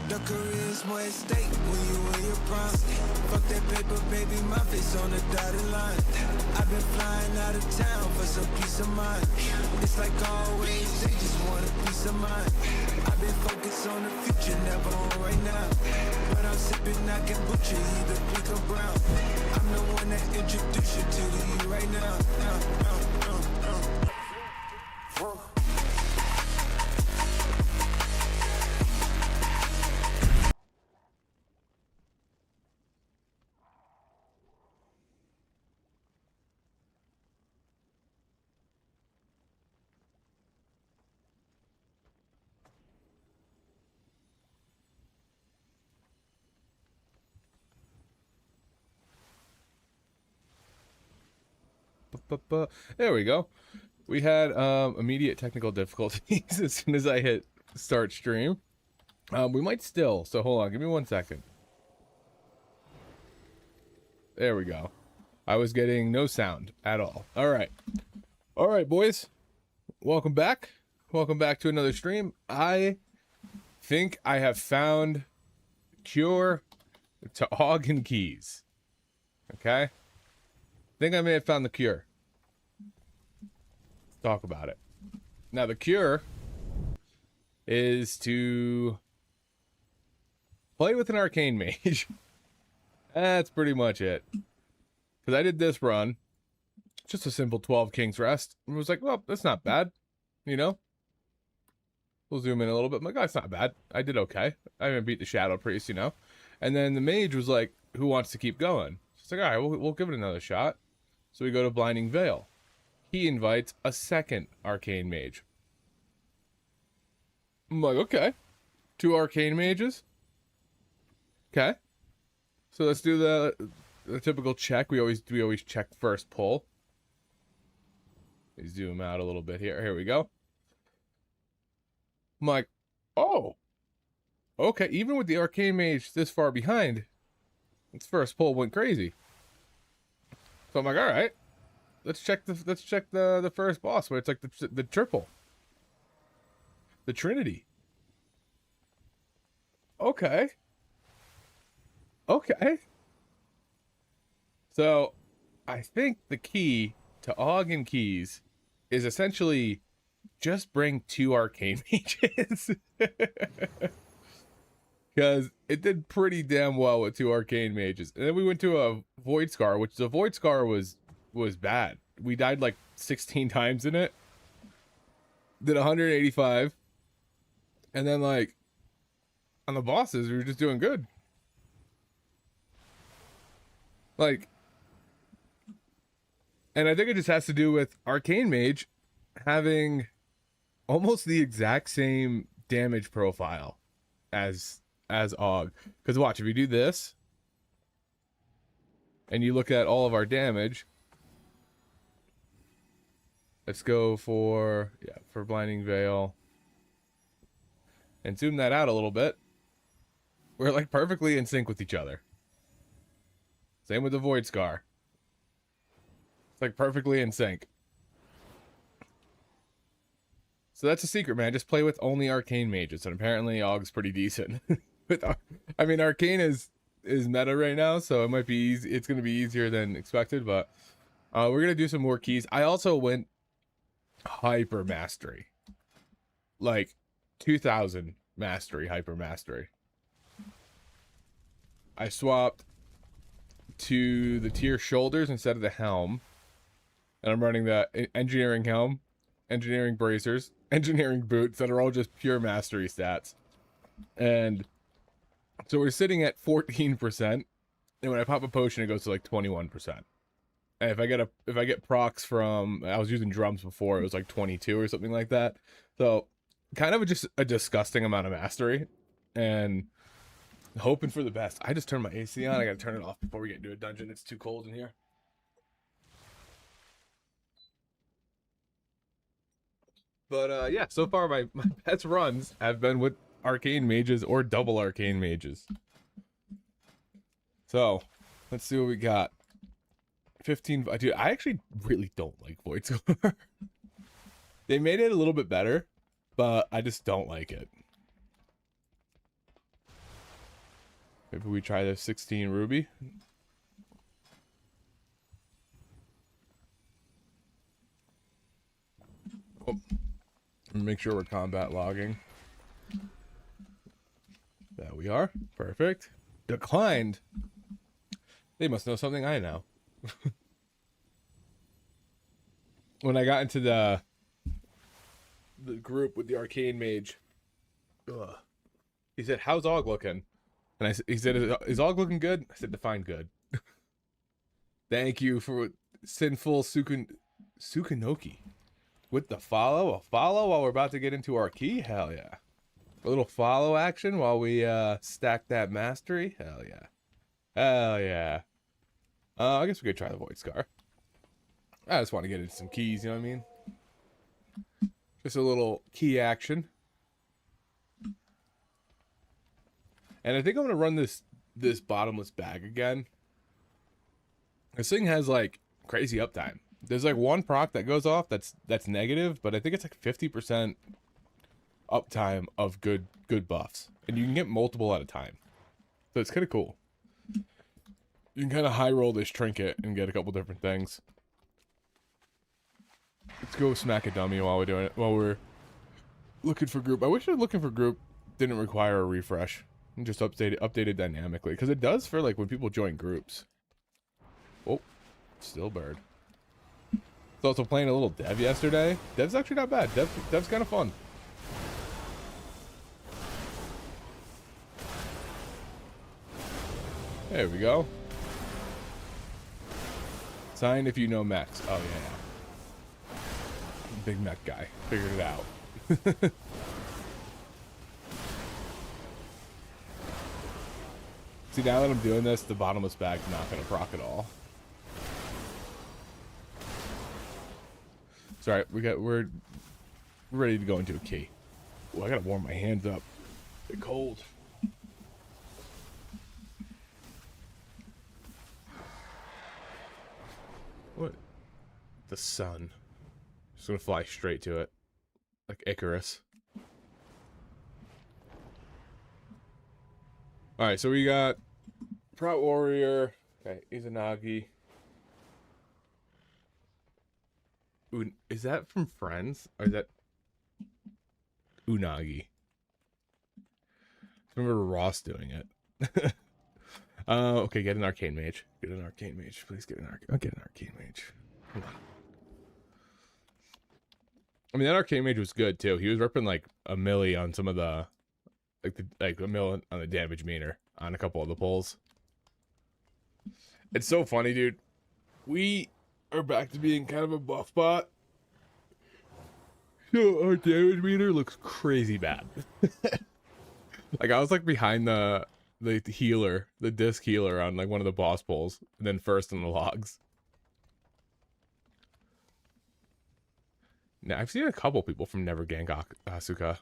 The career's more at stake when you in your prime. Fuck that paper, baby, my face on the dotted line. I've been flying out of town for some peace of mind. It's like always, they just want a piece of mind. I've been focused on the future, never on right now. But I'm sipping, I can butcher either pink or brown. I'm the one that introduced you to the you right now. There we go. We had immediate technical difficulties as soon as I hit start stream. We might still, so hold on, give me 1 second. There we go. I was getting no sound at all. All right, boys. Welcome back. Welcome back to another stream. I think I have found cure to AUG and keys. Okay? I think I may have found the cure. Let's talk about it. Now, the cure is to play with an arcane mage. That's pretty much it. Because I did this run, just a simple 12 King's Rest. And was like, well, that's not bad. You know? We'll zoom in a little bit. I'm like, oh, it's not bad. I did okay. I haven't beat the Shadow Priest, you know? And then the mage was like, who wants to keep going? It's like, all right, we'll give it another shot. So we go to Blinding Veil. He invites a second arcane mage. I'm like, okay. 2 arcane mages. Okay. So let's do the typical check. We always check first pull. Let's zoom out a little bit here. Here we go. I'm like, oh. Okay, even with the arcane mage this far behind, its first pull went crazy. So I'm like, all right, let's check the first boss where it's like the triple, the Trinity. Okay. So I think the key to AUG and keys is essentially just bring 2 arcane mages. Because it did pretty damn well with 2 arcane mages. And then we went to a Void Scar, which the Void Scar was bad. We died like 16 times in it. Did 185. And then like on the bosses, we were just doing good. Like, and I think it just has to do with arcane mage having almost the exact same damage profile as AUG. Because watch, if you do this and you look at all of our damage, let's go for Blinding Veil and zoom that out a little bit. We're like perfectly in sync with each other. Same with the Void Scar. It's like perfectly in sync. So that's a secret, man. Just play with only arcane mages, and apparently AUG's pretty decent. I mean, arcane is meta right now, so it might be easy. It's gonna be easier than expected, but we're gonna do some more keys. I also went hyper mastery, like 2000 mastery, hyper mastery. I swapped to the tier shoulders instead of the helm, and I'm running the engineering helm, engineering bracers, engineering boots that are all just pure mastery stats. And so we're sitting at 14%, and when I pop a potion it goes to like 21%. And if I get procs from, I was using drums before, it was like 22 or something like that. So kind of just a disgusting amount of mastery, and hoping for the best. I just turned my AC on. I gotta turn it off before we get into a dungeon. It's too cold in here. But yeah, so far my best runs have been with arcane mages or double arcane mages. So let's see what we got. 15. Dude, I actually really don't like Void Scar. They made it a little bit better, but I just don't like it. Maybe we try the 16 ruby. Oh, make sure we're combat logging. There we are. Perfect. Declined. They must know something I know. When I got into the group with the arcane mage, he said, "How's Og looking?" And he said, "Is Og looking good?" I said, "Define good." Thank you for sinful Susuhno with the follow. A follow while we're about to get into our key. Hell yeah! A little follow action while we stack that mastery. Hell yeah! Hell yeah! I guess we could try the Void Scar. I just want to get into some keys. You know what I mean? Just a little key action. And I think I'm gonna run this bottomless bag again. This thing has like crazy uptime. There's like one proc that goes off that's negative, but I think it's like 50% uptime of good buffs, and you can get multiple at a time. So it's kind of cool. You can kind of high roll this trinket and get a couple different things. Let's go smack a dummy while we're doing it. While we're looking for group. I wish looking for group didn't require a refresh. And just updated dynamically. Because it does for like when people join groups. Oh, still bird. Was also playing a little Dev yesterday. Dev's actually not bad. Dev's kind of fun. There we go. Sign if you know mechs. Oh yeah. Big mech guy. Figured it out. See, now that I'm doing this, the bottomless bag's not gonna proc at all. It's alright, we're ready to go into a key. Oh, I gotta warm my hands up. They're cold. What? The sun. Just gonna fly straight to it. Like Icarus. Alright, so we got Prout Warrior. Okay, Izanagi. Is that from Friends? Or is that Unagi? I remember Ross doing it. Okay, get an arcane mage. Get an arcane mage. Please get an arcane mage. Come on. I mean, that arcane mage was good too. He was ripping like a milli on some of the like a mill on the damage meter on a couple of the pulls. It's so funny, dude. We are back to being kind of a buff bot. So our damage meter looks crazy bad. Like I was like behind the healer, the disc healer on like one of the boss pulls, and then first in the logs. Now I've seen a couple people from Never Gang Asuka.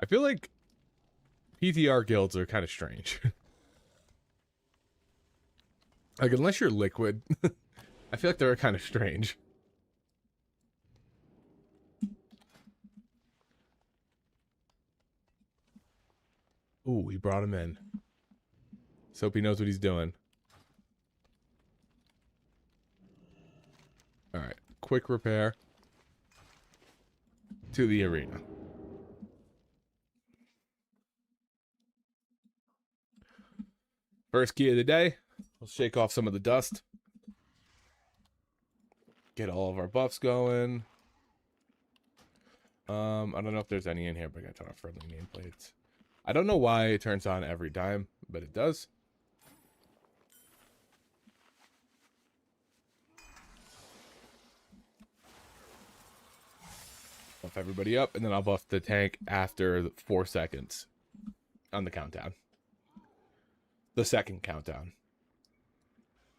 I feel like PTR guilds are kind of strange. Like, unless you're liquid, I feel like they're kind of strange. Ooh, he brought him in. So hope he knows what he's doing. Alright, quick repair to the arena. First key of the day. We'll shake off some of the dust. Get all of our buffs going. I don't know if there's any in here, but I got a ton of friendly nameplates. I don't know why it turns on every time, but it does. Buff everybody up, and then I'll buff the tank after 4 seconds on the countdown. The second countdown.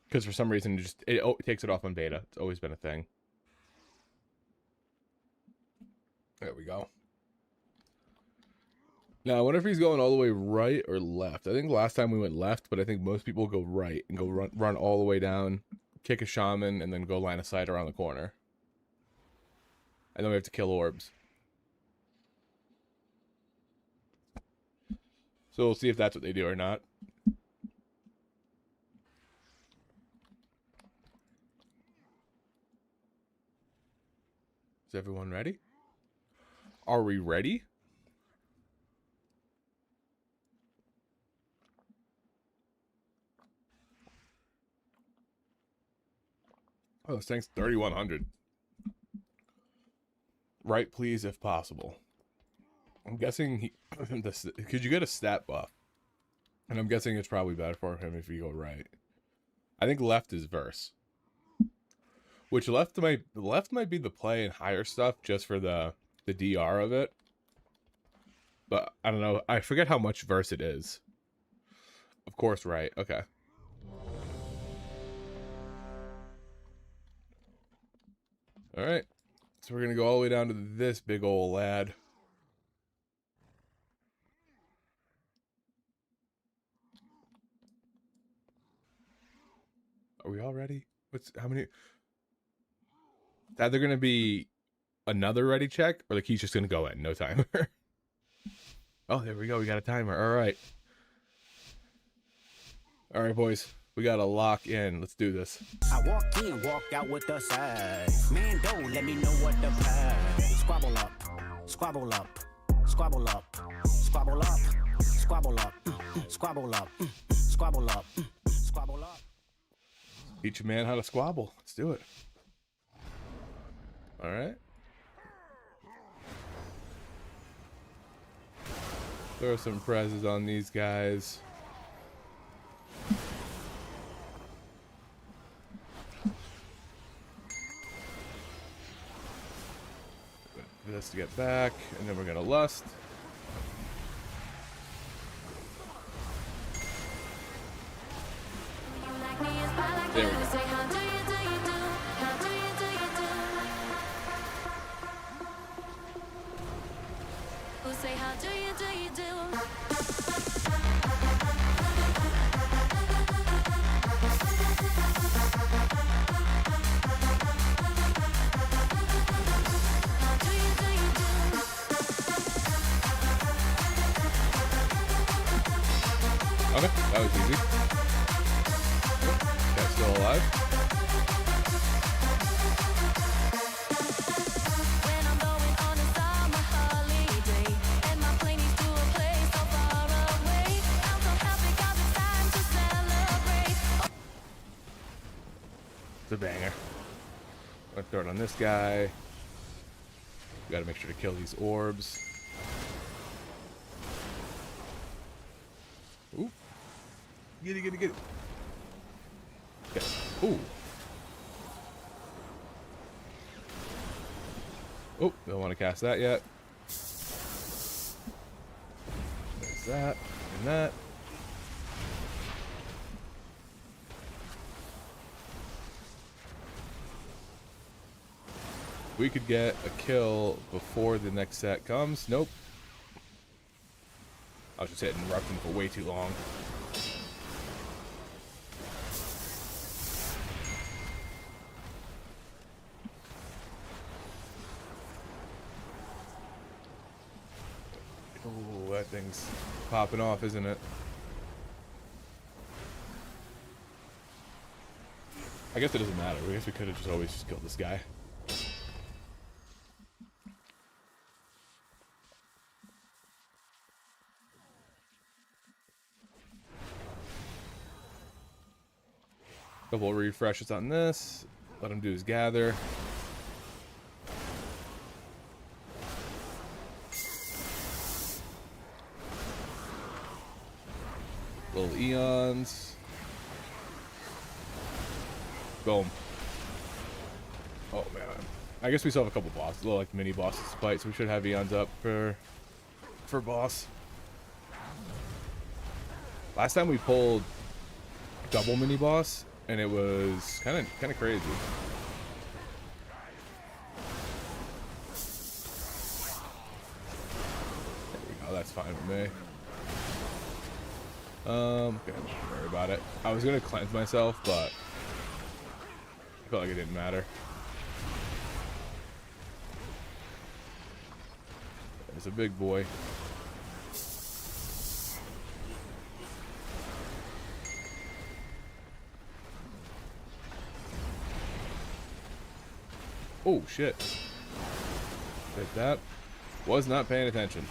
Because for some reason, it takes it off on beta. It's always been a thing. There we go. Now, I wonder if he's going all the way right or left. I think last time we went left, but I think most people go right and go run all the way down, kick a shaman, and then go line of sight around the corner. And then we have to kill orbs. So we'll see if that's what they do or not. Is everyone ready? Are we ready? Oh, this thing's 3,100. Right, please, if possible. I'm guessing he... could you get a stat buff? And I'm guessing it's probably better for him if you go right. I think left is verse. Which left might be the play in higher stuff just for the DR of it. But I don't know. I forget how much verse it is. Of course, right. Okay. Alright. So we're going to go all the way down to this big old lad. Are we all ready? How many? Is either going to be another ready check, or the key's just going to go in, no timer. Oh, there we go. We got a timer. All right. All right, boys. We got to lock in. Let's do this. I walk in, walk out with the side. Man, don't let me know what the path. Squabble up, squabble up, squabble up, squabble up, squabble up, squabble up, squabble up, squabble up. Teach a man how to squabble. Let's do it. All right. Throw some prezes on these guys. For this to get back, and then we're gonna lust. There we go. Say how do you do? Okay, that was easy. Guy's still alive. When I'm going on a summer holiday and my plane is to a place so far away, I'm so happy 'cause it's time to celebrate. It's a banger. Let's throw it on this guy. We gotta make sure to kill these orbs. Ooh. Get it, get it, get it. Okay. Ooh. Oh, don't want to cast that yet. There's that and that. We could get a kill before the next set comes. Nope. I was just hitting Rupton for way too long. Oh, that thing's popping off, isn't it? I guess it doesn't matter. I guess we could have just always just killed this guy. Couple of refreshes on this. Let him do his gather. Little eons. Boom. Oh man. I guess we still have a couple bosses, little like mini bosses to fight, so we should have eons up for boss. Last time we pulled double mini boss, and it was kind of crazy. There we go. That's fine with me. Okay, don't worry about it. I was gonna cleanse myself, but I felt like it didn't matter. There's a big boy. Oh, shit. Like that. Was not paying attention.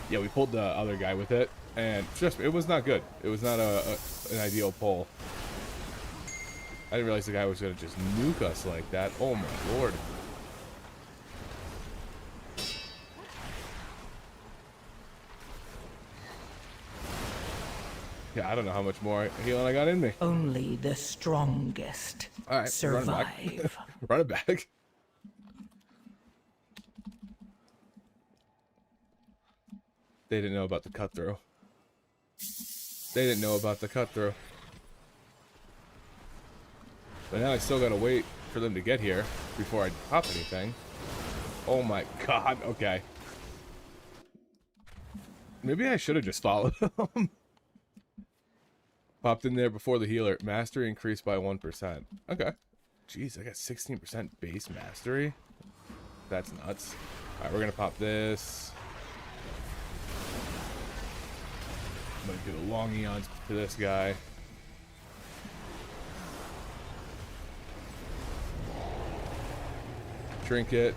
Yeah, we pulled the other guy with it, and trust me, it was not good. It was not an ideal pull. I didn't realize the guy was going to just nuke us like that. Oh my lord. Yeah, I don't know how much more healing I got in me. Only the strongest All right, survive. Run it back. They didn't know about the cut through. They didn't know about the cut through. But now I still gotta wait for them to get here before I pop anything. Oh my god, okay. Maybe I should have just followed them. Popped in there before the healer. Mastery increased by 1%. Okay. Jeez, I got 16% base mastery. That's nuts. Alright, we're gonna pop this. I'm gonna do the long eons to this guy. Trinket.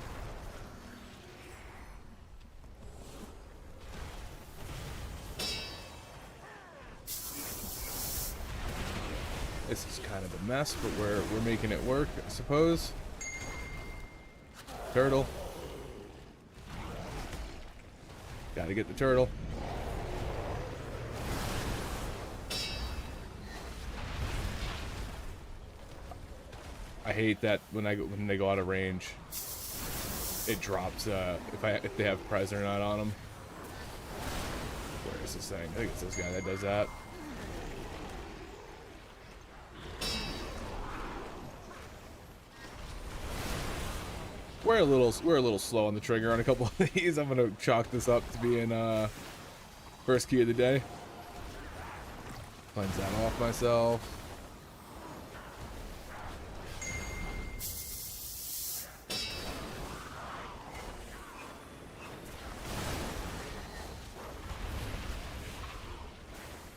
This is kind of a mess, but we're making it work, I suppose. Turtle. Gotta get the turtle. I hate that when they go out of range, it drops if they have Prez or not on them. Where is this thing? I think it's this guy that does that. We're a little slow on the trigger on a couple of these. I'm gonna chalk this up to being first key of the day. Cleanse that off myself.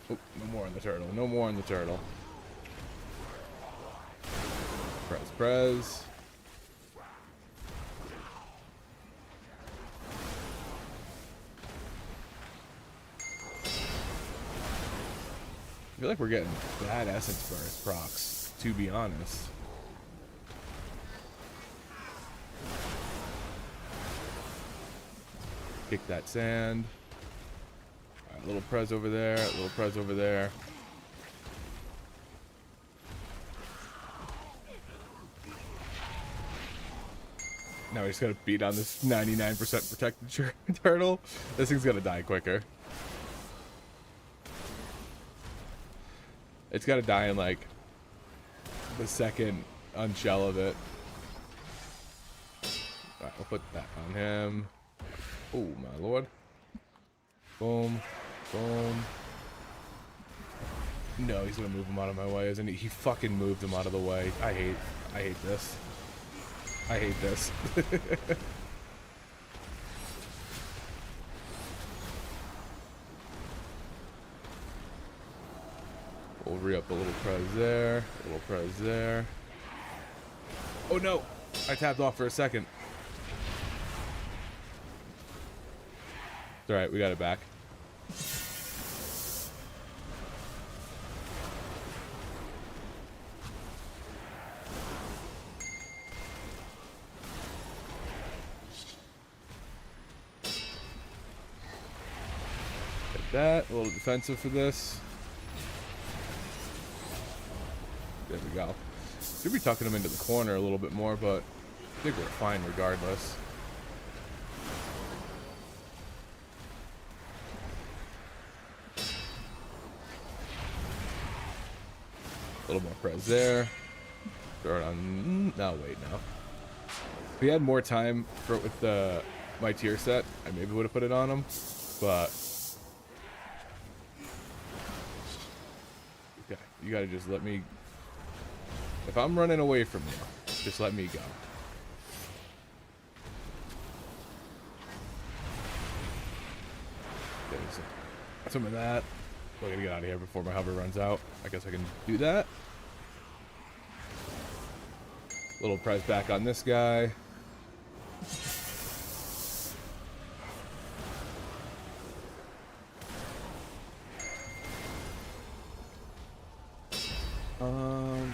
Oh, no more on the turtle. No more on the turtle. Prez. I feel like we're getting bad essence burst procs, to be honest. Kick that sand. Alright, little Prez over there, little Prez over there. Now we just gotta beat on this 99% protected turtle. This thing's gonna die quicker. It's gotta die in like the second unshell of it. Alright, we'll put that on him. Oh my lord. Boom. Boom. No, he's gonna move him out of my way, isn't he? He fucking moved him out of the way. I hate this. I hate this. We'll re-up a little Prez there, a little Prez there. Oh no! I tapped off for a second. It's alright, we got it back. Like that, a little defensive for this. There we go. Should be tucking him into the corner a little bit more, but I think we're fine regardless. A little more Prez there. Throw it on. No, wait, no. If we had more time with my tier set, I maybe would have put it on him, but okay, you gotta just let me. If I'm running away from you, just let me go. Okay, so some of that. We're gonna get out of here before my hover runs out. I guess I can do that. Little press back on this guy.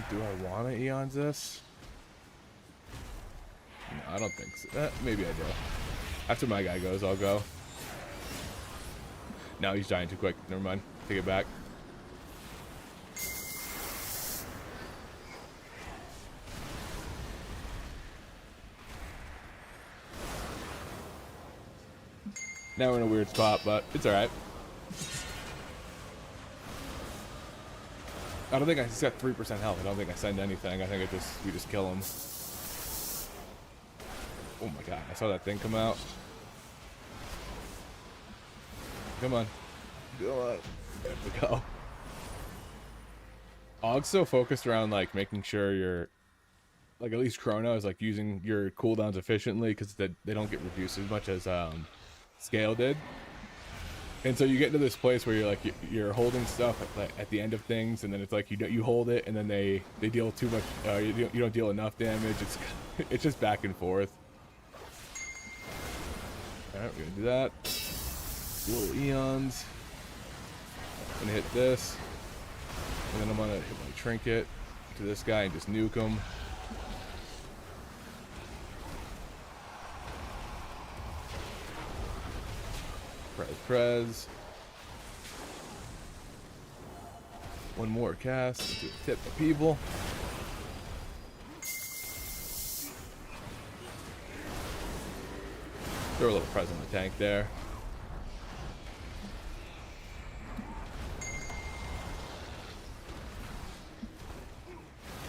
Do I want to Eons this? No, I don't think so. Maybe I do. After my guy goes, I'll go. No, he's dying too quick. Never mind. Take it back. Now we're in a weird spot, but it's alright. I don't think he's got 3% health. I don't think I send anything. I think we just kill him. Oh my god, I saw that thing come out. Come on. There we go. AUG's so focused around like making sure you're like, at least Chrono is like using your cooldowns efficiently because they don't get reduced as much as Scale did. And so you get into this place where you're like you're holding stuff at the end of things, and then it's like you hold it, and then they deal too much. You don't deal enough damage. It's just back and forth. All right, we're gonna do that. Little Eons. I'm gonna hit this, and then I'm gonna hit my trinket to this guy and just nuke him. Prez. One more cast into a tip of people. Throw a little Prez on the tank there.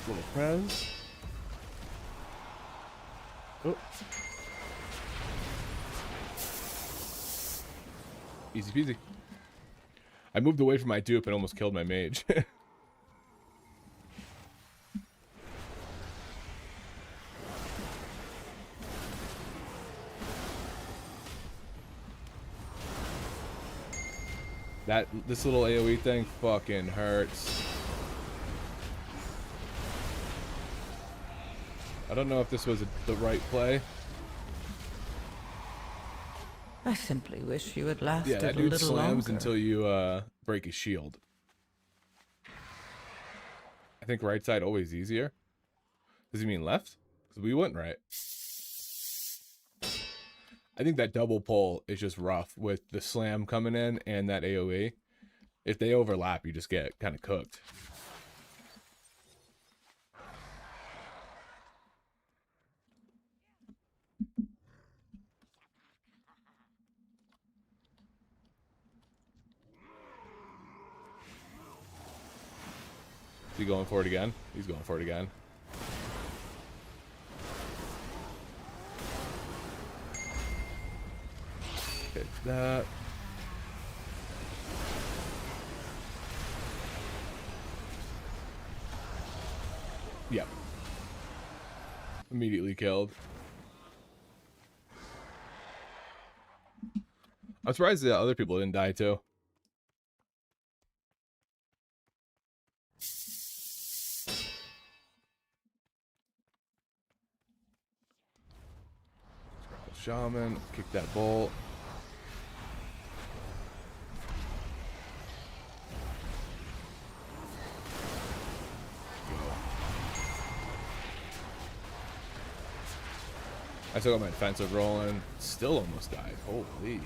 Little Prez. Oh. Easy peasy. I moved away from my dupe and almost killed my mage. This little AoE thing fucking hurts. I don't know if this was the right play. I simply wish you had lasted Yeah, that a dude little slams longer. until you break his shield. I think right side always easier. Does he mean left? Because we went right. I think that double pull is just rough with the slam coming in and that AoE. If they overlap, you just get kind of cooked. Is he going for it again? He's going for it again. Hit that. Yep. Immediately killed. I'm surprised that other people didn't die too. Shaman, kick that bolt. I still got my defensive rolling. Still almost died. Holy.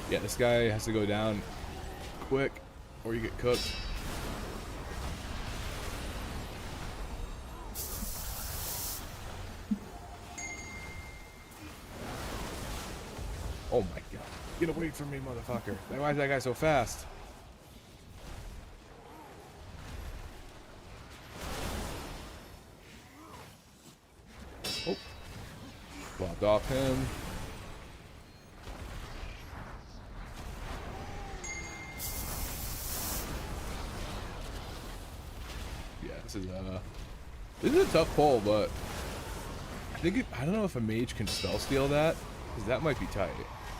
Yeah, this guy has to go down quick or you get cooked. Oh my god. Get away from me, motherfucker. Why is that guy so fast? Oh. Blocked off him. Yeah, this is a tough pull, but I don't know if a mage can spell steal that, because that might be tight.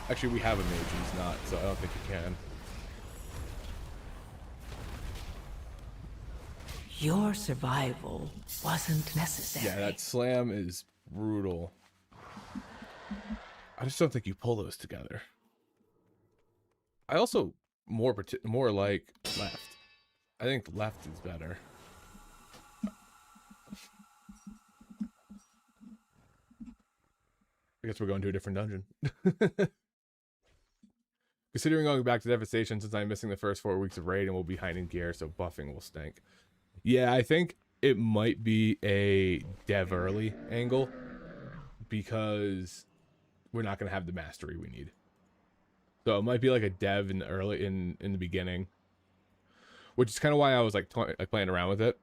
Actually, we have a mage and he's not, so I don't think he can. Your survival wasn't necessary. Yeah, that slam is brutal. I just don't think you pull those together. I also more like left. I think left is better. I guess we're going to a different dungeon. Considering going back to Devastation, since I'm missing the first 4 weeks of raid and we'll be behind in gear, so buffing will stink. Yeah, I think it might be a dev early angle because we're not going to have the mastery we need. So it might be like a dev in the beginning, which is kind of why I was like playing around with it.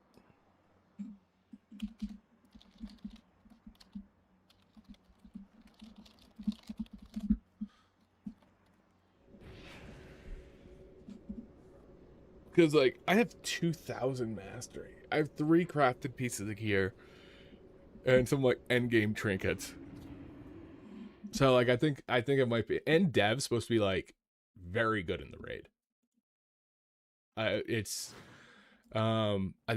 Because, like, I have 2,000 mastery. I have 3 crafted pieces of gear. And some, like, endgame trinkets. So, like, I think it might be... And Dev's supposed to be, like, very good in the raid. I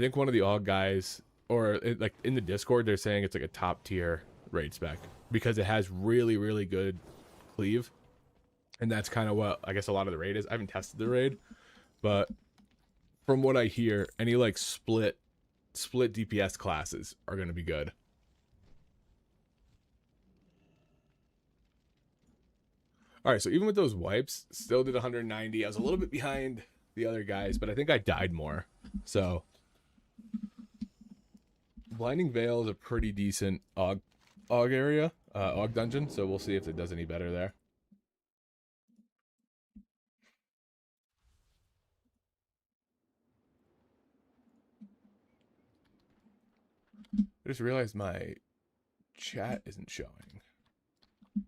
think one of the AUG guys... Or, like, in the Discord, they're saying it's, like, a top-tier raid spec. Because it has really, really good cleave. And that's kind of what, I guess, a lot of the raid is. I haven't tested the raid. But... from what I hear, any like split DPS classes are going to be good. All right, so even with those wipes, still did 190. I was a little bit behind the other guys, but I think I died more. So Blinding Veil is a pretty decent AUG area, AUG dungeon, so we'll see if it does any better there. I just realized my chat isn't showing.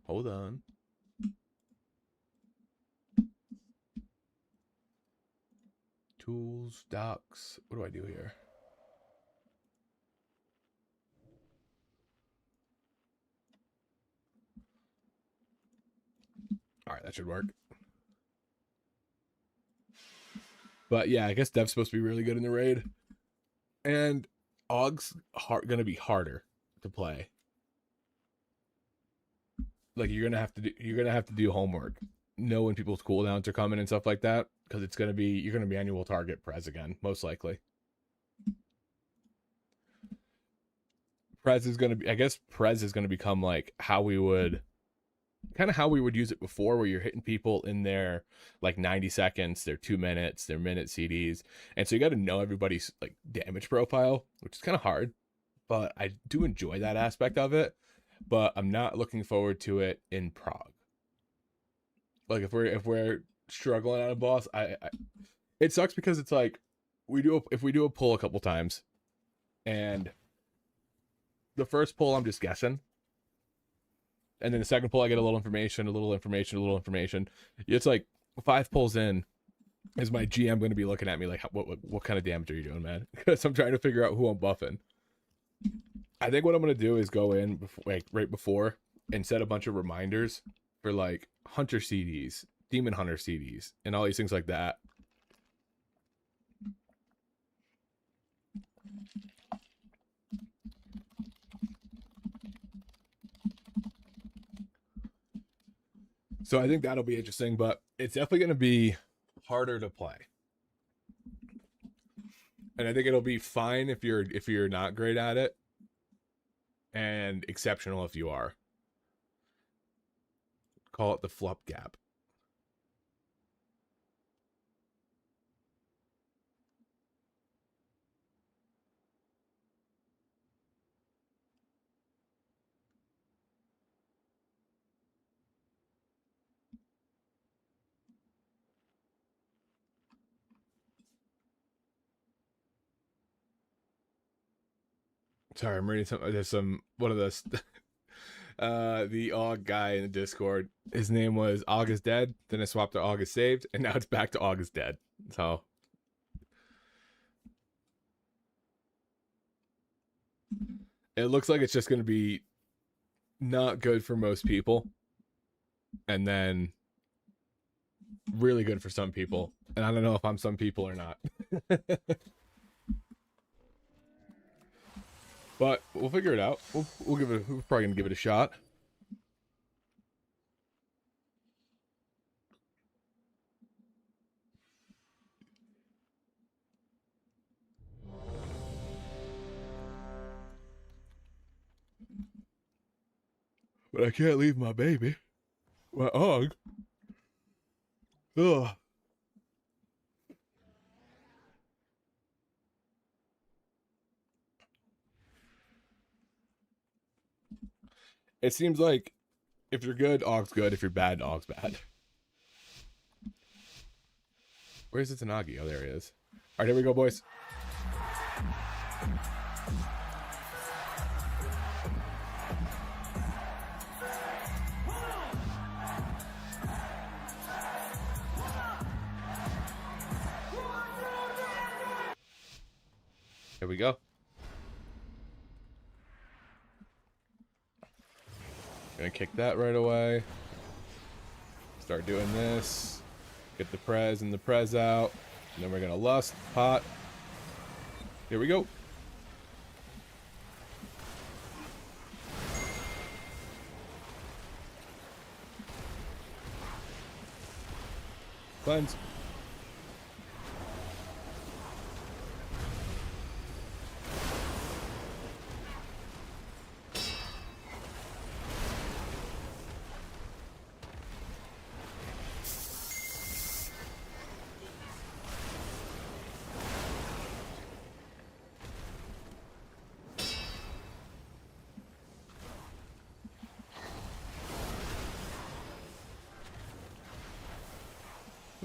Hold on. Tools, docs. What do I do here? All right, that should work. But yeah, I guess Dev's supposed to be really good in the raid. And AUG's going to be harder to play. Like you're going to have to do homework. Know when people's cooldowns are coming and stuff like that, because you're going to be annual target Prez again, most likely. Prez is going to become like how we would use it before, where you're hitting people in their like 90 seconds, their 2 minutes, their minute CDs. And so you got to know everybody's like damage profile, which is kind of hard, but I do enjoy that aspect of it. But I'm not looking forward to it in Prague. Like if we're struggling on a boss, it sucks because it's like if we do a pull a couple times, and the first pull I'm just guessing. And then the second pull, I get a little information. It's like 5 pulls in, is my GM going to be looking at me like, what kind of damage are you doing, man? Because I'm trying to figure out who I'm buffing. I think what I'm going to do is go in right before and set a bunch of reminders for like Hunter CDs, Demon Hunter CDs, and all these things like that. So I think that'll be interesting, but it's definitely going to be harder to play. And I think it'll be fine if you're not great at it, and exceptional if you are. Call it the flup gap. Sorry, I'm reading some one of those the AUG guy in the Discord. His name was AUG is dead, then I swapped to AUG is saved, and now it's back to AUG is dead. So it looks like it's just gonna be not good for most people, and then really good for some people. And I don't know if I'm some people or not. But we'll figure it out. We'll give it. We're probably gonna give it a shot. But I can't leave my baby. My AUG. Ugh. It seems like if you're good, AUG's good. If you're bad, AUG's bad. Where's the Tanagi? Oh, there he is. All right, here we go, boys. Here we go. Gonna kick that right away. Start doing this. Get the prez and the prez out. And then we're gonna lust, pot. Here we go. Cleanse.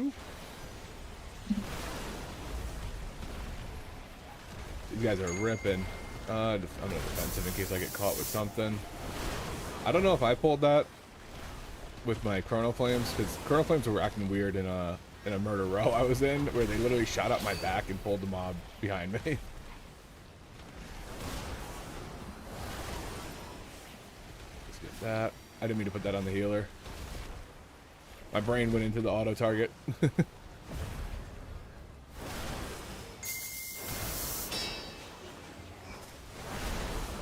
Ooh. These guys are ripping. I'm gonna defensive in case I get caught with something. I don't know if I pulled that with my Chrono Flames, because Chrono Flames were acting weird in a murder row I was in, where they literally shot up my back and pulled the mob behind me. Let's get that. I didn't mean to put that on the healer. My brain went into the auto target. I'm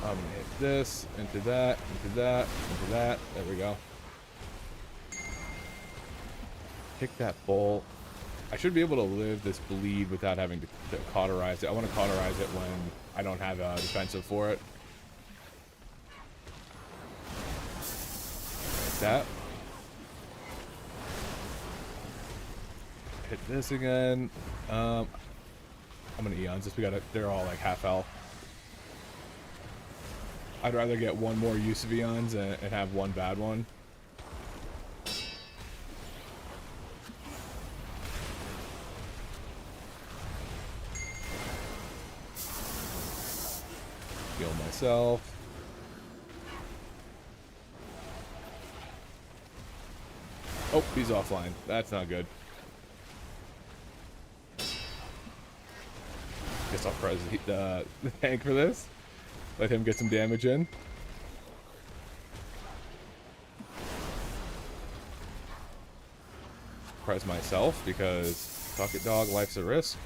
gonna hit this, into that, into that, into that. There we go. Kick that bolt. I should be able to live this bleed without having to cauterize it. I want to cauterize it when I don't have a defensive for it. Like that. Hit this again. I'm gonna Eons this. They're all like half health. I'd rather get one more use of Eons and have one bad one. Heal myself. Oh, he's offline. That's not good. Guess I'll press the tank for this. Let him get some damage in. Press myself because fuck it, dog. Life's a risk.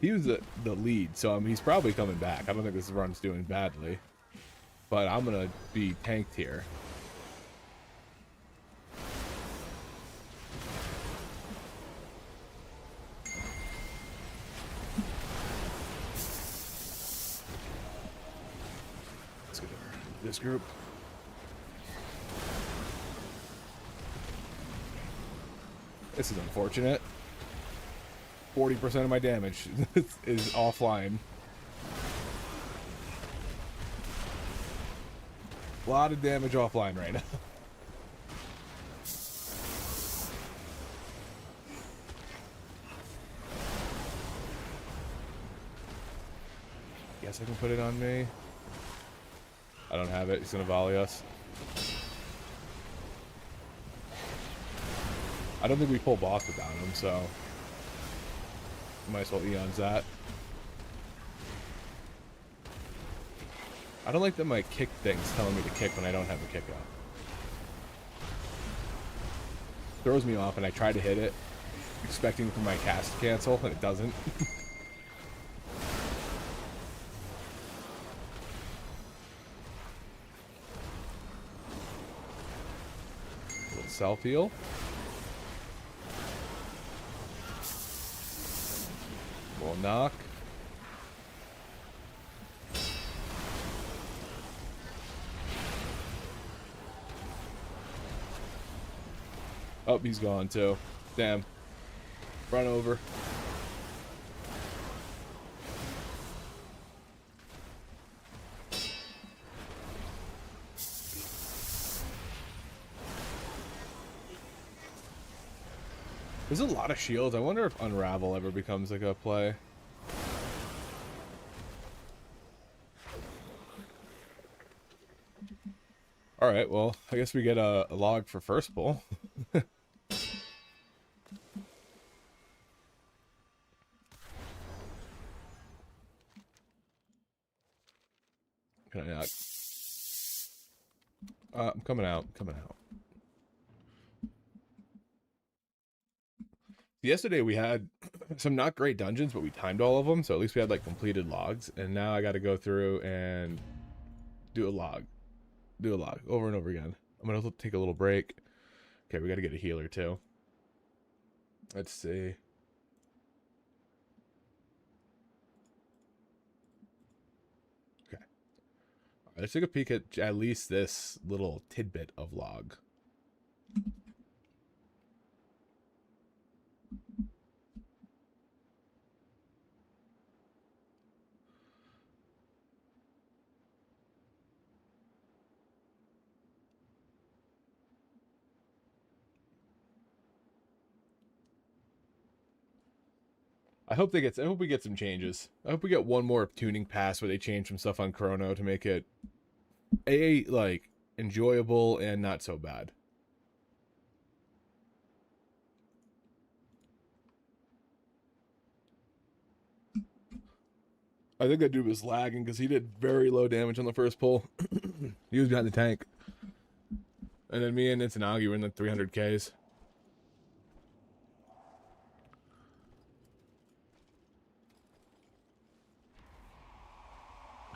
He was the lead, so he's probably coming back. I don't think this run's doing badly, but I'm gonna be tanked here. This group. This is unfortunate. 40% of my damage is offline. A lot of damage offline right now. Guess I can put it on me. I don't have it. He's gonna volley us. I don't think we pull boss without him, so might as well Eons that. I don't like that my kick thing's telling me to kick when I don't have a kick throws me off, and I try to hit it, expecting for my cast to cancel, and it doesn't. Little self heal. Little knock. Oh, he's gone too. Damn. Run over. There's a lot of shields. I wonder if Unravel ever becomes like a play. Alright, well, I guess we get a log for first pull. Can I not? I'm coming out. Coming out. Yesterday we had some not great dungeons, but we timed all of them, so at least we had like completed logs. And now I got to go through and do a log over and over again. I'm gonna take a little break. Okay, we got to get a healer too. Let's see. Okay, let's take a peek at least this little tidbit of log. I hope we get some changes. I hope we get one more tuning pass where they change some stuff on Chrono to make it like enjoyable and not so bad. I think that dude was lagging because he did very low damage on the first pull. He was behind the tank. And then me and Intanagi were in the 300Ks.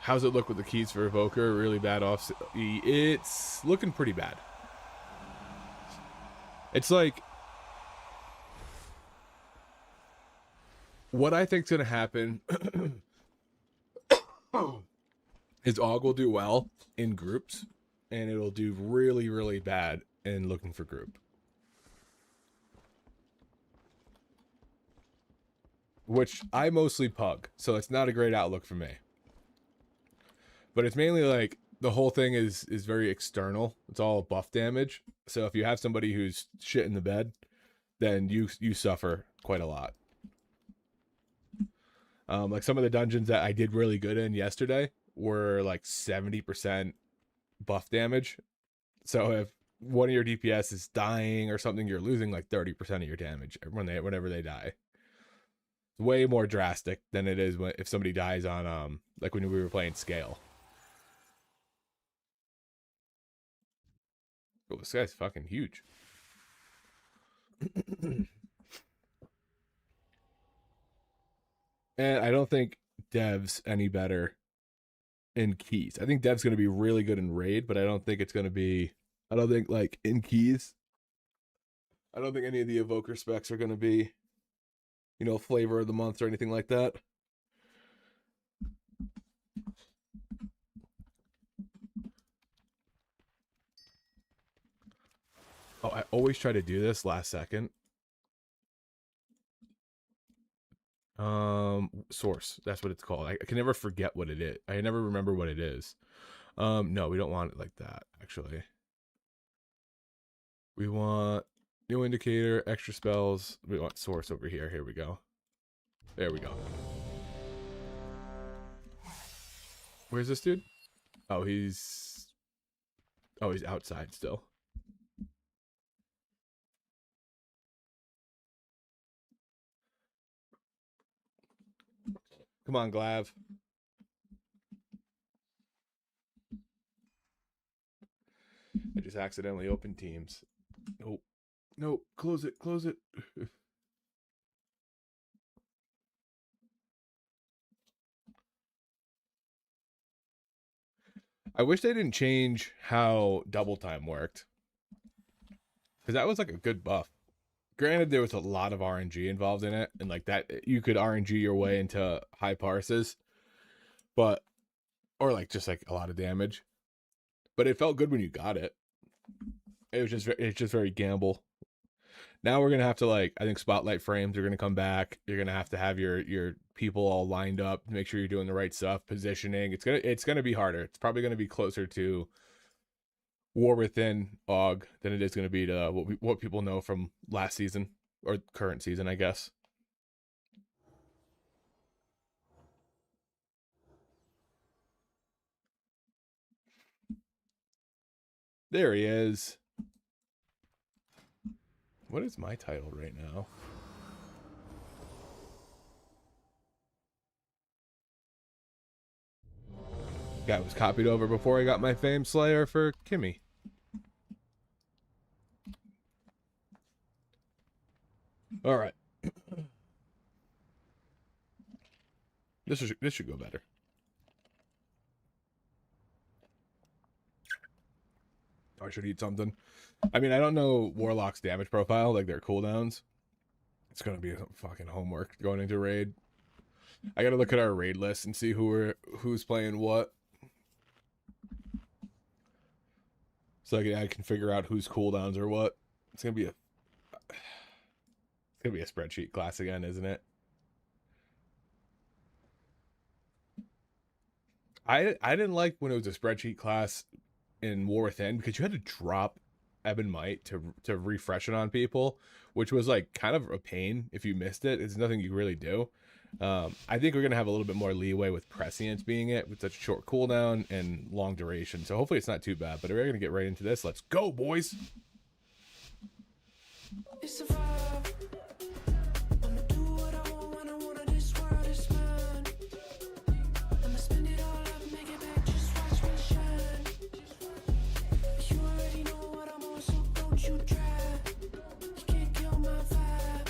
How's it look with the keys for Evoker? Really bad off. It's looking pretty bad. It's like, what I think's gonna happen is AUG will do well in groups, and it'll do really, really bad in looking for group. Which I mostly pug, so it's not a great outlook for me. But it's mainly like the whole thing is very external. It's all buff damage. So if you have somebody who's shit in the bed, then you suffer quite a lot. Like some of the dungeons that I did really good in yesterday were like 70% buff damage. So if one of your DPS is dying or something, you're losing like 30% of your damage whenever they die. It's way more drastic than it is if somebody dies on like when we were playing scale. Oh, this guy's fucking huge. And I don't think Dev's any better in keys. I think Dev's going to be really good in raid, but I don't think it's going to be... I don't think, like, in keys, I don't think any of the evoker specs are going to be, you know, flavor of the month or anything like that. Oh, I always try to do this last second. Source. That's what it's called. I can never forget what it is. I never remember what it is. No, we don't want it like that, actually. We want new indicator, extra spells. We want source over here. Here we go. There we go. Where's this dude? Oh, he's outside still. Come on, Glav. I just accidentally opened Teams. Nope. Nope. Close it. Close it. I wish they didn't change how double time worked. Because that was like a good buff. Granted, there was a lot of RNG involved in it. And like that, you could RNG your way into high parses. But, or like just like a lot of damage. But it felt good when you got it. It's just very gamble. Now we're gonna have to, like, I think spotlight frames are gonna come back. You're gonna have your people all lined up to make sure you're doing the right stuff, positioning. It's gonna be harder. It's probably gonna be closer to War Within AUG than it is gonna be to what people know from last season or current season, I guess. There he is. What is my title right now? Guy was copied over before I got my Fame Slayer for Kimmy. All right. This should go better. I should eat something. I mean, I don't know Warlock's damage profile, like their cooldowns. It's gonna be fucking homework going into raid. I gotta look at our raid list and see who's playing what, so I can figure out whose cooldowns are what. It's gonna be a spreadsheet class again, isn't it? I didn't like when it was a spreadsheet class in War Within because you had to drop Ebon Might to refresh it on people, which was like kind of a pain if you missed it. It's nothing you really do. I think we're gonna have a little bit more leeway with Prescience being it with such a short cooldown and long duration. So hopefully it's not too bad. But we're gonna get right into this. Let's go, boys. It's a vibe. I'ma do what I want when I want it. This world is mine. I'ma spend it all up, make it back. Just watch me shine. You already know what I'm on, so don't you try. You can't kill my vibe.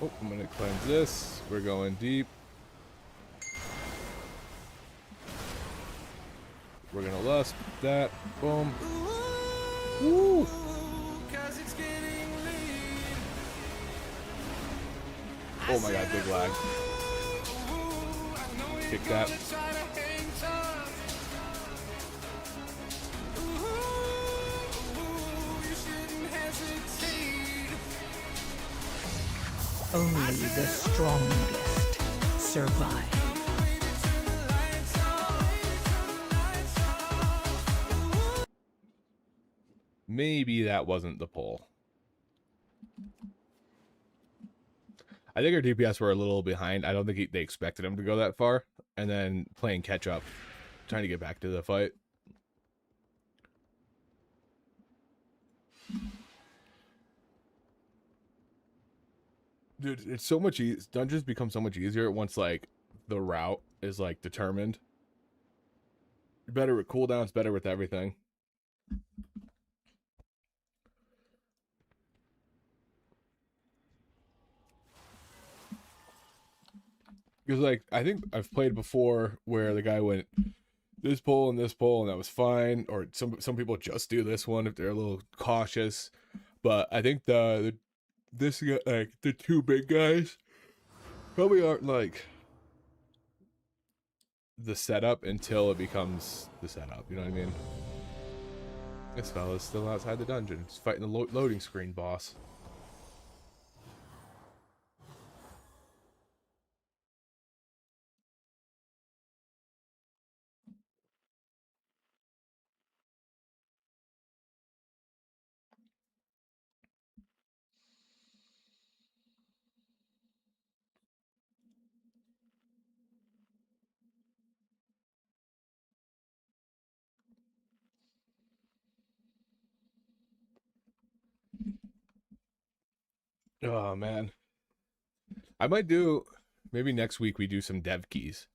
Oh, I'm gonna cleanse this. We're going deep. We're gonna lust that. Boom. Woo! Cause it's getting lit. Oh my god, big lag. Kick that. Try to hang tough. You shouldn't hesitate. Only the strongest survive. Maybe that wasn't the pull. I think our DPS were a little behind. I don't think they expected him to go that far. And then playing catch up, trying to get back to the fight. Dude, it's so much easier. Dungeons become so much easier once, like, the route is, like, determined. Better with cooldowns, better with everything. Because, like, I think I've played before where the guy went this pull, and that was fine. Or some people just do this one if they're a little cautious. But I think this guy, like, the two big guys probably aren't, like, the setup until it becomes the setup. You know what I mean? This fella's still outside the dungeon. He's fighting the loading screen boss. Oh man, I might do maybe next week we do some dev keys.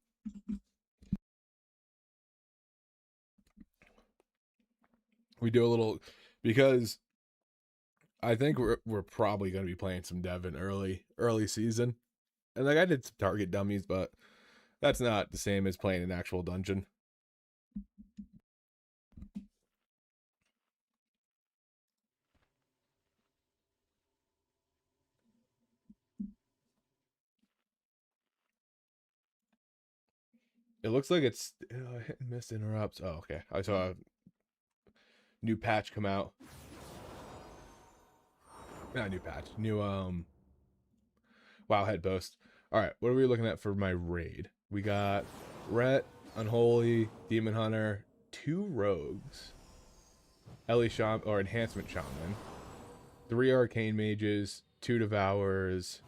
we do a little, because I think we're probably going to be playing some dev in early season. And like I did some target dummies, but that's not the same as playing an actual dungeon. It looks like it's hit and miss interrupts. Oh, okay. I saw a new patch come out. Not new patch. New Wowhead boast. All right, what are we looking at for my raid? We got Rhett, Unholy, Demon Hunter, 2 Rogues, Ellie Shaman or Enhancement Shaman, 3 Arcane Mages, 2 Devourers.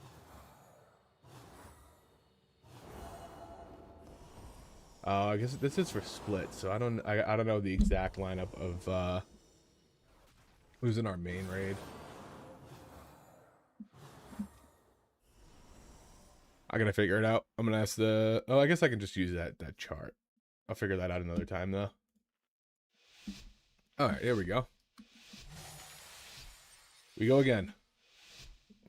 I guess this is for split, so I don't know the exact lineup of who's in our main raid. I gotta figure it out. I'm gonna ask the. Oh, I guess I can just use that chart. I'll figure that out another time though. All right, here we go. We go again.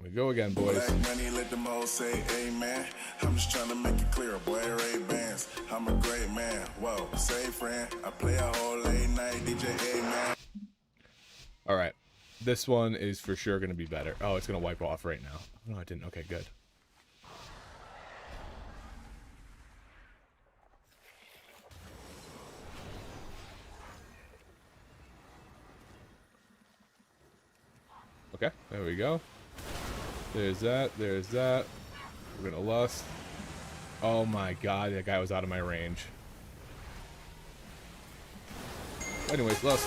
We go again, boys. Black money, let them all say amen. I'm just trying to make it clear, boy, Ray Bans. I'm a great man. Whoa, say friend. I play a whole late night DJ, amen. All right, this one is for sure gonna be better. Oh, it's gonna wipe off right now. No, it didn't. Okay, good. Okay, there we go. There's that. There's that. We're gonna lust. Oh my god, that guy was out of my range. Anyways, lust.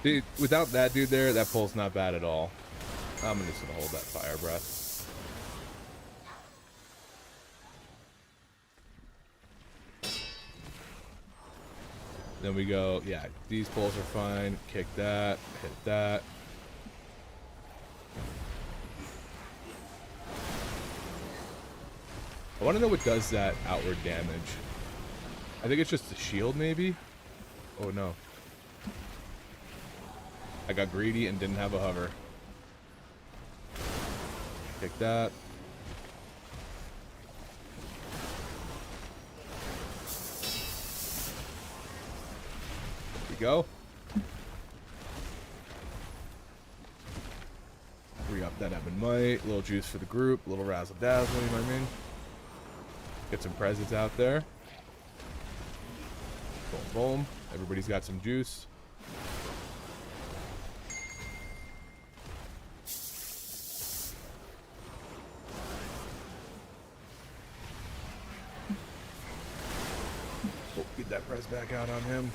Dude, without that dude there, that pull's not bad at all. I'm just gonna hold that fire breath. Then we go, yeah, these pulls are fine. Kick that, hit that. I want to know what does that outward damage. I think it's just the shield, maybe? Oh, no. I got greedy and didn't have a hover. Kick that. There we go. Re-up that Ebb and Might. Little juice for the group. Little razzle dazzle, you know what I mean? Get some presents out there. Boom, boom. Everybody's got some juice. Oh, get that press back out on him.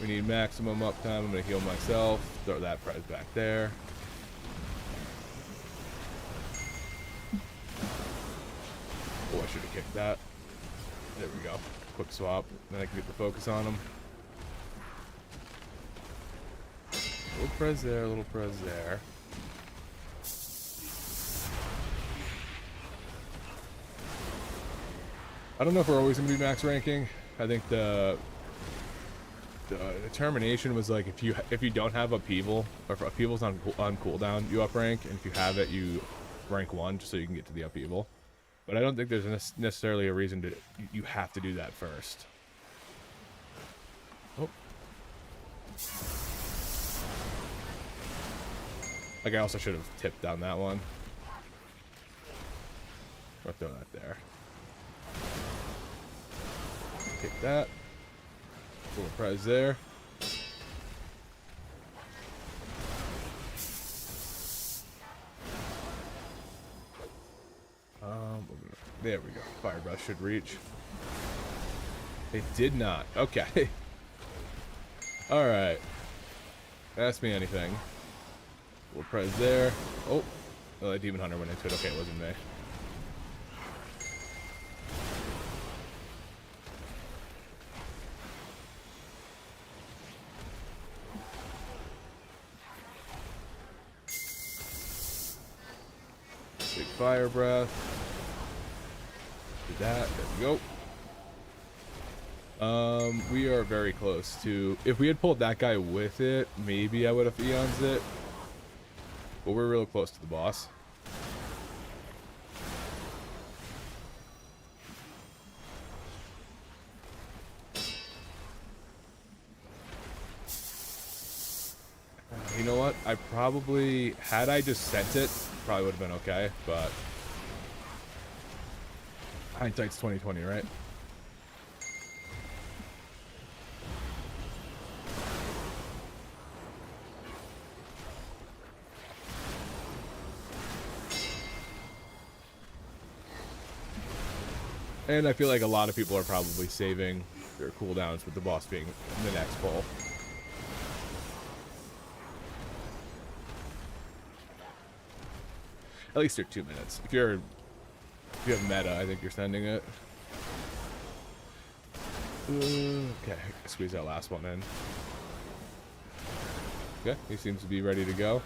We need maximum uptime. I'm going to heal myself. Throw that press back there. Oh, I should have kicked that. There we go. Quick swap. Then I can get the focus on him. Little press there, little press there. I don't know if we're always going to be max ranking. I think the determination was like if you don't have upheaval, or if upheaval's on cooldown, you up rank, and if you have it, you rank 1 just so you can get to the upheaval. But I don't think there's necessarily a reason to you have to do that first. Oh. Like I also should have tipped down that one. Or throw that there. Kick that. Little prize there. There we go. Fire breath should reach. It did not. Okay. Alright. Ask me anything. We'll press there. Oh. Oh, that Demon Hunter went into it. Okay, it wasn't me. Big fire breath. Did that. There we go. We are very close to... If we had pulled that guy with it, maybe I would have Eons it. But we're real close to the boss. You know what? I probably... Had I just sent it, probably would have been okay, but... Hindsight's 20/20, right? And I feel like a lot of people are probably saving their cooldowns with the boss being the next pull. At least they're 2 minutes. If you have meta, I think you're sending it. Okay, squeeze that last one in. Okay, he seems to be ready to go.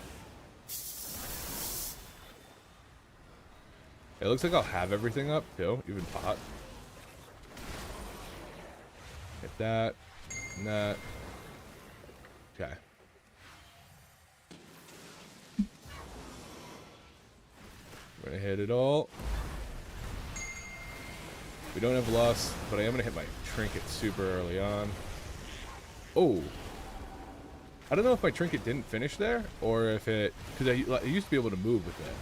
It looks like I'll have everything up too, even pot. Hit that, and that. Okay. I'm gonna hit it all. We don't have Lust, but I am gonna hit my Trinket super early on. Oh! I don't know if my Trinket didn't finish there, or if it... Because I used to be able to move with it.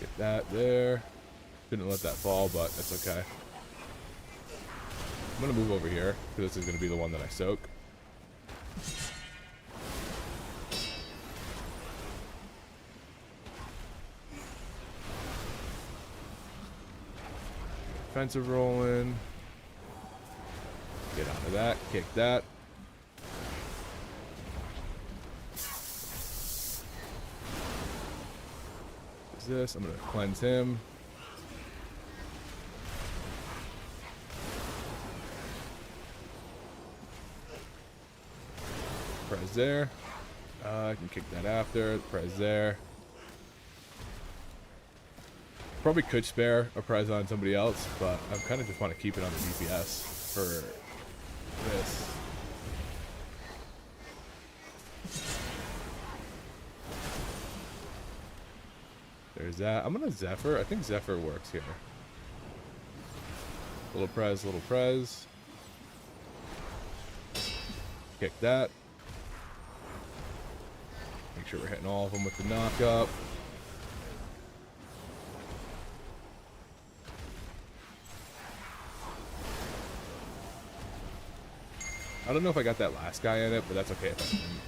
Get that there. Didn't let that fall, but that's okay. I'm gonna move over here, because this is gonna be the one that I soak. Defensive rolling. Get out of that. Kick that. What's this? I'm gonna cleanse him. Press there. I can kick that after. Press there. Probably could spare a prez on somebody else, but I kind of just want to keep it on the DPS for this. There's that. I'm gonna Zephyr. I think Zephyr works here. Little prez, little prez. Kick that. Make sure we're hitting all of them with the knock up. I don't know if I got that last guy in it, but that's okay if I didn't.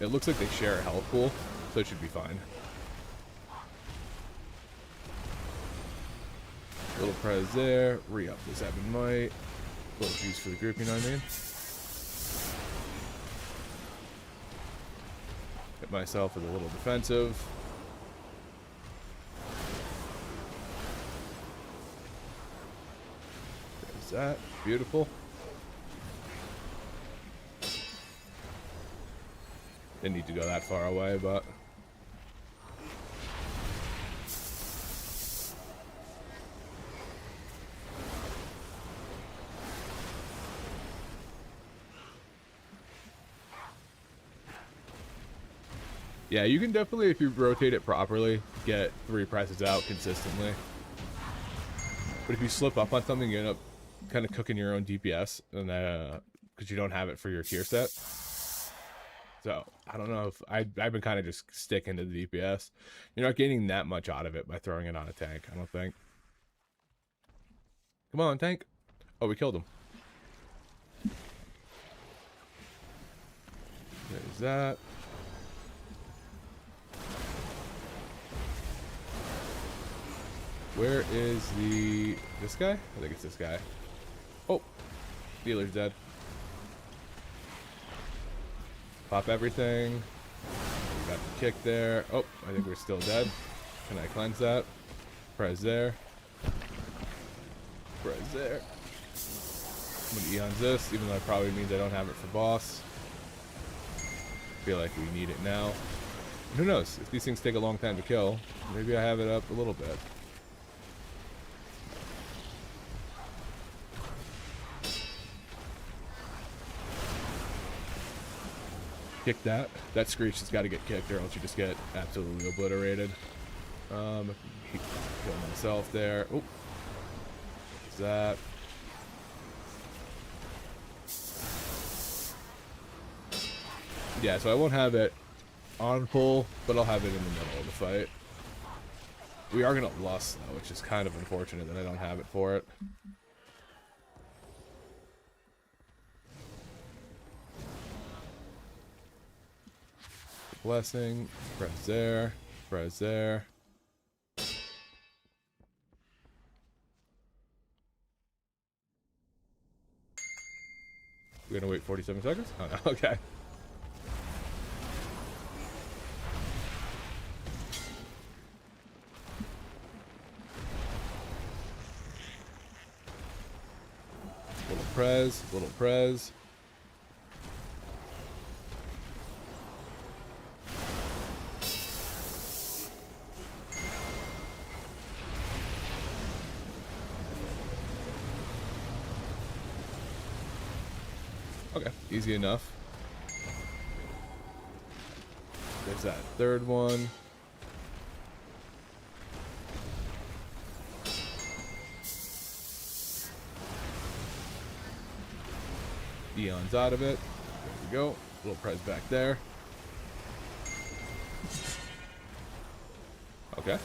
It looks like they share a health pool, so it should be fine. Little prez there. Re-up this Evan Might. Little juice for the group, you know what I mean? Hit myself with a little defensive. That beautiful. Didn't need to go that far away, but yeah, you can definitely, if you rotate it properly, get 3 presses out consistently. But if you slip up on something, you end up kind of cooking your own DPS, and because you don't have it for your tier set. So I don't know if I've been kind of just sticking to the DPS. You're not getting that much out of it by throwing it on a tank, I don't think. Come on, tank. Oh, we killed him. There's that. Where is this guy? I think it's this guy. Oh, dealer's dead. Pop everything. We got the kick there. Oh, I think we're still dead. Can I cleanse that? Press there. Press there. I'm gonna Eon's this, even though it probably means I don't have it for boss. Feel like we need it now. And who knows? If these things take a long time to kill, maybe I have it up a little bit. Kick that. That Screech has got to get kicked or else you just get absolutely obliterated. Kill myself there. Oh. What's that? Yeah, so I won't have it on full, but I'll have it in the middle of the fight. We are going to lust, though, which is kind of unfortunate that I don't have it for it. Blessing, press there, press there. We're gonna wait 47 seconds? Oh no, okay. Little prez, little prez. Okay, easy enough. There's that third one. Eon's out of it. There we go. Little press back there. Okay.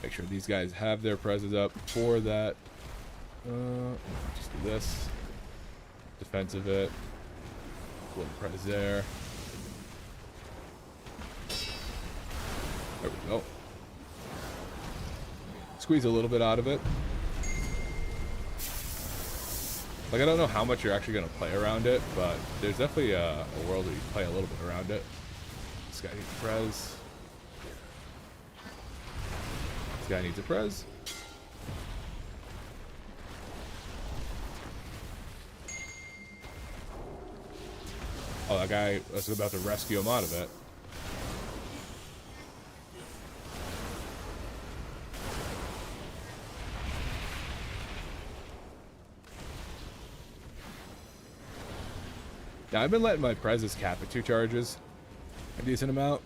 Make sure these guys have their presses up for that. Just do this. Defensive it. Little press there. There we go. Squeeze a little bit out of it. Like, I don't know how much you're actually going to play around it, but there's definitely a world where you play a little bit around it. This guy needs a press. This guy needs a press. Oh, that guy was about to rescue him out of it. Now, I've been letting my prezes cap at 2 charges, a decent amount.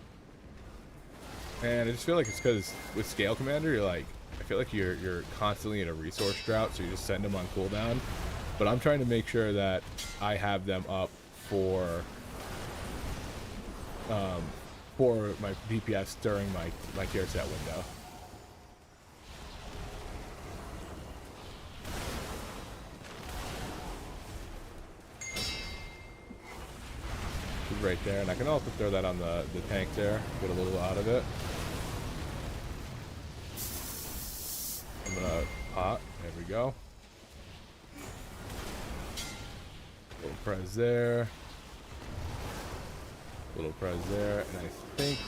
And I just feel like it's because with Scale Commander, you're like, I feel like you're constantly in a resource drought, so you just send them on cooldown. But I'm trying to make sure that I have them up for my DPS during my tier set window. Right there, and I can also throw that on the tank there, get a little out of it. I'm gonna pot, there we go. Little press there. Little press there, and I think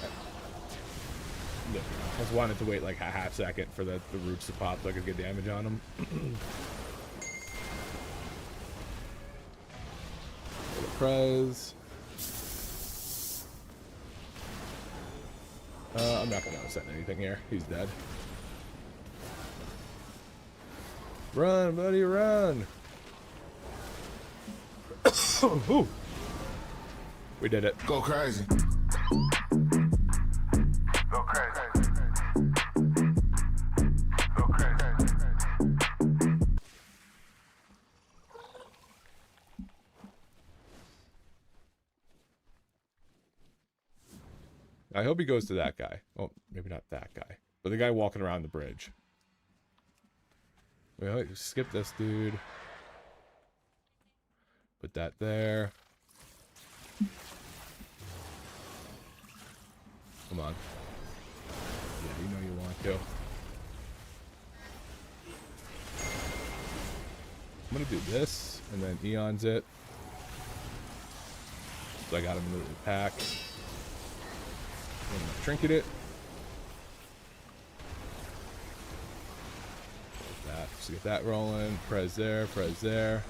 I just wanted to wait like a half second for the roots to pop so I could get damage on them. Little press. I'm not gonna set anything here. He's dead. Run, buddy, run! Ooh. We did it. Go crazy. Go crazy. Go crazy. I hope he goes to that guy. Well, maybe not that guy, but the guy walking around the bridge. Wait, skip this dude. Put that there. Come on. Yeah, you know you want to. I'm gonna do this, and then Eon's it. So I got him in the pack. I'm gonna trinket it. Like that. Just get that rolling. Prez there, prez there.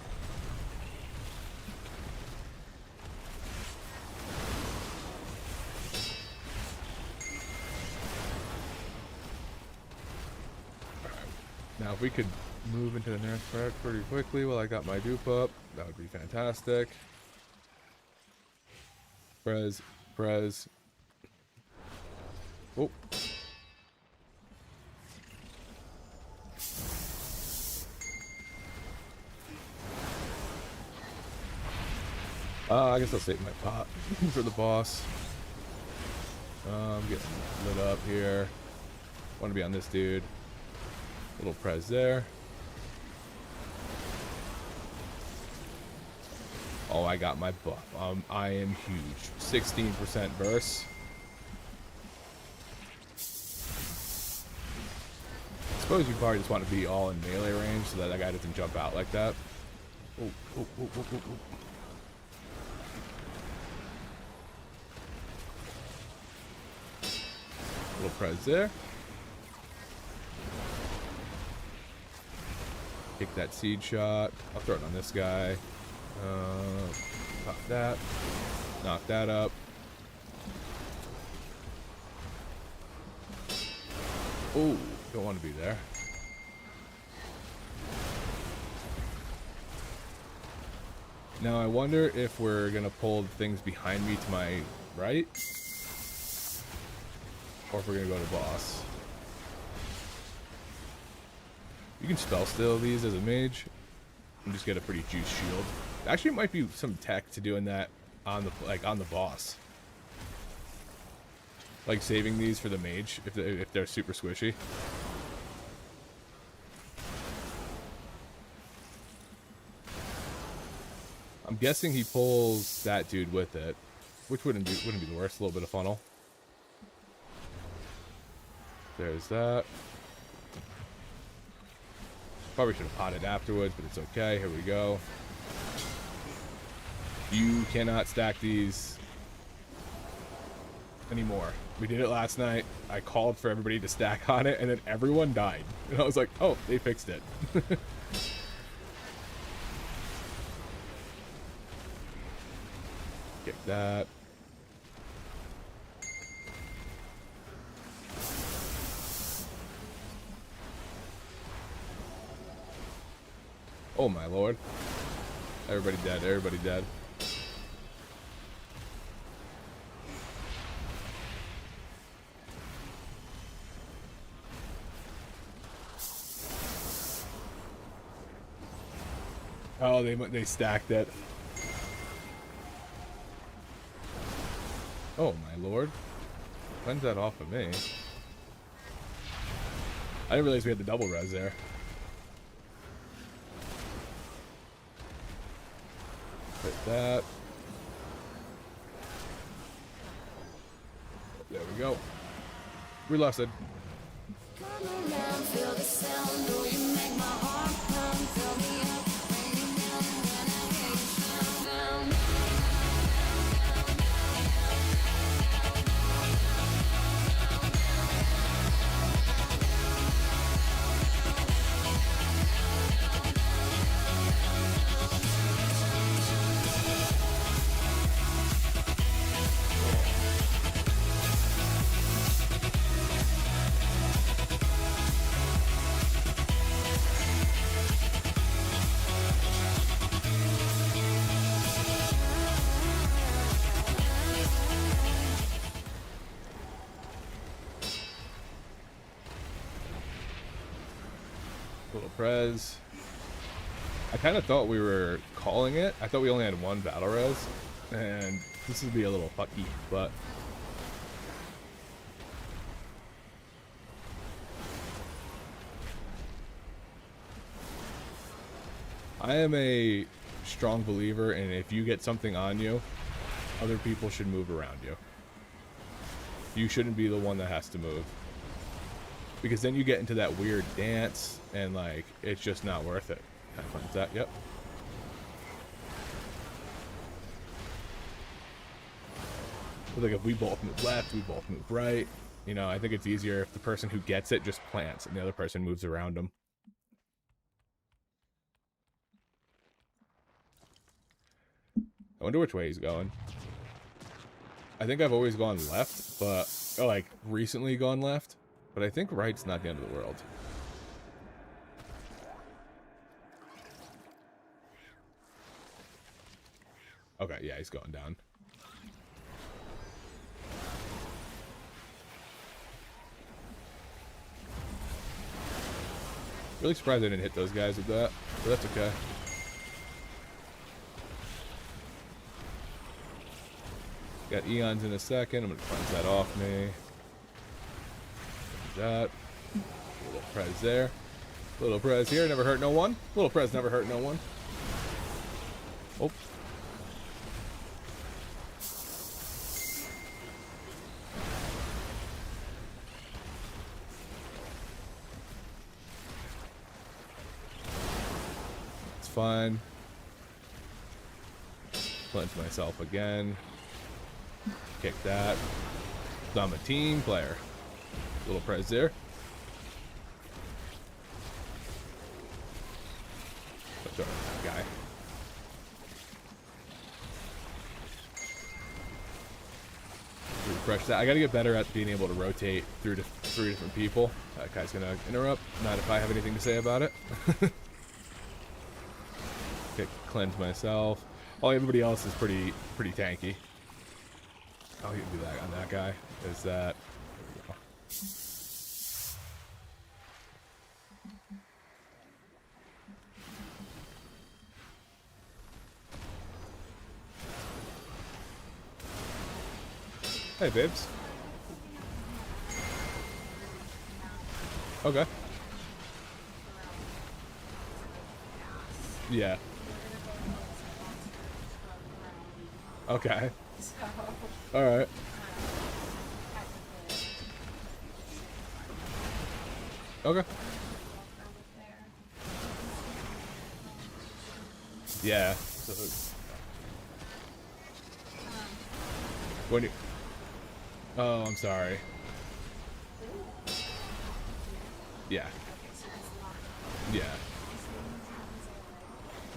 Now, if we could move into the next part pretty quickly while I got my dupe up, that would be fantastic. Prez, prez. Oh. I guess I'll save my pot for the boss. I'm getting lit up here. Want to be on this dude. Little prez there. Oh, I got my buff. I am huge. 16% burst. I suppose you probably just want to be all in melee range so that guy doesn't jump out like that. Oh, oh, oh, oh, oh, oh. Little prez there. Kick that seed shot. I'll throw it on this guy. Pop that. Knock that up. Oh, don't want to be there. Now I wonder if we're gonna pull things behind me to my right, or if we're gonna go to boss. You can spell steal these as a mage and just get a pretty juice shield. Actually, it might be some tech to doing that on the boss. Like saving these for the mage if they're super squishy. I'm guessing he pulls that dude with it, which wouldn't be the worst. A little bit of funnel. There's that. Probably should have potted afterwards, but it's okay. Here we go. You cannot stack these anymore. We did it last night. I called for everybody to stack on it, and then everyone died. And I was like, oh, they fixed it. Kick that. Oh my lord. Everybody dead, everybody dead. Oh, they stacked it. Oh my lord. Cleanse that off of me. I didn't realize we had the double res there. Hit that. There we go. We lost it. Come around, feel the sound, oh, you make my heart pound, fill me up, bring me down when I hear you sound. Little prez. I kind of thought we were calling it. I thought we only had one battle res, and this would be a little fucky, but I am a strong believer in if you get something on you, other people should move around you. You shouldn't be the one that has to move. Because then you get into that weird dance, and like, it's just not worth it. Kind of fun. Is that? Yep. Like if we both move left, we both move right. You know, I think it's easier if the person who gets it just plants and the other person moves around them. I wonder which way he's going. I think I've always gone left, but, or like, recently gone left. But I think right's not the end of the world. Okay, yeah, he's going down. Really surprised I didn't hit those guys with that, but that's okay. Got Eons in a second. I'm gonna cleanse that off me. That. Little prez there. Little prez here. Never hurt no one. Little prez never hurt no one. Oh. It's fine. Cleanse myself again. Kick that. I'm a team player. Little prez there. Oh, sorry, that guy. Refresh that. I gotta get better at being able to rotate through to 3 different people. That guy's gonna interrupt. Not if I have anything to say about it. Okay, cleanse myself. All everybody else is pretty tanky. Oh, you can do that on that guy. Is that? Hey, babes. Okay. Yeah. Okay. All right. Okay. Yeah. When you... Oh, I'm sorry. Yeah. Yeah.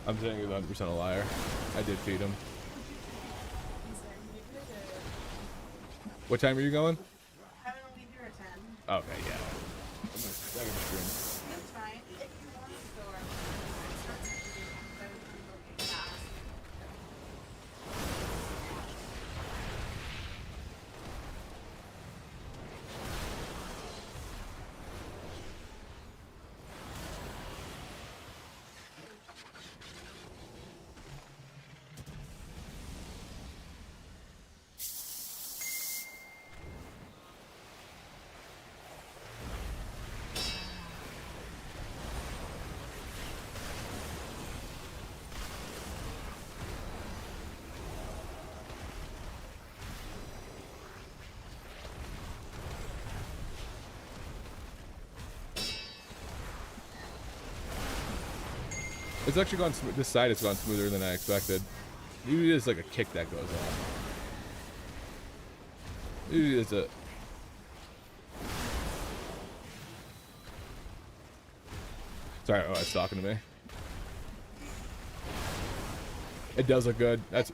I'm saying he's 100% a liar. I did feed him. What time are you going? I don't leave here at 10. Okay, yeah. I'm gonna stream. That's fine. If you want to go, start to fast. It's actually gone smooth. This side has gone smoother than I expected. Usually it's like a kick that goes off. Usually it's a... Sorry, oh, it's talking to me. It does look good. That's...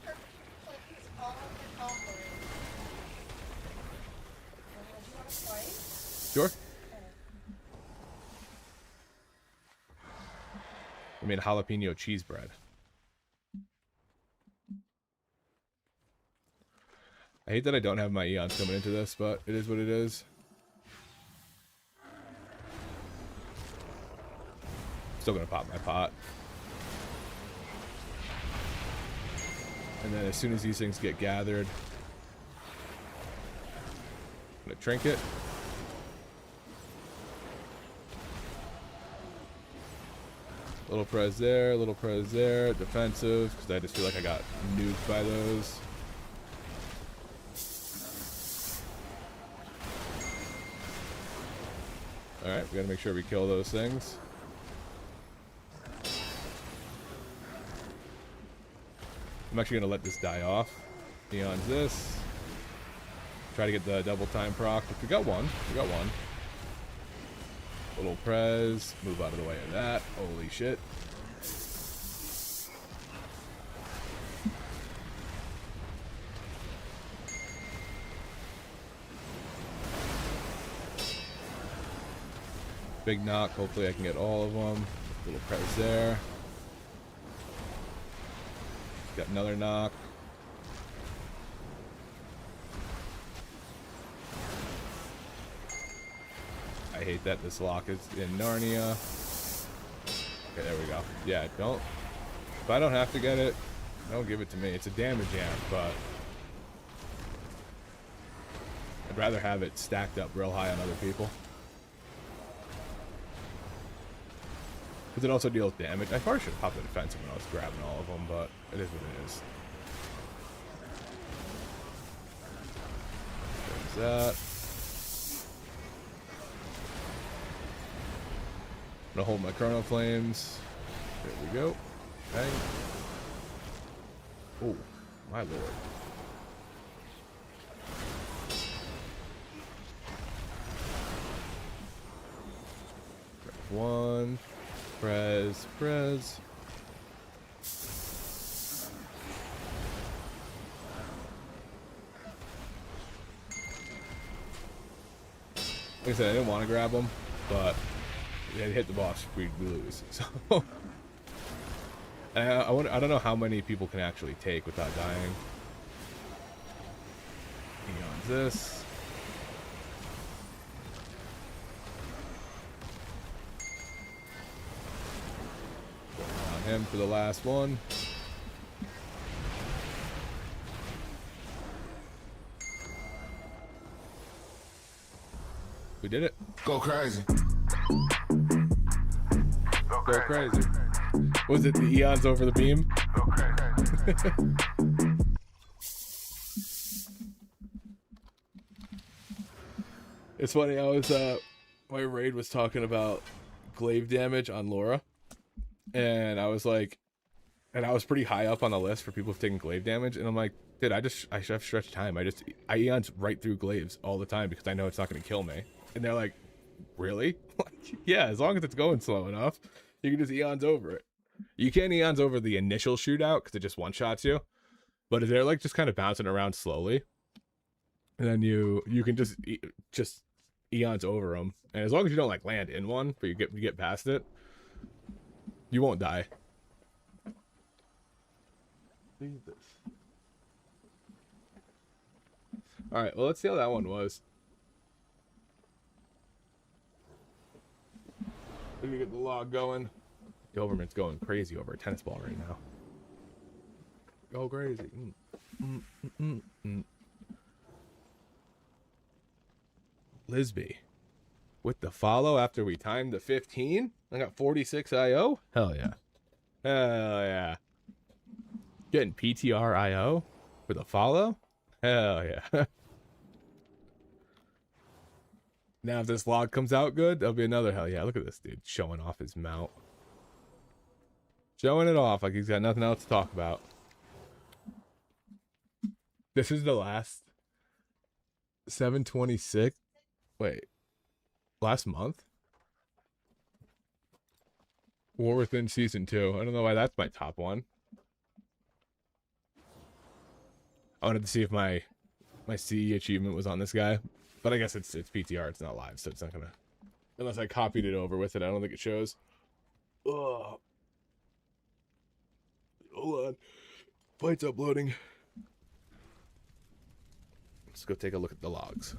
Sure. I mean, jalapeno cheese bread. I hate that I don't have my Eons coming into this, but it is what it is. Still gonna pop my pot. And then as soon as these things get gathered, I'm gonna trinket. Little prez there, little prez there. Defensive, because I just feel like I got nuked by those. Alright, we gotta make sure we kill those things. I'm actually gonna let this die off. Neon's this. Try to get the double time proc. If we got one, we got one. Little prez. Move out of the way of that. Holy shit. Big knock. Hopefully I can get all of them. Little prez there. Got another knock. I hate that this lock is in Narnia. Okay, there we go. Yeah, don't. If I don't have to get it, don't give it to me. It's a damage amp, but I'd rather have it stacked up real high on other people. Because it also deals damage. I probably should have popped the defensive when I was grabbing all of them, but it is what it is. There's that. I'm gonna hold my Chrono Flames. There we go. Bang. Oh, my lord. Grab one. Prez, prez. Like I said, I didn't want to grab them, but yeah, hit the boss, we lose. So I don't know how many people can actually take without dying. Beyond this. Going on him for the last one. We did it. Go crazy. Go crazy. Was it the eons over the beam? It's funny, I was my raid was talking about glaive damage on Laura, and I was like, and I was pretty high up on the list for people who've taken glaive damage, and I'm like, dude, I should have stretched time. I eons right through glaives all the time because I know it's not going to kill me. And they're like, really? Like, yeah, as long as it's going slow enough, you can just eons over it. You can't eons over the initial shootout because it just one-shots you. But if they're like just kind of bouncing around slowly, and then you can just eons over them. And as long as you don't like land in one, but you get past it, you won't die. Leave this. All right, well, let's see how that one was. Let me get the log going. The Overman's going crazy over a tennis ball right now. Go crazy. Lisby. With the follow after we timed the 15? I got 46 IO? Hell yeah. Hell yeah. Getting PTR IO with a follow? Hell yeah. Now if this log comes out good, there'll be another hell yeah. Look at this dude showing off his mount. Showing it off like he's got nothing else to talk about. This is the last 726. Wait. Last month? War Within Season 2. I don't know why that's my top one. I wanted to see if my CE achievement was on this guy. But I guess it's PTR, it's not live, so it's not gonna... Unless I copied it over with it, I don't think it shows. Ugh. Hold on. Fight's uploading. Let's go take a look at the logs.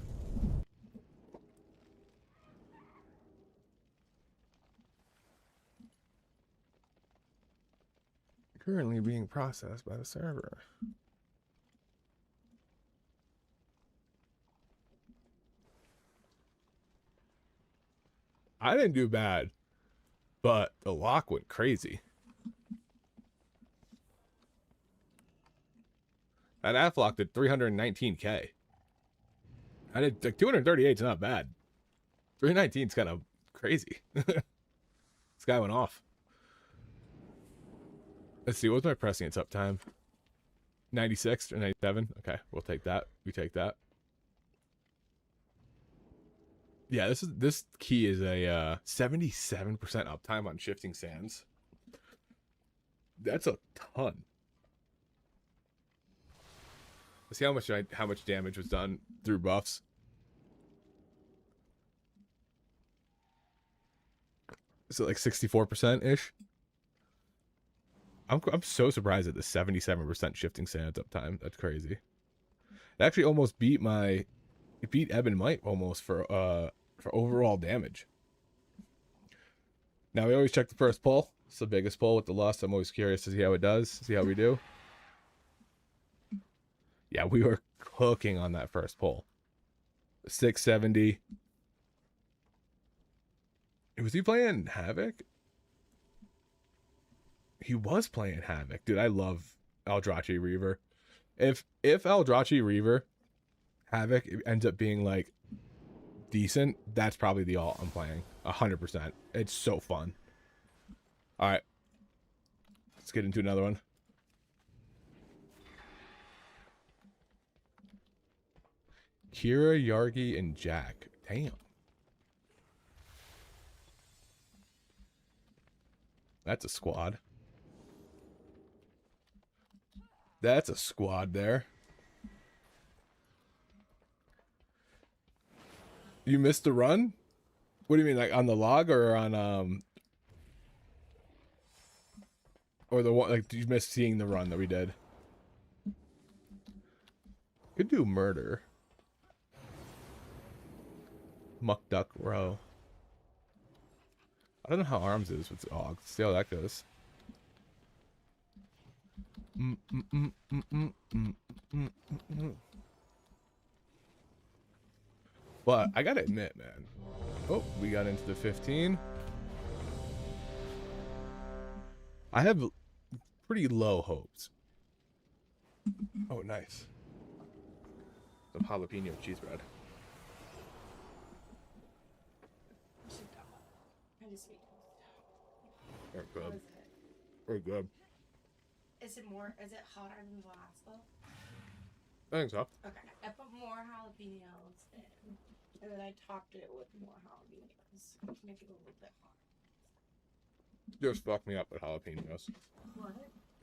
Currently being processed by the server. I didn't do bad, but the lock went crazy. That F-lock did 319k. I did like 238 is not bad. 319 is kind of crazy. This guy went off. Let's see, what was my prescience uptime? 96 or 97? Okay, we'll take that. We take that. Yeah, this key is a 77% uptime on shifting sands. That's a ton. Let's see how much damage was done through buffs. Is it like 64% ish? I'm so surprised at the 77% shifting sands uptime. That's crazy. It actually almost beat Ebb and Might almost for overall damage. Now we always check the first pull. It's the biggest pull with the lust. I'm always curious to see how it does, see how we do. Yeah, we were cooking on that first pull. 670. Was he playing Havoc? He was playing Havoc. Dude, I love Eldrachi Reaver. If Eldrachi Reaver Havoc ends up being like decent, that's probably the alt I'm playing. 100%. It's so fun. Alright. Let's get into another one. Kira, Yargi, and Jack. Damn. That's a squad. That's a squad there. You missed the run? What do you mean, like on the log or on or the one like you missed seeing the run that we did? Could do murder. Muck Duck Row. I don't know how arms is with AUG. See how that goes. But I gotta admit, man. Oh, we got into the 15. I have pretty low hopes. Oh, nice. Some jalapeno cheese bread. I just ate. Very How good. is it? Very good. Is it hotter than the last though? I think so. Okay. I put more jalapenos in. And then I topped it with more jalapenos to make it a little bit hotter. Just fuck me up with jalapenos. What?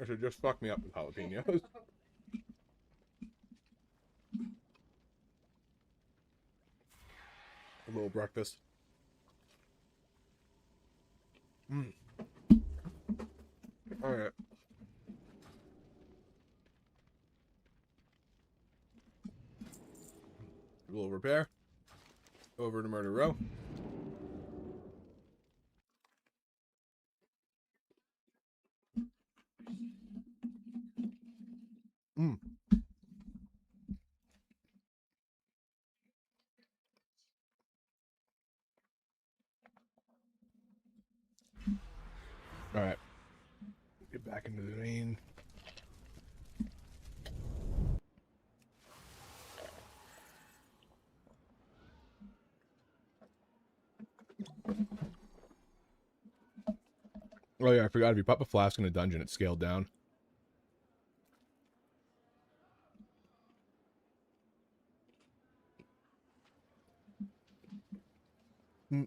I said, just fuck me up with jalapenos. A little breakfast. All right. A little repair. Over to Murder Row. All right. Get back into the vein. Oh yeah, I forgot, if you pop a flask in a dungeon, it's scaled down. I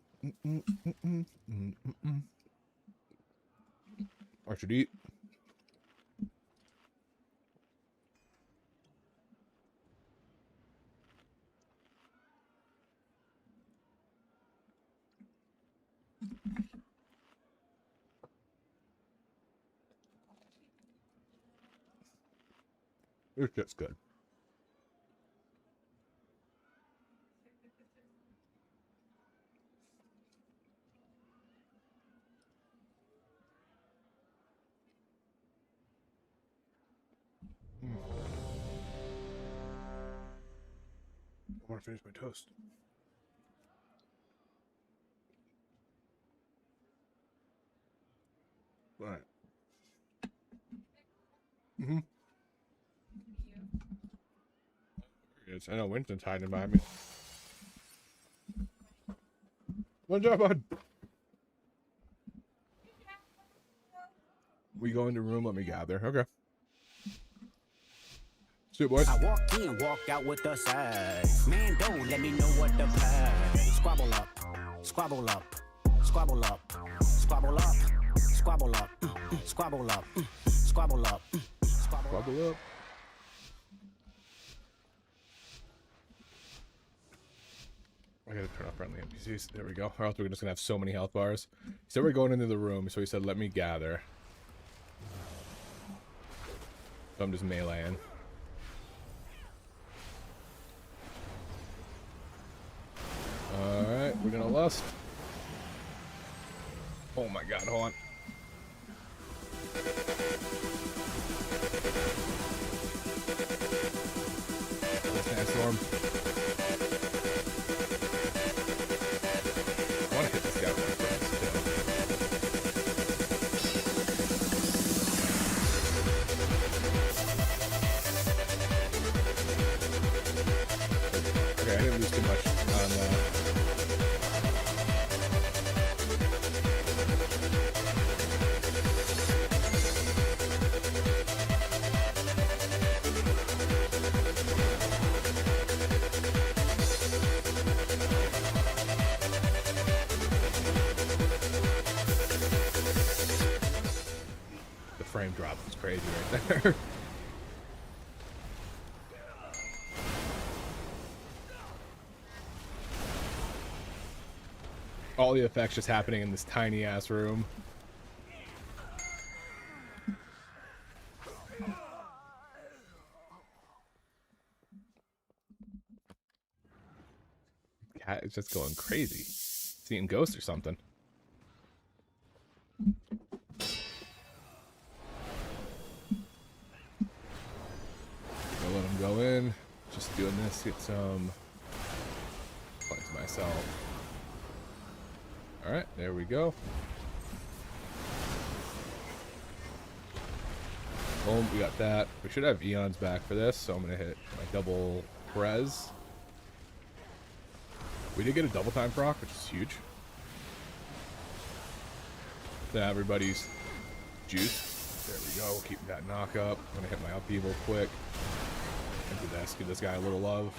should eat. This shit's good. I want to finish my toast. All right. Mm-hmm. I know Winston's hiding behind me. Good job, bud. We go into room, let me gather. Okay. See you, boys. I walk in, walk out with the size. Man, don't let me know what the price. Squabble up, squabble up, squabble up, squabble up, squabble up, squabble up, squabble up, Bubble up. I gotta turn off friendly NPCs. There we go. Or else we're just gonna have so many health bars. He said we're going into the room, so he said let me gather. So I'm just meleeing. Alright, we're gonna lust. Oh my god, hold on. Sandstorm. I want to hit this guy with my friends too. Okay, I didn't lose too much on the frame drop was crazy right there. All the effects just happening in this tiny ass room. Cat is just going crazy. Seeing ghosts or something. I'll let him go in. Just doing this, get some points myself. Alright, there we go. Boom, we got that. We should have Eons back for this, so I'm gonna hit my double Perez. We did get a double time proc, which is huge. Then everybody's juice. There we go. Keep that knock up. I'm gonna hit my upheaval quick. And do this. Give this guy a little love.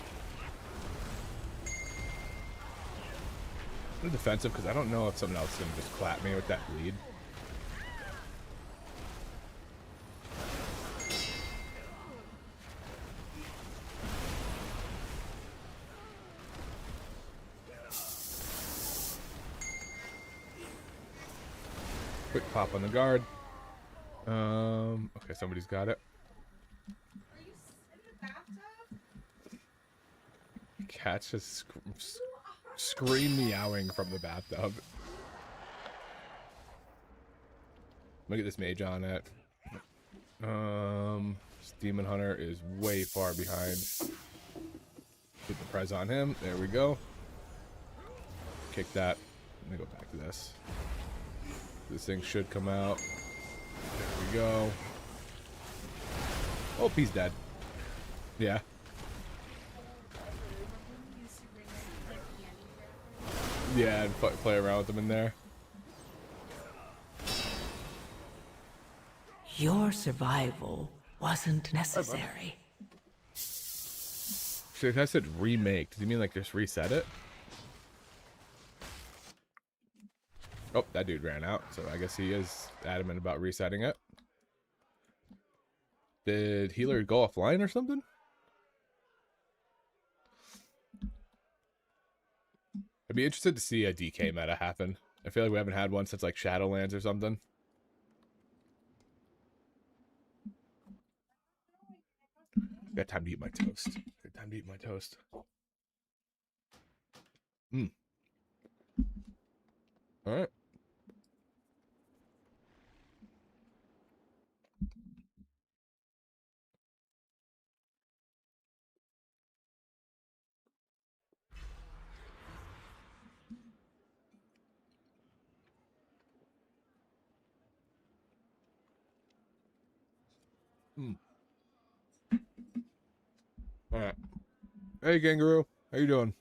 I'm defensive because I don't know if something else is gonna just clap me with that bleed. Quick pop on the guard. Okay, somebody's got it. Are you in the bathtub? Cat's just scream meowing from the bathtub. Look at this mage on it. This demon hunter is way far behind. Put the prez on him. There we go. Kick that. Let me go back to this. This thing should come out. There we go. Oh, he's dead. Yeah. Yeah, and play around with them in there. Your survival wasn't necessary. So I said remake. Does he mean like just reset it? Oh, that dude ran out, so I guess he is adamant about resetting it. Did healer go offline or something? I'd be interested to see a DK meta happen. I feel like we haven't had one since like Shadowlands or something. Got time to eat my toast. Got time to eat my toast. All right. All right. Hey, kangaroo. How you doing?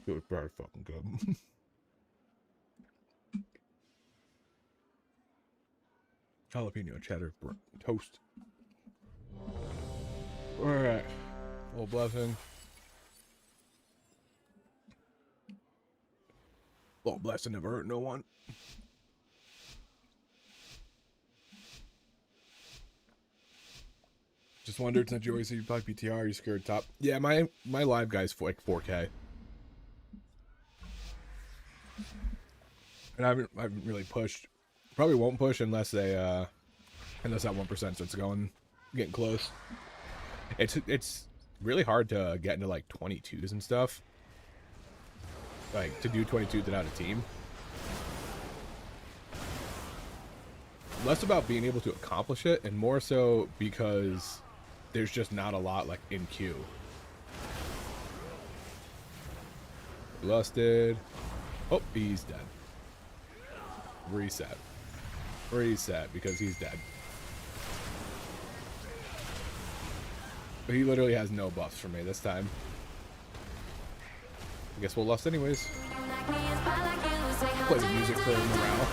Good, very fucking good. Jalapeno cheddar toast. All right. Little blessing. Little blessing never hurt no one. Just wondered, since you always say you play PTR, you scared top. Yeah, my live guy's like 4K. And I haven't really pushed. Probably won't push unless they unless that 1% starts getting close. It's really hard to get into like 22s and stuff. Like to do 22s without a team. Less about being able to accomplish it and more so because there's just not a lot like in queue. Lusted. Oh, he's dead. Reset. Reset because he's dead. But he literally has no buffs for me this time. I guess we'll lust anyways. Play the music for morale.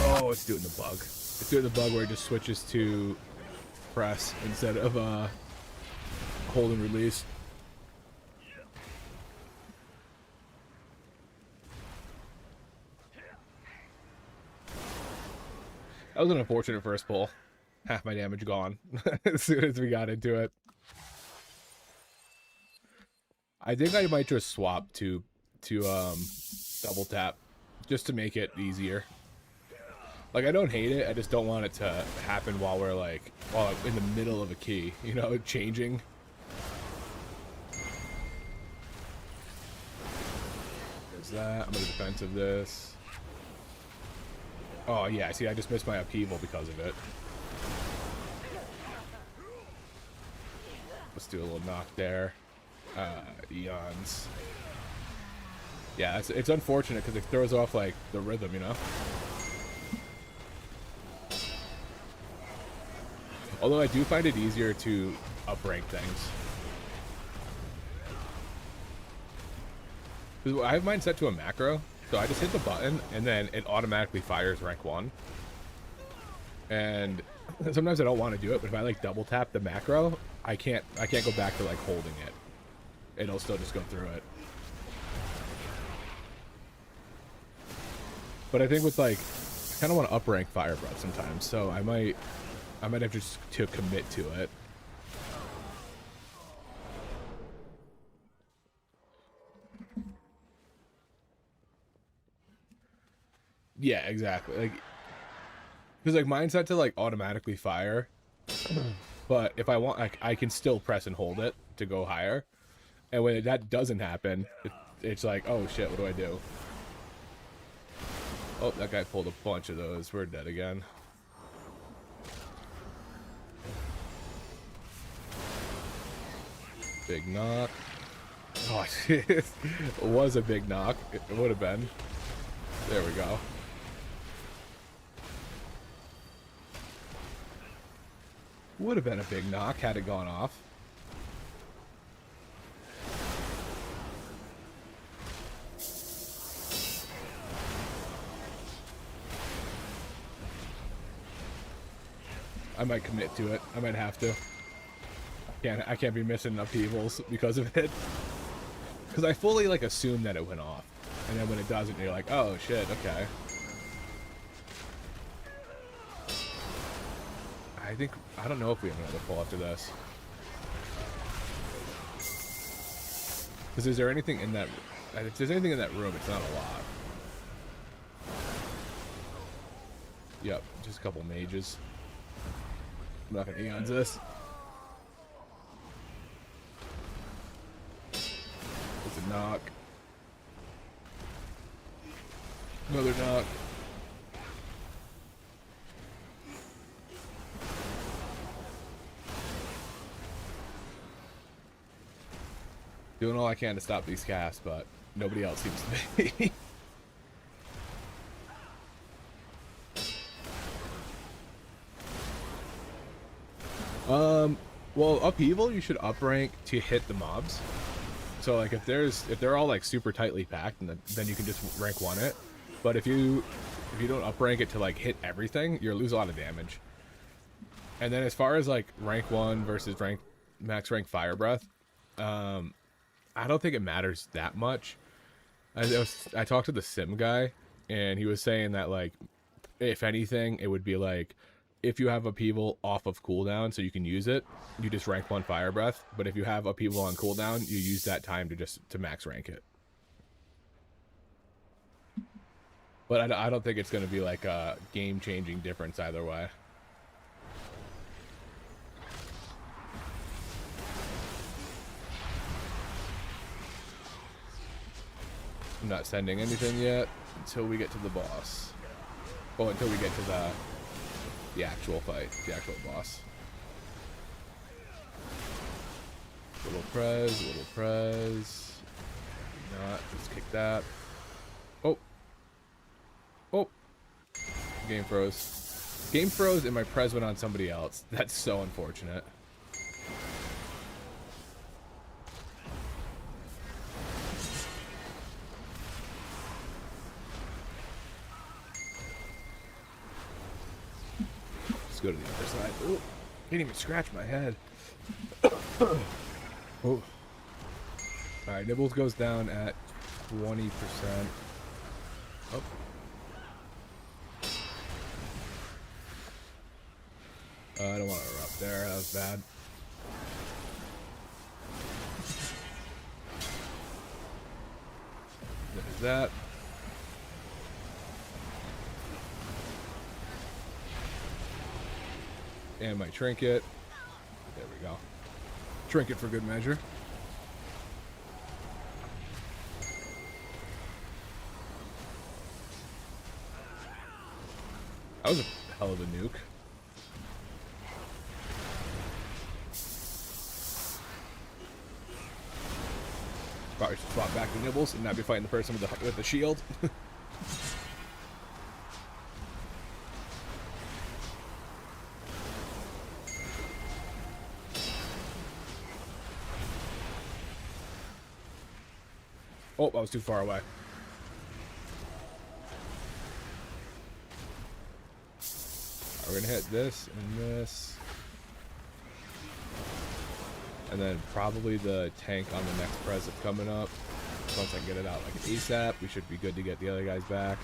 Oh, it's doing the bug. It's doing the bug where it just switches to press instead of hold and release. That was an unfortunate first pull. Half my damage gone as soon as we got into it. I think I might just swap to double tap just to make it easier. Like, I don't hate it, I just don't want it to happen while we're like, while I'm in the middle of a key, you know, changing. There's that. I'm gonna defensive this. Oh yeah, see, I just missed my upheaval because of it. Let's do a little knock there. Eons. Yeah, it's unfortunate because it throws off like the rhythm, you know. Although I do find it easier to up-rank things. Because I have mine set to a macro, so I just hit the button and then it automatically fires rank 1. And sometimes I don't want to do it, but if I like double tap the macro, I can't go back to like holding it. It'll still just go through it. But I think with like, I kind of want to up-rank Fire Breath sometimes, so I might have just to commit to it. Yeah, exactly. Like, because like mine's set to like automatically fire, but if I want, like, I can still press and hold it to go higher. And when that doesn't happen, it's like, oh shit, what do I do? Oh, that guy pulled a bunch of those. We're dead again. Big knock. Oh, it was a big knock. It would have been. There we go. Would have been a big knock had it gone off. I might commit to it. I might have to. I can't be missing upheavals because of it. Because I fully like assume that it went off, and then when it doesn't, you're like, oh shit, okay. I don't know if we have another pull after this. Because is there anything in that? If there's anything in that room, it's not a lot. Yep, just a couple mages. I'm not gonna eons this. It's a knock. Another knock. Doing all I can to stop these casts, but nobody else seems to be. Well, upheaval you should up rank to hit the mobs. So like if they're all like super tightly packed, and then you can just rank 1 it. But if you don't up rank it to like hit everything, you'll lose a lot of damage. And then as far as like rank 1 versus max rank fire breath, I don't think it matters that much. I talked to the sim guy, and he was saying that like if anything, it would be like if you have upheaval off of cooldown so you can use it, you just rank 1 fire breath. But if you have upheaval on cooldown, you use that time to max rank it. But I don't think it's going to be like a game-changing difference either way. I'm not sending anything yet until we get to the boss. Oh, until we get to the actual fight, the actual boss. Little prez. Not, let's kick that. Oh. Game froze. Game froze and my prez went on somebody else. That's so unfortunate. Let's go to the other side. Oh, can't even scratch my head. Oh. Alright, Nibbles goes down at 20%. Oh. I don't want to erupt there. That was bad. There's that. And my trinket. There we go. Trinket for good measure. That was a hell of a nuke. Probably should swap back to Nibbles and not be fighting the person with the shield. Oh, I was too far away. We're gonna hit this and this. And then probably the tank on the next press that's coming up. Once I can get it out like ASAP, we should be good to get the other guys back.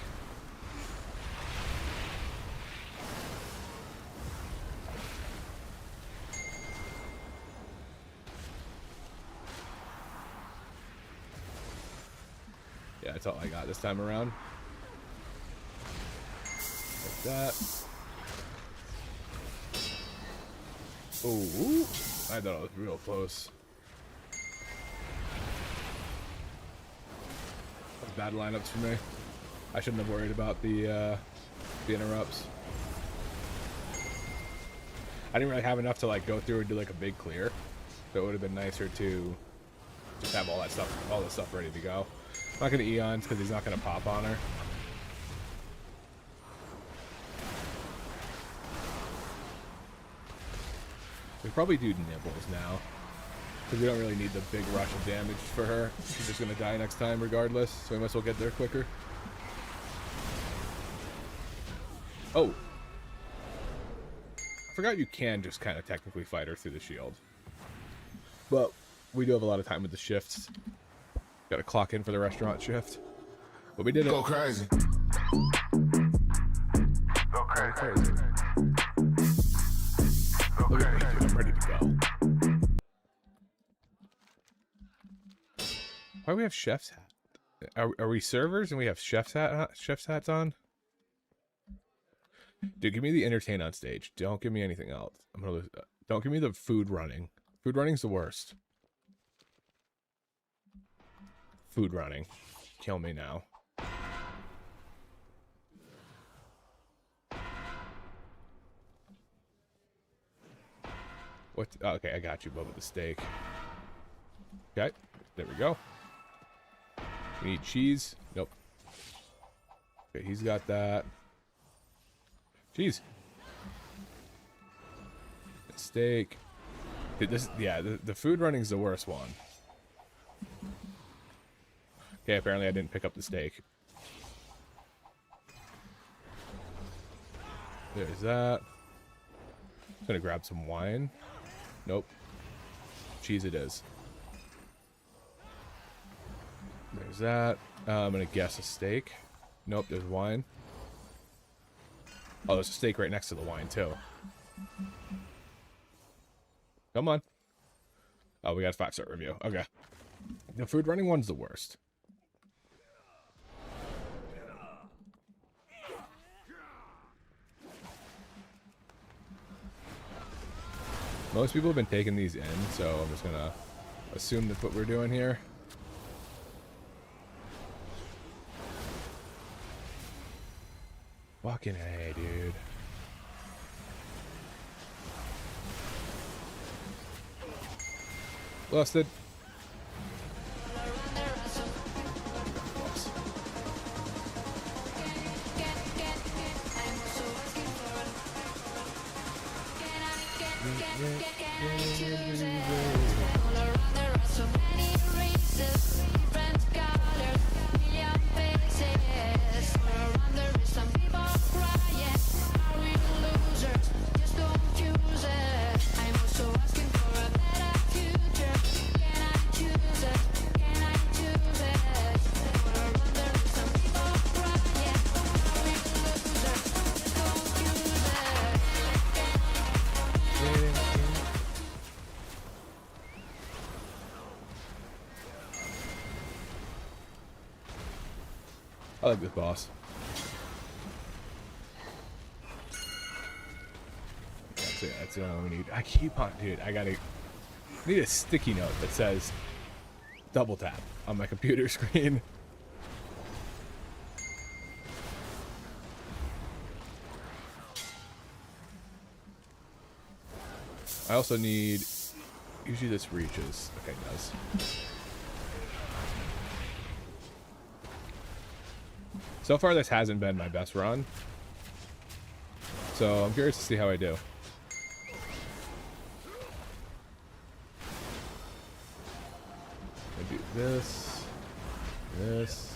Yeah, that's all I got this time around. Like that. Oh, I thought it was real close. That's bad lineups for me. I shouldn't have worried about the interrupts. I didn't really have enough to like go through and do like a big clear. So it would have been nicer to just have all this stuff ready to go. I'm not gonna Eons because he's not gonna pop on her. We probably do Nibbles now, because we don't really need the big rush of damage for her. She's just going to die next time regardless, so we might as well get there quicker. Oh. I forgot you can just kind of technically fight her through the shield. But we do have a lot of time with the shifts. Got to clock in for the restaurant shift. But we did it. Go crazy. Go crazy. Look at me, dude. I'm ready to go. Why do we have chef's hat? Are we servers and we have chef's hats on? Dude, give me the entertain on stage. Don't give me anything else. I'm gonna lose. Don't give me the food running. Food running's the worst. Food running. Kill me now. What? Okay, I got you, Bubba the steak. Okay, there we go. We need cheese. Nope. Okay, he's got that. Cheese. Steak. Dude, this, yeah, the food running's the worst one. Okay, apparently I didn't pick up the steak. There's that. I'm gonna grab some wine. Nope. Cheese it is. There's that. I'm gonna guess a steak. Nope, there's wine. Oh, there's a steak right next to the wine, too. Come on. Oh, we got a 5-star review. Okay. The food running one's the worst. Most people have been taking these in, so I'm just gonna assume that's what we're doing here. Fucking A, dude. Busted. I like this boss. That's it. That's the only one we need. I keep on, dude. I need a sticky note that says double tap on my computer screen. I also need. Usually this reaches. Okay, it does. So far, this hasn't been my best run. So I'm curious to see how I do. I do this. This.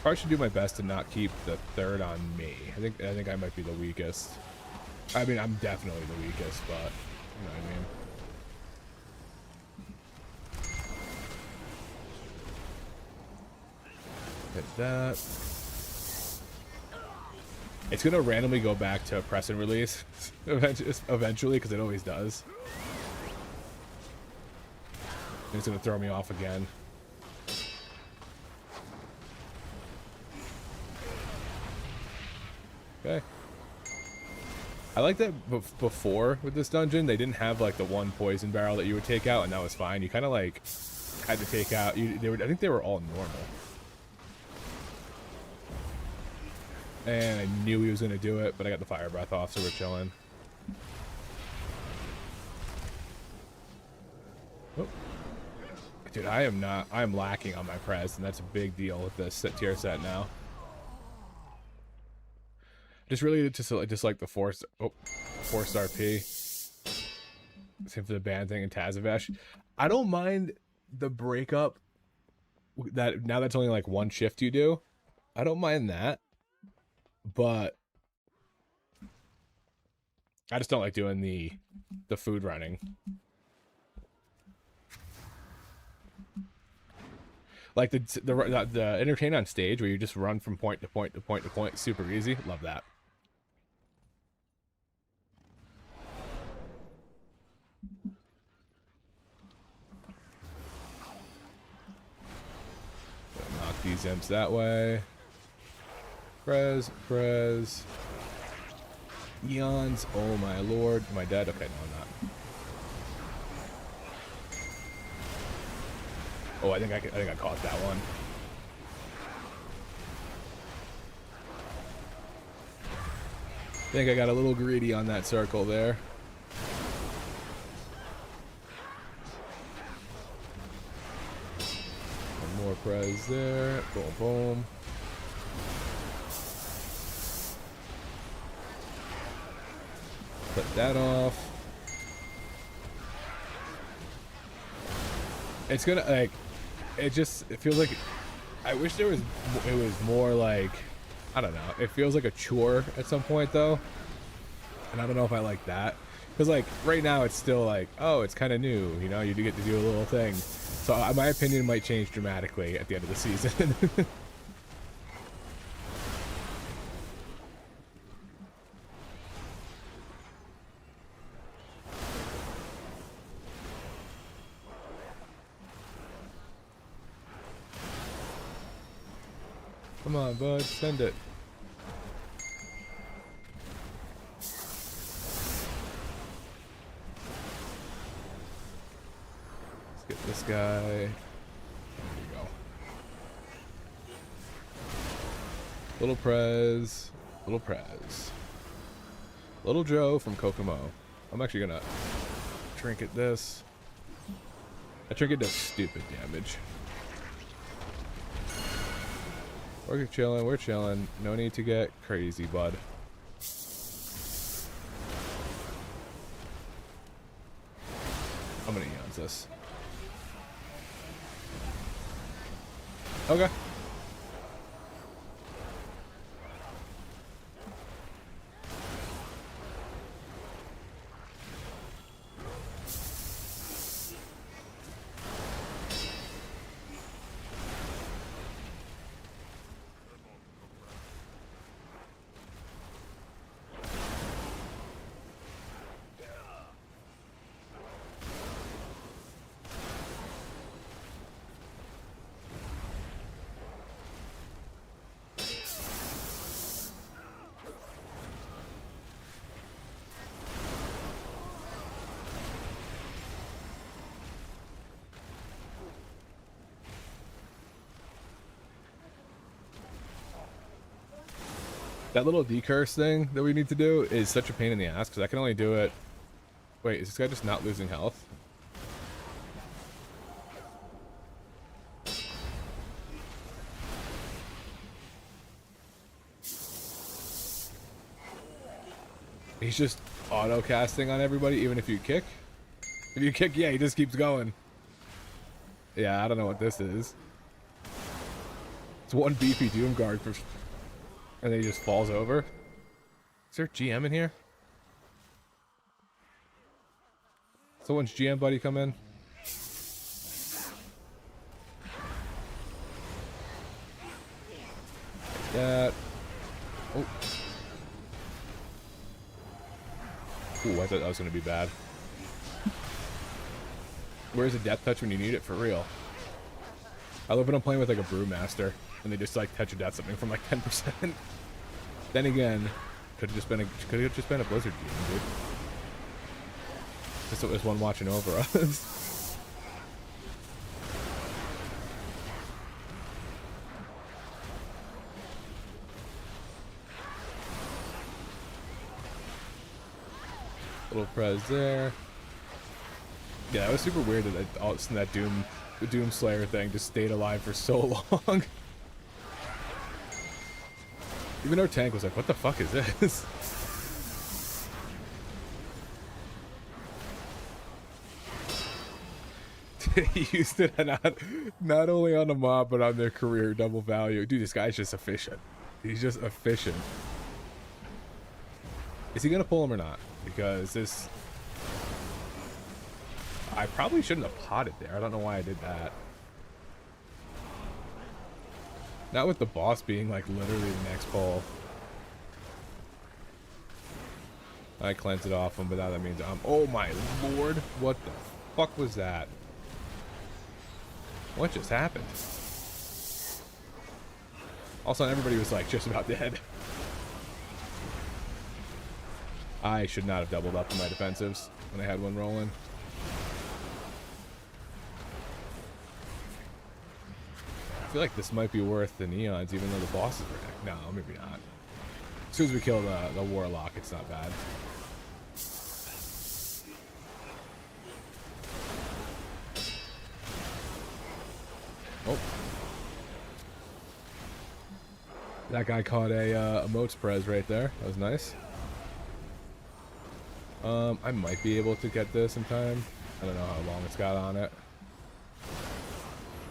Probably should do my best to not keep the third on me. I think I might be the weakest. I mean, I'm definitely the weakest, but you know what I mean. Hit that. It's gonna randomly go back to press and release eventually, because it always does. And it's gonna throw me off again. Okay. I like that before with this dungeon, they didn't have like the one poison barrel that you would take out, and that was fine. You kind of like had to take out. I think they were all normal. And I knew he was gonna do it, but I got the fire breath off, so we're chilling. Oh. Dude, I am lacking on my press, and that's a big deal with this tier set now. Just really just like the 4-star P. Same for the band thing and Tazavesh. I don't mind the breakup that now that's only like one shift you do. I don't mind that. But I just don't like doing the food running. Like the entertain on stage where you just run from point to point to point to point, super easy. Love that. Knock these imps that way. Prez. Eons. Oh my lord. Am I dead? Okay, no, I'm not. Oh, I think I caught that one. I think I got a little greedy on that circle there. One more prize there. Boom, boom. Put that off. It's gonna like. It feels like. I wish it was more like. I don't know. It feels like a chore at some point though, and I don't know if I like that. Because like right now it's still like, oh, it's kind of new. You know, you do get to do a little thing. So my opinion might change dramatically at the end of the season. Come on, bud, send it. Let's get this guy. There you go. Little Prez. Little Joe from Kokomo. I'm actually gonna trinket this. A trinket does stupid damage. We're chilling. No need to get crazy, bud. I'm gonna use this. Okay. That little decurse thing that we need to do is such a pain in the ass because I can only do it. Wait, is this guy just not losing health? He's just auto casting on everybody, even if you kick. If you kick, yeah, he just keeps going. Yeah, I don't know what this is. It's one beefy Doom Guard for. And then he just falls over. Is there GM in here? Someone's GM buddy come in? Like that. Oh. Ooh, I thought that was going to be bad. Where's the death touch when you need it for real? I love when I'm playing with like a brewmaster and they just like touch a death something from like 10%. Then again, could have just been a Blizzard game, dude. Just it was one watching over us. Little Prez there. Yeah, that was super weird that the Doom Slayer thing just stayed alive for so long. Even our tank was like, what the fuck is this? He used it not only on the mob, but on their career double value. Dude, this guy's just efficient. He's just efficient. Is he gonna pull him or not? Because this... I probably shouldn't have potted there. I don't know why I did that. Not with the boss being like literally the next pole. I cleanse it off him, but now that means oh my lord, what the fuck was that? What just happened? All of a sudden everybody was like just about dead. I should not have doubled up in my defensives when I had one rolling. I feel like this might be worth the neons, even though the boss is wrecked. No, maybe not. As soon as we kill the warlock, it's not bad. Oh. That guy caught a moats prez right there. That was nice. I might be able to get this in time. I don't know how long it's got on it.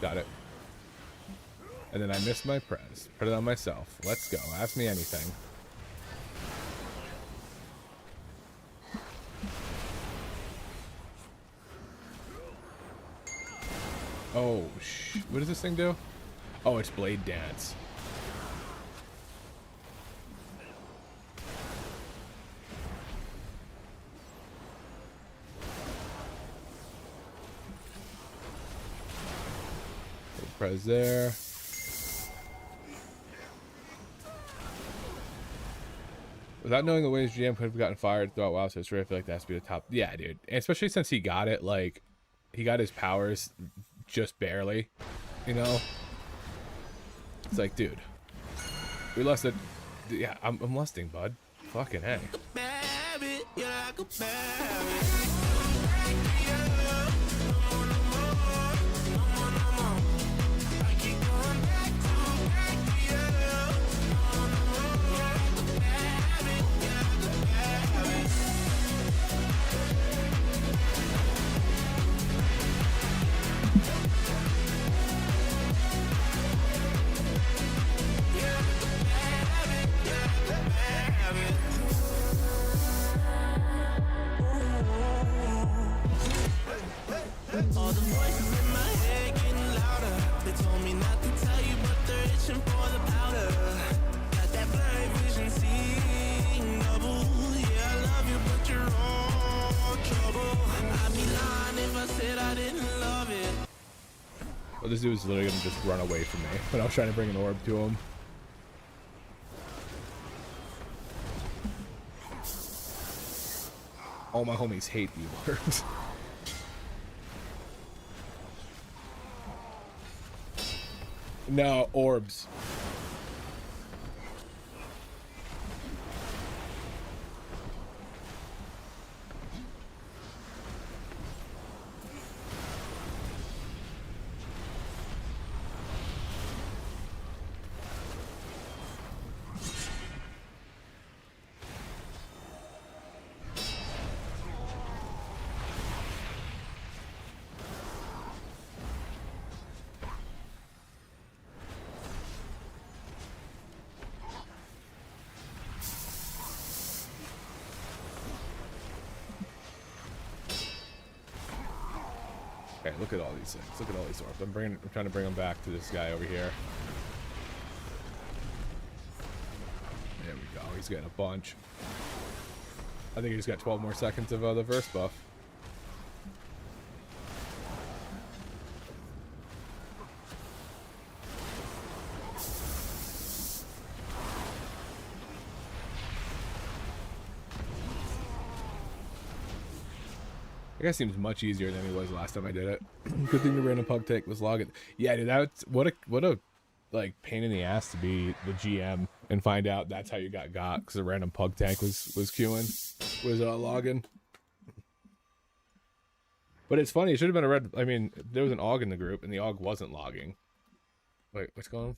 Got it. And then I missed my prez. Put it on myself. Let's go. Ask me anything. Oh, what does this thing do? Oh, it's blade dance. Press there. Without knowing the ways GM could have gotten fired throughout WoW's history, I feel like that has to be the top. Yeah, dude. And especially since he got it, like, he got his powers just barely, you know? It's like, dude, we lusted. Yeah, I'm lusting, bud. Fucking hey. All the voices in my head getting louder. They told me not to tell you, but they're itching for the powder. Got that blurry vision, seeing double. Yeah, I love you, but you're all trouble. I'd be lying if I said I didn't love it. Well, this dude was literally gonna just run away from me when I was trying to bring an orb to him. All my homies hate the orbs. No, orbs. Okay, look at all these things. Look at all these orbs. I'm trying to bring them back to this guy over here. There we go. He's getting a bunch. I think he's got 12 more seconds of the verse buff. That guy seems much easier than he was last time I did it. Good thing the random pug tank was logging. Yeah, dude, that's what a like pain in the ass to be the GM and find out that's how you got because the random pug tank was queuing, was logging. But it's funny. It should have been a red. I mean, there was an AUG in the group, and the AUG wasn't logging. Wait, what's going on?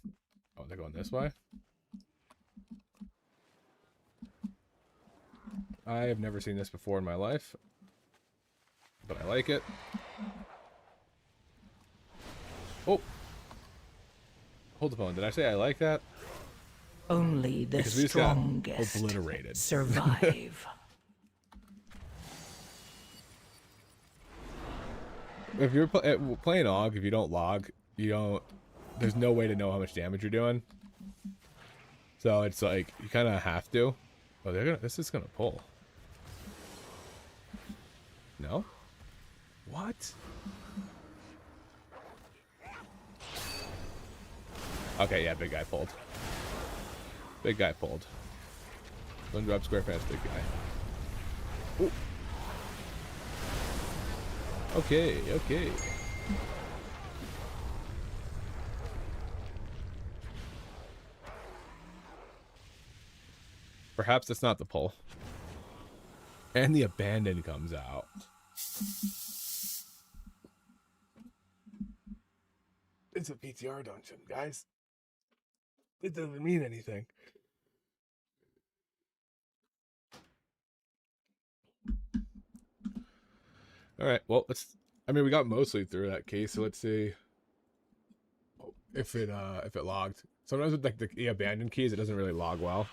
Oh, they're going this way. I have never seen this before in my life. But I like it. Oh. Hold the phone. Did I say I like that? Only the Because we just got strongest obliterated. survive. If you're playing AUG, if you don't log, you don't there's no way to know how much damage you're doing. So it's like you kind of have to. Oh, this is gonna pull. No? What? Okay, yeah, big guy pulled. Big guy pulled. One drop square past big guy. Ooh. Okay, okay. Perhaps it's not the pull. And the abandon comes out. It's a PTR dungeon, guys. It doesn't mean anything. All right, well, I mean, we got mostly through that case, so let's see if it logged. Sometimes with like the abandoned keys, it doesn't really log well.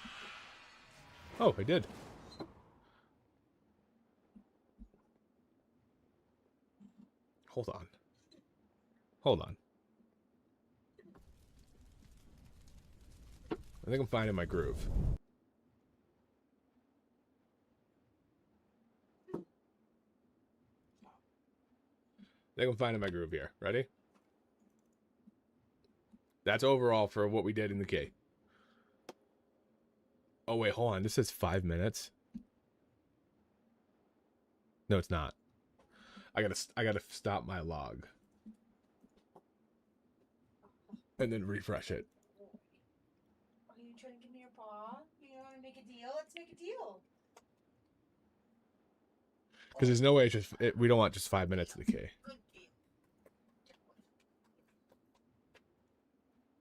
Oh, it did. Hold on. Hold on. I think I'm finding my groove. I think I'm finding my groove here. Ready? That's overall for what we did in the key. Oh, wait, hold on. This says 5 minutes. No, it's not. I gotta stop my log. And then refresh it. Are you trying to give me your paw? You want to make a deal? Let's make a deal. Because there's no way we don't want just 5 minutes of the key.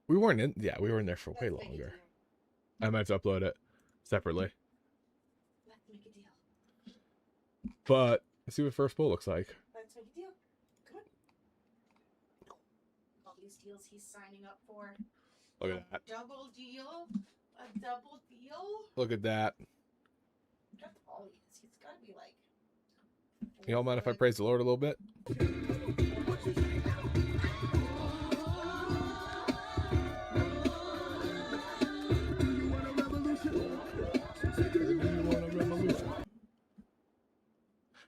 We weren't in there for way longer. I might have to upload it separately. Let's make a deal. But let's see what first pull looks like. Let's make a deal. Come on. All these deals he's signing up for. Look at that. Double deal. A double deal. Look at that. That's all he is. He's got to be like. You all mind if I praise the Lord a little bit?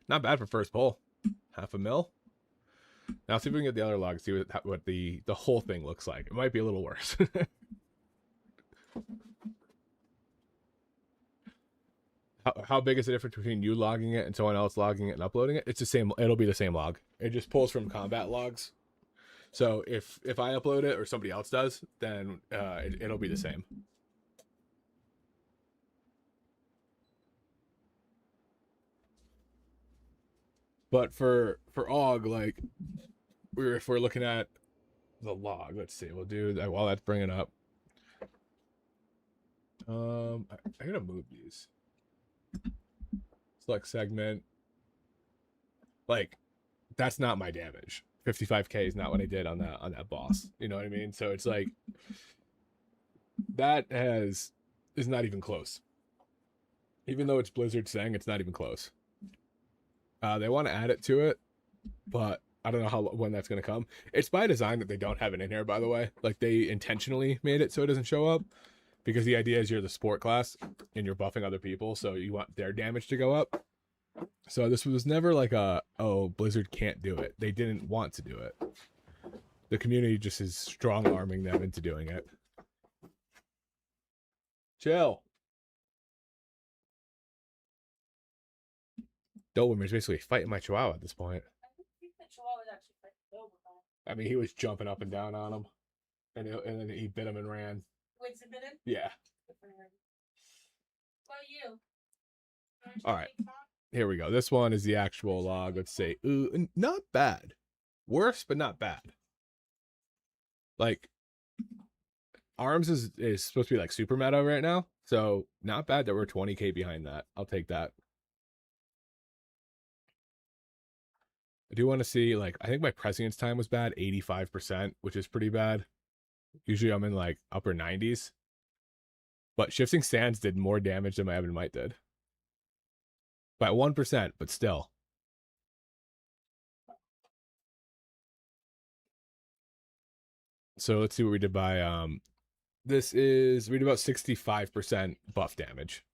Not bad for first pull. $500,000. Now see if we can get the other log, see what the whole thing looks like. It might be a little worse. How big is the difference between you logging it and someone else logging it and uploading it? It's the same. It'll be the same log. It just pulls from combat logs. So if I upload it or somebody else does, then it'll be the same. But for AUG, like if we're looking at the log, let's see. We'll do that while that's bringing up. I gotta move these. Select segment. Like, that's not my damage. 55k is not what I did on that boss. You know what I mean? So it's like that is not even close. Even though it's Blizzard saying it's not even close. They want to add it to it, but I don't know when that's going to come. It's by design that they don't have it in here, by the way. Like, they intentionally made it so it doesn't show up, because the idea is you're the sport class and you're buffing other people, so you want their damage to go up. So this was never like oh, Blizzard can't do it. They didn't want to do it. The community just is strong arming them into doing it. Chill. Doberman's basically fighting my Chihuahua at this point. I mean, he was jumping up and down on him, and then he bit him and ran. Wait, submit him? Yeah. What about you? All right. Here we go. This one is the actual log. Let's say, ooh, not bad. Worse, but not bad. Like, Arms is supposed to be like super meta right now, so not bad that we're 20k behind that. I'll take that. I do want to see, like, I think my prescience time was bad, 85%, which is pretty bad. Usually I'm in like upper 90s. But Shifting Sands did more damage than my Ebon Might did. By 1%, but still. So let's see what we did by this is we did about 65% buff damage.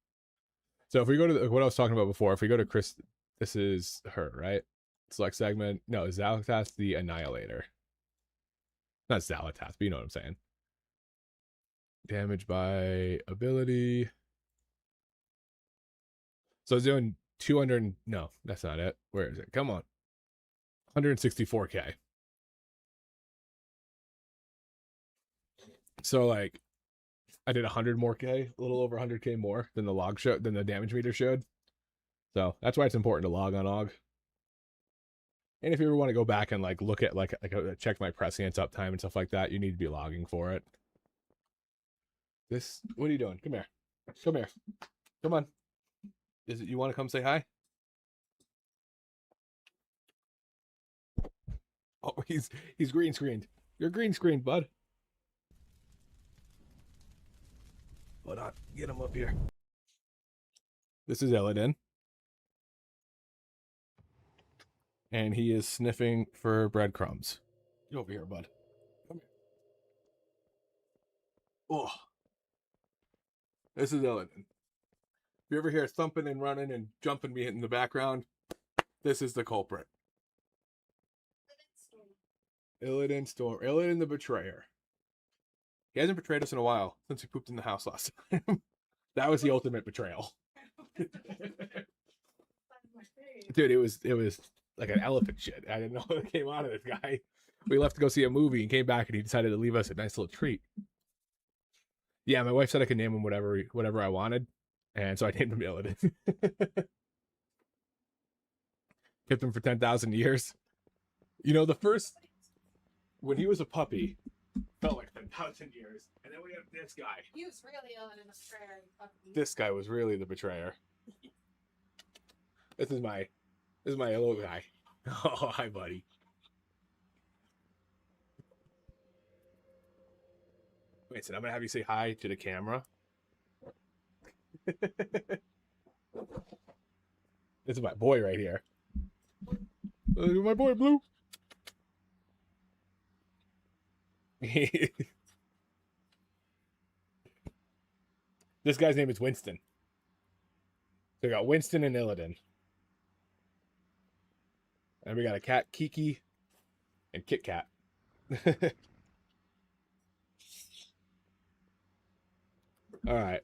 So if we go to what I was talking about before, if we go to Chris, this is her, right? Select segment. No, Zalatas the Annihilator. Not Zalatas, but you know what I'm saying. Damage by ability. So it's doing 200. No, that's not it. Where is it? Come on. 164k. So like I did 100 more k, a little over 100k more than the log showed, than the damage meter showed. So that's why it's important to log on AUG. And if you ever want to go back and like look at like check my prescience uptime and stuff like that, you need to be logging for it. This, what are you doing? Come here. Come here. Come on. Is it you want to come say hi? Oh, he's green screened. You're green screened, bud. Hold on, get him up here. This is Illidan. And he is sniffing for breadcrumbs. Get over here, bud. Come here. Oh. This is Illidan. If you ever hear thumping and running and jumping me in the background, this is the culprit. Illidan Storm. Illidan the Betrayer. He hasn't betrayed us in a while, since he pooped in the house last time. That was the ultimate betrayal. Dude, it was like an elephant shit. I didn't know what came out of this guy. We left to go see a movie and came back and he decided to leave us a nice little treat. Yeah, my wife said I could name him whatever I wanted. And so I named him Illidan. Kept him for 10,000 years. You know, when he was a puppy, felt like 10,000 years. And then we have this guy. He was really ill in a prayer. This guy was really the betrayer. This is my little guy. Oh, hi, buddy. Wait, so I'm gonna have you say hi to the camera. This is my boy right here. My boy Blue. This guy's name is Winston. So we got Winston and Illidan. And we got a cat, Kiki, and Kit Kat. All right.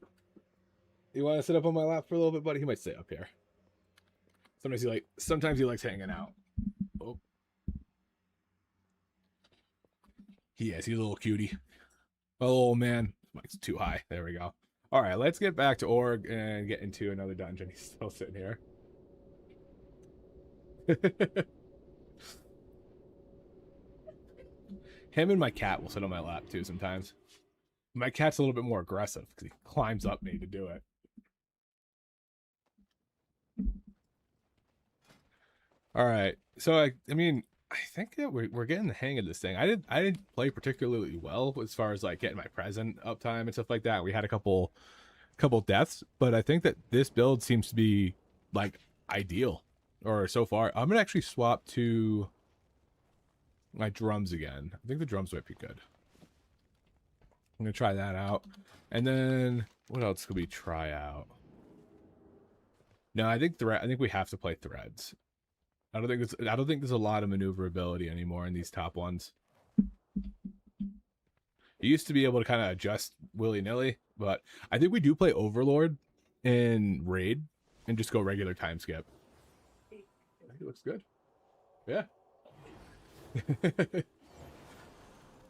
You want to sit up on my lap for a little bit, buddy? He might stay up here. Sometimes he likes hanging out. Oh. He's a little cutie. Oh man, mic's too high. There we go. All right, let's get back to org and get into another dungeon. He's still sitting here. Him and my cat will sit on my lap too sometimes. My cat's a little bit more aggressive because he climbs up me to do it. All right, so I mean, I think that we're getting the hang of this thing. I didn't play particularly well as far as like getting my present uptime and stuff like that. We had a couple deaths, but I think that this build seems to be like ideal, or so far. I'm gonna actually swap to my drums again. I think the drums might be good. I'm gonna try that out, and then what else could we try out? No, I think we have to play threads. I don't think there's a lot of maneuverability anymore in these top ones. You used to be able to kind of adjust willy-nilly, but I think we do play Overlord in Raid and just go regular time skip. I think it looks good. Yeah.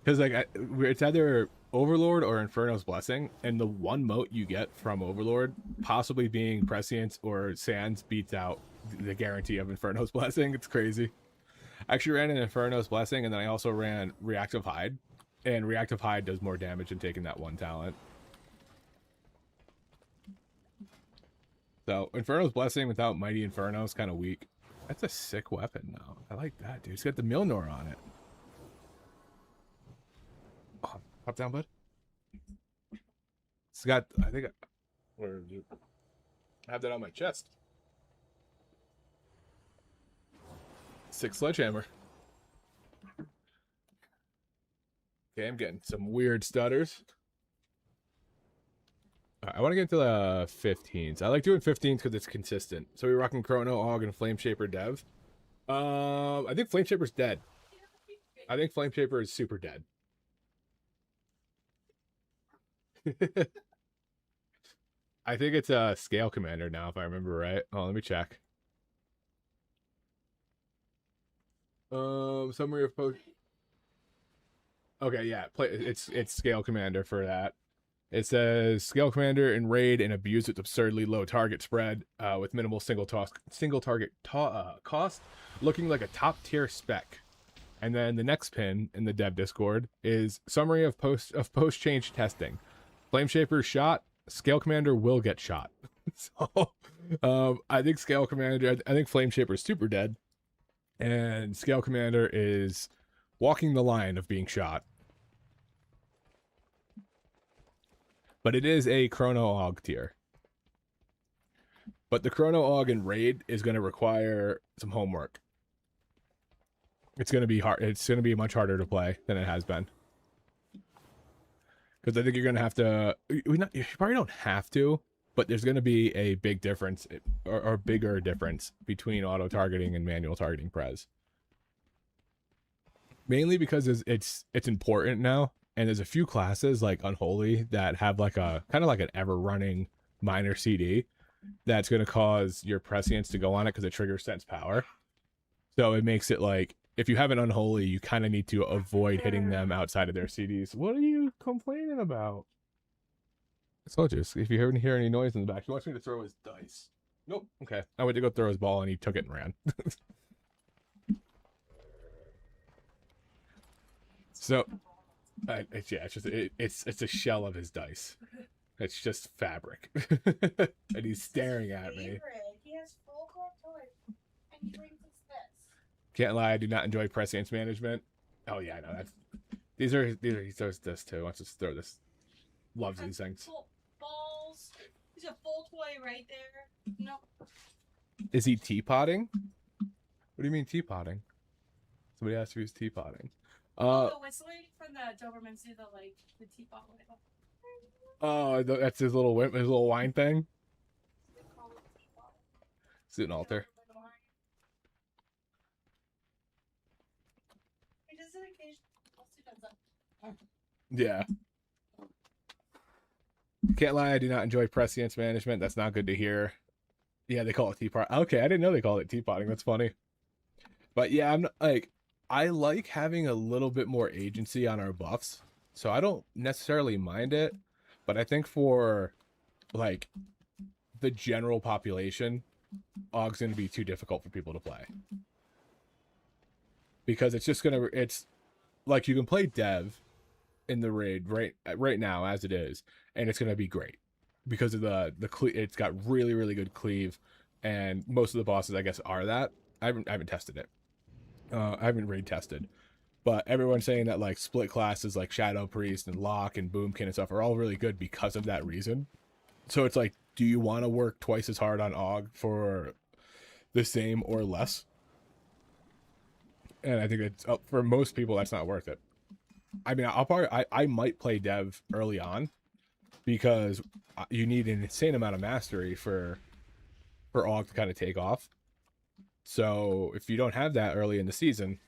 Because like it's either Overlord or Inferno's Blessing, and the one mote you get from Overlord, possibly being Prescience or Sands, beats out the guarantee of Inferno's Blessing. It's crazy. I actually ran an Inferno's Blessing, and then I also ran Reactive Hide, and Reactive Hide does more damage than taking that one talent. So Inferno's Blessing without Mighty Inferno is kind of weak. That's a sick weapon though. I like that, dude. It's got the Milnor on it. Oh, pop down, bud. It's got, I think, where did you have that on my chest? 6 sledgehammer. Okay, I'm getting some weird stutters. I want to get into the 15s. I like doing 15s because it's consistent. So we're rocking Chrono, AUG, and Flameshaper Dev. I think Flameshaper's dead. I think Flameshaper is super dead. I think it's a Scale Commander now, if I remember right. Oh, let me check. Summary of post. Okay, yeah, it's Scale Commander for that. It says Scale Commander in raid and abuse its absurdly low target spread with minimal single target cost, looking like a top tier spec. And then the next pin in the dev Discord is summary of post change testing. Flameshaper shot. Scale Commander will get shot. So I think Scale Commander. I think Flameshaper is super dead, and Scale Commander is walking the line of being shot. But it is a Chrono AUG tier. But the Chrono AUG in raid is going to require some homework. It's going to be hard. It's going to be much harder to play than it has been. Because I think you're going to have to... You probably don't have to, but there's going to be a big difference, or bigger difference, between auto-targeting and manual targeting prez. Mainly because it's important now. And there's a few classes like Unholy that have like a kind of like an ever running minor CD that's going to cause your prescience to go on it because it triggers sense power. So it makes it like if you have an Unholy, you kind of need to avoid hitting them outside of their CDs. What are you complaining about? I told you, if you hear any noise in the back, he wants me to throw his dice. Nope. Okay. I went to go throw his ball and he took it and ran. So. It's a shell of his dice. It's just fabric, and he's staring at me. He has full court toys, and he brings us this. Can't lie, I do not enjoy prescience management. Oh yeah, I know that's. These are he throws this too. Wants to throw this. Loves these things. Full balls. There's a full toy right there. No. Is he teapotting? What do you mean teapotting? Somebody asked if he's teapotting. The whistling from the Dobermans do the teapot whistle. Oh, that's his little wine thing. Suit and altar. He does it occasionally. Yeah. Can't lie, I do not enjoy prescience management. That's not good to hear. Yeah, they call it teapot. Okay, I didn't know they called it teapotting. That's funny. But yeah, I'm not, like, I like having a little bit more agency on our buffs, so I don't necessarily mind it, but I think for, like, the general population, AUG's going to be too difficult for people to play. Because it's just going to, it's, like, you can play Dev in the raid right now, as it is, and it's going to be great. Because of it's got really, really good cleave, and most of the bosses, I guess, are that. I haven't tested it. I haven't raid tested, but everyone's saying that like split classes like Shadow Priest and Locke and Boomkin and stuff are all really good because of that reason. So it's like, do you want to work twice as hard on AUG for the same or less? And I think it's for most people that's not worth it. I mean, I might play Dev early on because you need an insane amount of mastery for AUG to kind of take off. So if you don't have that early in the season,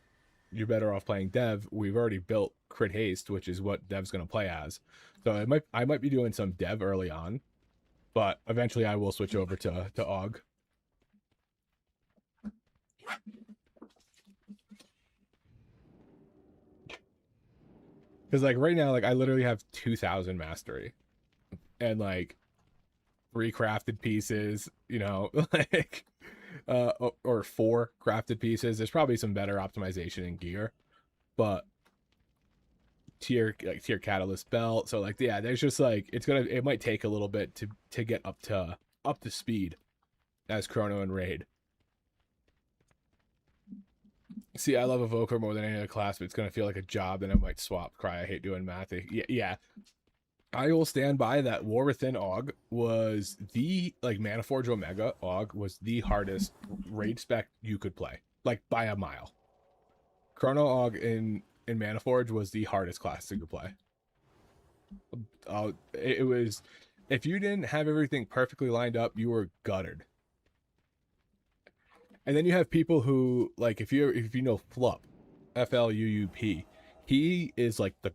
you're better off playing Dev. We've already built Crit Haste, which is what Dev's going to play as. So I might be doing some Dev early on, but eventually I will switch over to AUG. Because like right now, like I literally have 2,000 mastery and like 3 crafted pieces, you know, like... or 4 crafted pieces. There's probably some better optimization in gear, but tier catalyst belt. So like, yeah, there's just like, it might take a little bit to get up to speed as Chrono and raid. See, I love Evoker more than any other class, but it's going to feel like a job and I might swap. Cry, I hate doing math. Yeah. I will stand by that. War Within AUG was the, like, Manaforge Omega AUG was the hardest raid spec you could play, like by a mile. Chrono AUG in in Maniforge was the hardest class to play. It was, if you didn't have everything perfectly lined up, you were gutted. And then you have people who, like, if you know Flup, Fluup, he is like the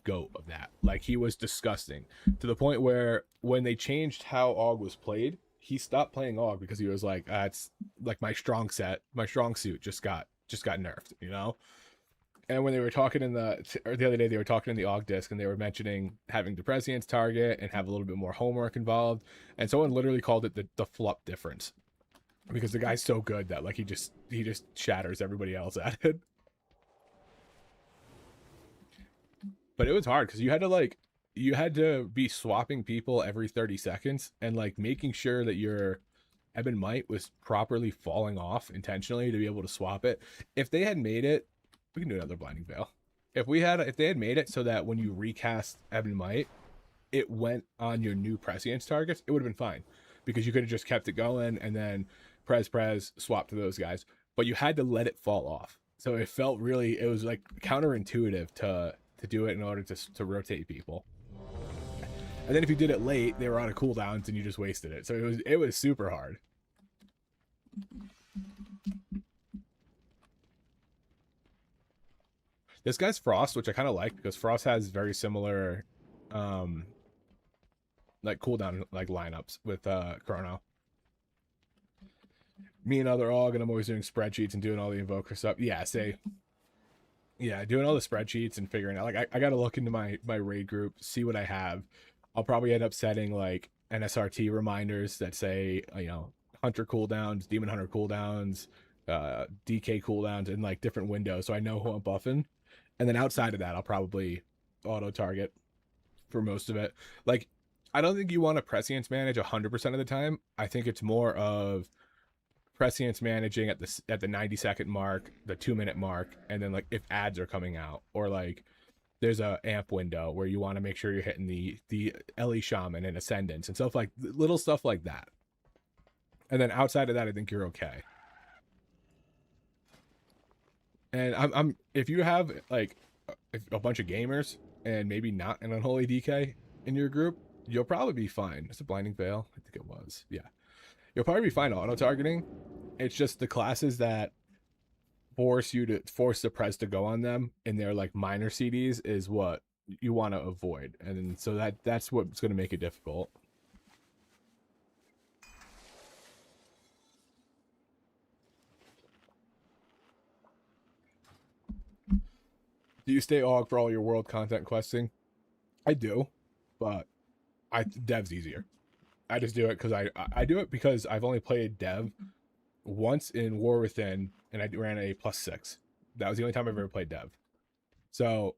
goat of that. Like, he was disgusting to the point where when they changed how AUG was played, he stopped playing AUG because he was like, it's like my strong suit just got nerfed, you know. And when they were talking the other day, they were talking in the AUG disc, and they were mentioning having the Prescience target and have a little bit more homework involved. And someone literally called it the Flup difference, because the guy's so good that like he just shatters everybody else at it. But it was hard because you had to be swapping people every 30 seconds and like making sure that your Ebon Might was properly falling off intentionally to be able to swap it. If they had made it, we can do another Blinding Veil. If they had made it so that when you recast Ebon Might, it went on your new Prescience targets, it would have been fine, because you could have just kept it going and then prez swap to those guys. But you had to let it fall off. So it was like counterintuitive to do it in order to rotate people. And then if you did it late, they were on a cooldowns and you just wasted it. So it was super hard. This guy's Frost, which I kind of like, because Frost has very similar like cooldown like lineups with Chrono. Me and other AUG, and I'm always doing spreadsheets and doing all the Evoker stuff. Yeah, doing all the spreadsheets and figuring out, like, I got to look into my raid group, see what I have. I'll probably end up setting like NSRT reminders that say, you know, Hunter cooldowns, Demon Hunter cooldowns, DK cooldowns in like different windows, so I know who I'm buffing. And then outside of that, I'll probably auto target for most of it. Like, I don't think you want to prescience manage 100% of the time. I think it's more of prescience managing at the 90-second mark, the 2-minute mark, and then like if ads are coming out, or like there's a amp window where you want to make sure you're hitting the LE Shaman and Ascendance and stuff, like little stuff like that. And then outside of that, I think you're okay. And I'm if you have like a bunch of gamers and maybe not an unholy DK in your group, you'll probably be fine. It's a Blinding Veil, I think it was. Yeah, you'll probably be fine auto targeting. It's just the classes that force the press to go on them in their like minor CDs is what you want to avoid, and so that's what's going to make it difficult. Do you stay AUG for all your world content questing? I do, but Dev's easier. I just do it because I do it because I've only played Dev once in War Within, and I ran a +6. That was the only time I've ever played Dev. So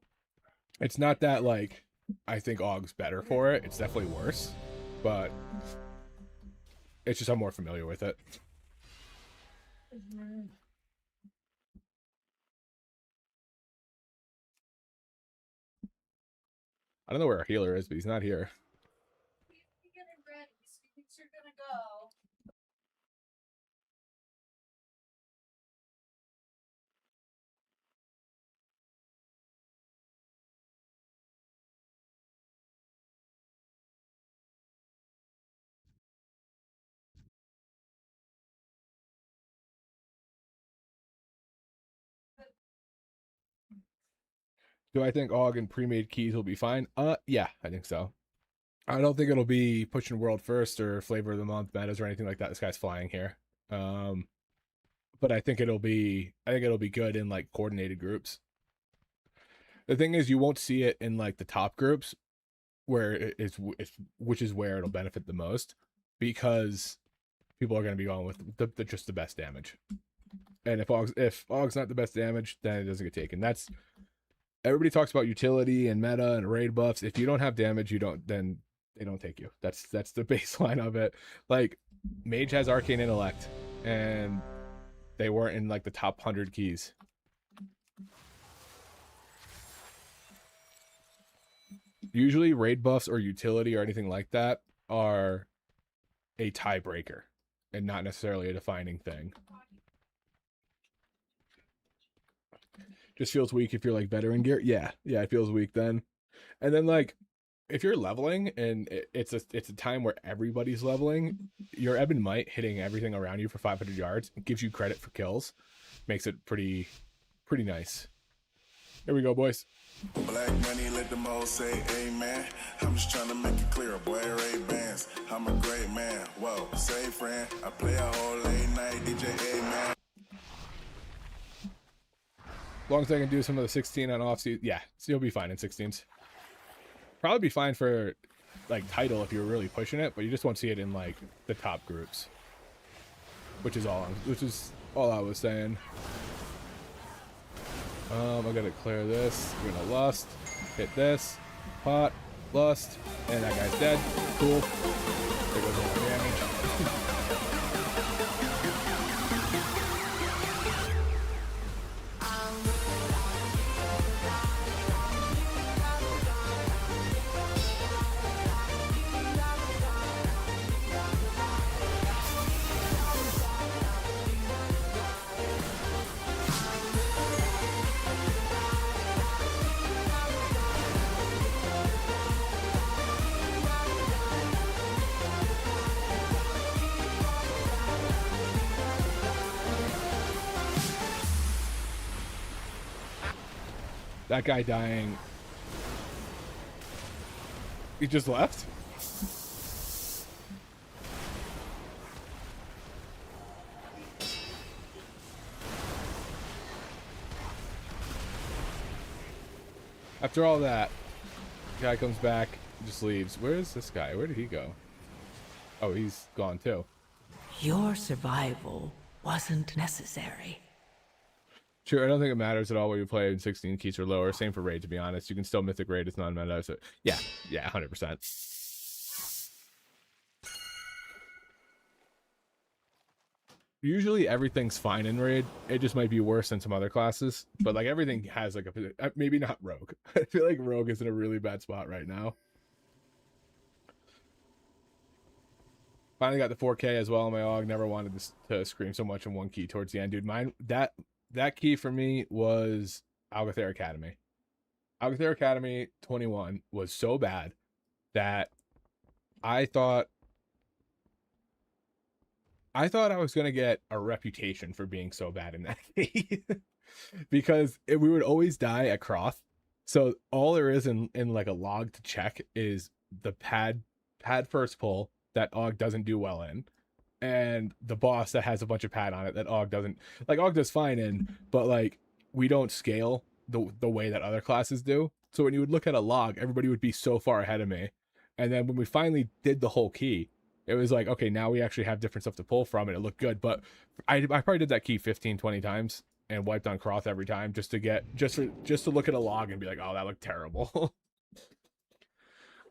it's not that like I think AUG's better for it. It's definitely worse, but it's just I'm more familiar with it. I don't know where our healer is, but he's not here. Do I think AUG and pre-made keys will be fine? Yeah, I think so. I don't think it'll be pushing world first or flavor of the month metas or anything like that. This guy's flying here. But I think it'll be good in like coordinated groups. The thing is, you won't see it in like the top groups where which is where it'll benefit the most, because people are going to be going with just the best damage. And if AUG's not the best damage, then it doesn't get taken. That's, everybody talks about utility and meta and raid buffs. If you don't have damage, then they don't take you. That's the baseline of it. Like, Mage has Arcane Intellect, and they weren't in like the top 100 keys. Usually raid buffs or utility or anything like that are a tiebreaker and not necessarily a defining thing. just feels weak if you're like veteran gear. Yeah, it feels weak then. And then like if you're leveling and it's a time where everybody's leveling, your Ebb and Might hitting everything around you for 500 yards gives you credit for kills, makes it pretty nice. Here we go, boys. Black money, let them all say amen. I'm just trying to make it clear, boy, Ray-Bans. I'm a great man, whoa, say friend. I play a whole late night DJ, amen. As long as I can do some of the 16 on off-season, yeah, so you'll be fine in 16s. Probably be fine for like title if you're really pushing it, but you just won't see it in like the top groups, which is all I was saying. I gotta clear this. We're gonna lust, hit this, pot, lust, and that guy's dead. Cool. There goes all my damage. That guy dying. He just left? After all that, the guy comes back, just leaves. Where is this guy? Where did he go? Oh, he's gone too. Your survival wasn't necessary. Sure, I don't think it matters at all where you play in 16 keys or lower. Same for raid, to be honest. You can still mythic raid. It's non-meta. So yeah, 100%. Usually everything's fine in raid. It just might be worse than some other classes. But like everything has like a, maybe not rogue. I feel like rogue is in a really bad spot right now. Finally got the 4K as well on my AUG. Never wanted to scream so much in one key towards the end, dude. Mine, that key for me was Algather Academy. Algather Academy 21 was so bad that I thought I was going to get a reputation for being so bad in that key. Because we would always die at Croth. So all there is in like a log to check is the pad first pull that AUG doesn't do well in. And the boss that has a bunch of pad on it that AUG doesn't, like AUG does fine in, but like we don't scale the way that other classes do. So when you would look at a log, everybody would be so far ahead of me. And then when we finally did the whole key, it was like, okay, now we actually have different stuff to pull from and it looked good. But I probably did that key 15, 20 times and wiped on Croth every time just to look at a log and be like, oh, that looked terrible.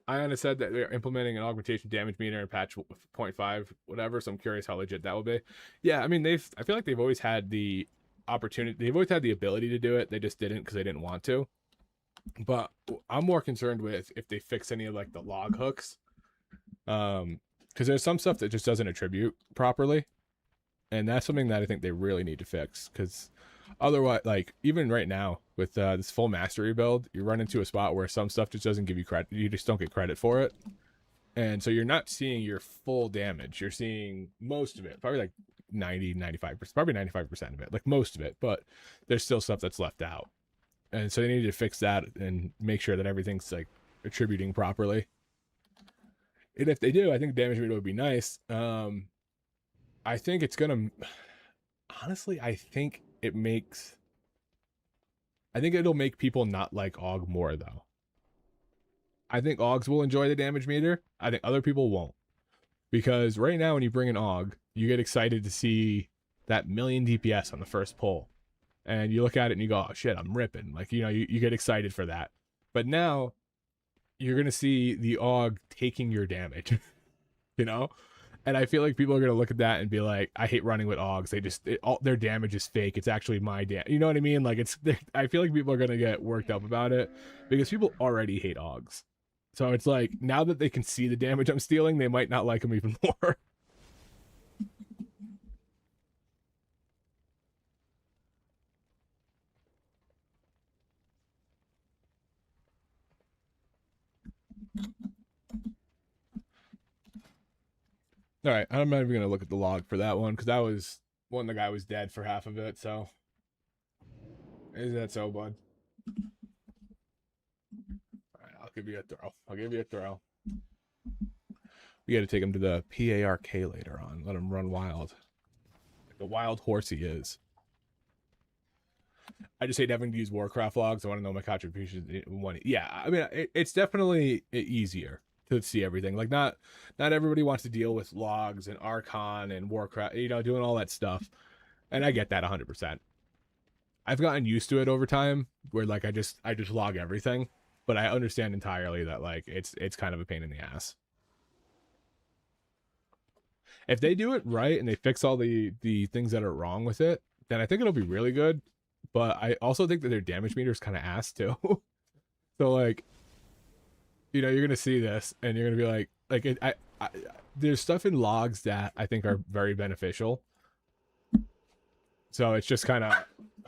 Ion has said that they're implementing an augmentation damage meter in patch 0.5, whatever. So I'm curious how legit that will be. Yeah, I mean, I feel like they've always had the opportunity. They've always had the ability to do it. They just didn't because they didn't want to. But I'm more concerned with if they fix any of like the log hooks. Because there's some stuff that just doesn't attribute properly. And that's something that I think they really need to fix. Because otherwise, like even right now with this full mastery build, you run into a spot where some stuff just doesn't give you credit. You just don't get credit for it. And so you're not seeing your full damage. You're seeing most of it, probably like 90, 95%, probably 95% of it, like most of it. But there's still stuff that's left out. And so they need to fix that and make sure that everything's like attributing properly. And if they do, I think damage meter would be nice. I think it's gonna, honestly, I think it'll make people not like AUG more though. I think AUGs will enjoy the damage meter. I think other people won't. Because right now when you bring an AUG, you get excited to see that million DPS on the first pull. And you look at it and you go, oh shit, I'm ripping. Like, you know, you get excited for that. But now you're going to see the AUG taking your damage, you know? And I feel like people are going to look at that and be like, I hate running with AUGs. All their damage is fake. It's actually my damage. You know what I mean? Like I feel like people are going to get worked up about it because people already hate AUGs. So it's like, now that they can see the damage I'm stealing, they might not like them even more. All right, I'm not even gonna look at the log for that one because that was when the guy was dead for half of it. So, is that so, bud? All right, I'll give you a throw. I'll give you a throw. We got to take him to the PARK later on. Let him run wild, like the wild horse he is. I just hate having to use Warcraft logs. I want to know my contributions. Yeah, I mean, it's definitely easier to see everything. Like, not everybody wants to deal with logs and Archon and Warcraft, you know, doing all that stuff. And I get that 100%. I've gotten used to it over time, where like I just log everything. But I understand entirely that like it's kind of a pain in the ass. If they do it right and they fix all the things that are wrong with it, then I think it'll be really good. But I also think that their damage meter is kind of ass too. So like, you know, you're gonna see this and you're gonna be like, there's stuff in logs that I think are very beneficial. So it's just kind of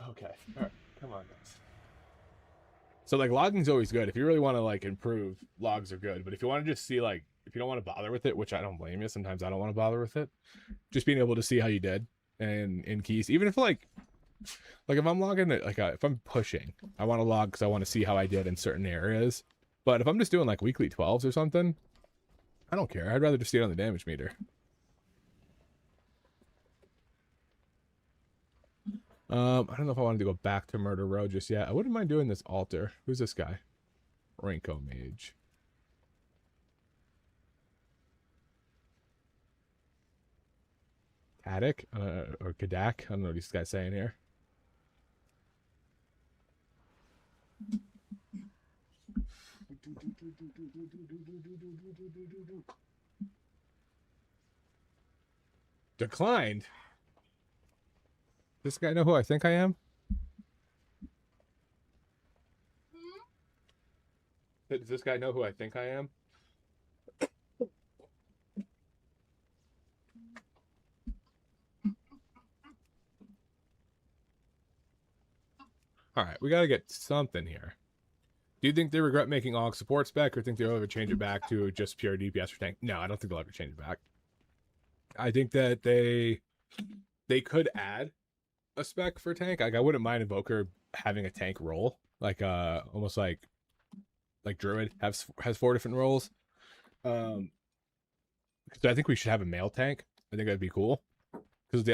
okay. All right, come on, guys. So like, logging's always good. If you really want to like improve, logs are good. But if you want to just see like, if you don't want to bother with it, which I don't blame you, sometimes I don't want to bother with it. Just being able to see how you did and in keys, even if like if I'm logging it, like if I'm pushing, I want to log because I want to see how I did in certain areas. But if I'm just doing like weekly 12s or something, I don't care. I'd rather just see it on the damage meter. I don't know if I wanted to go back to Murder Row just yet. I wouldn't mind doing this altar. Who's this guy? Renko Mage. Kadak or Kadak. I don't know what this guy's saying here. Declined. This guy know who I think I am? Does this guy know who I think I am? All right, we got to get something here. Do you think they regret making AUG support spec, or think they'll ever change it back to just pure DPS for tank? No, I don't think they'll ever change it back. I think that they could add a spec for tank. Like, I wouldn't mind Evoker having a tank role, like almost like Druid has 4 different roles. So I think we should have a male tank. I think that'd be cool because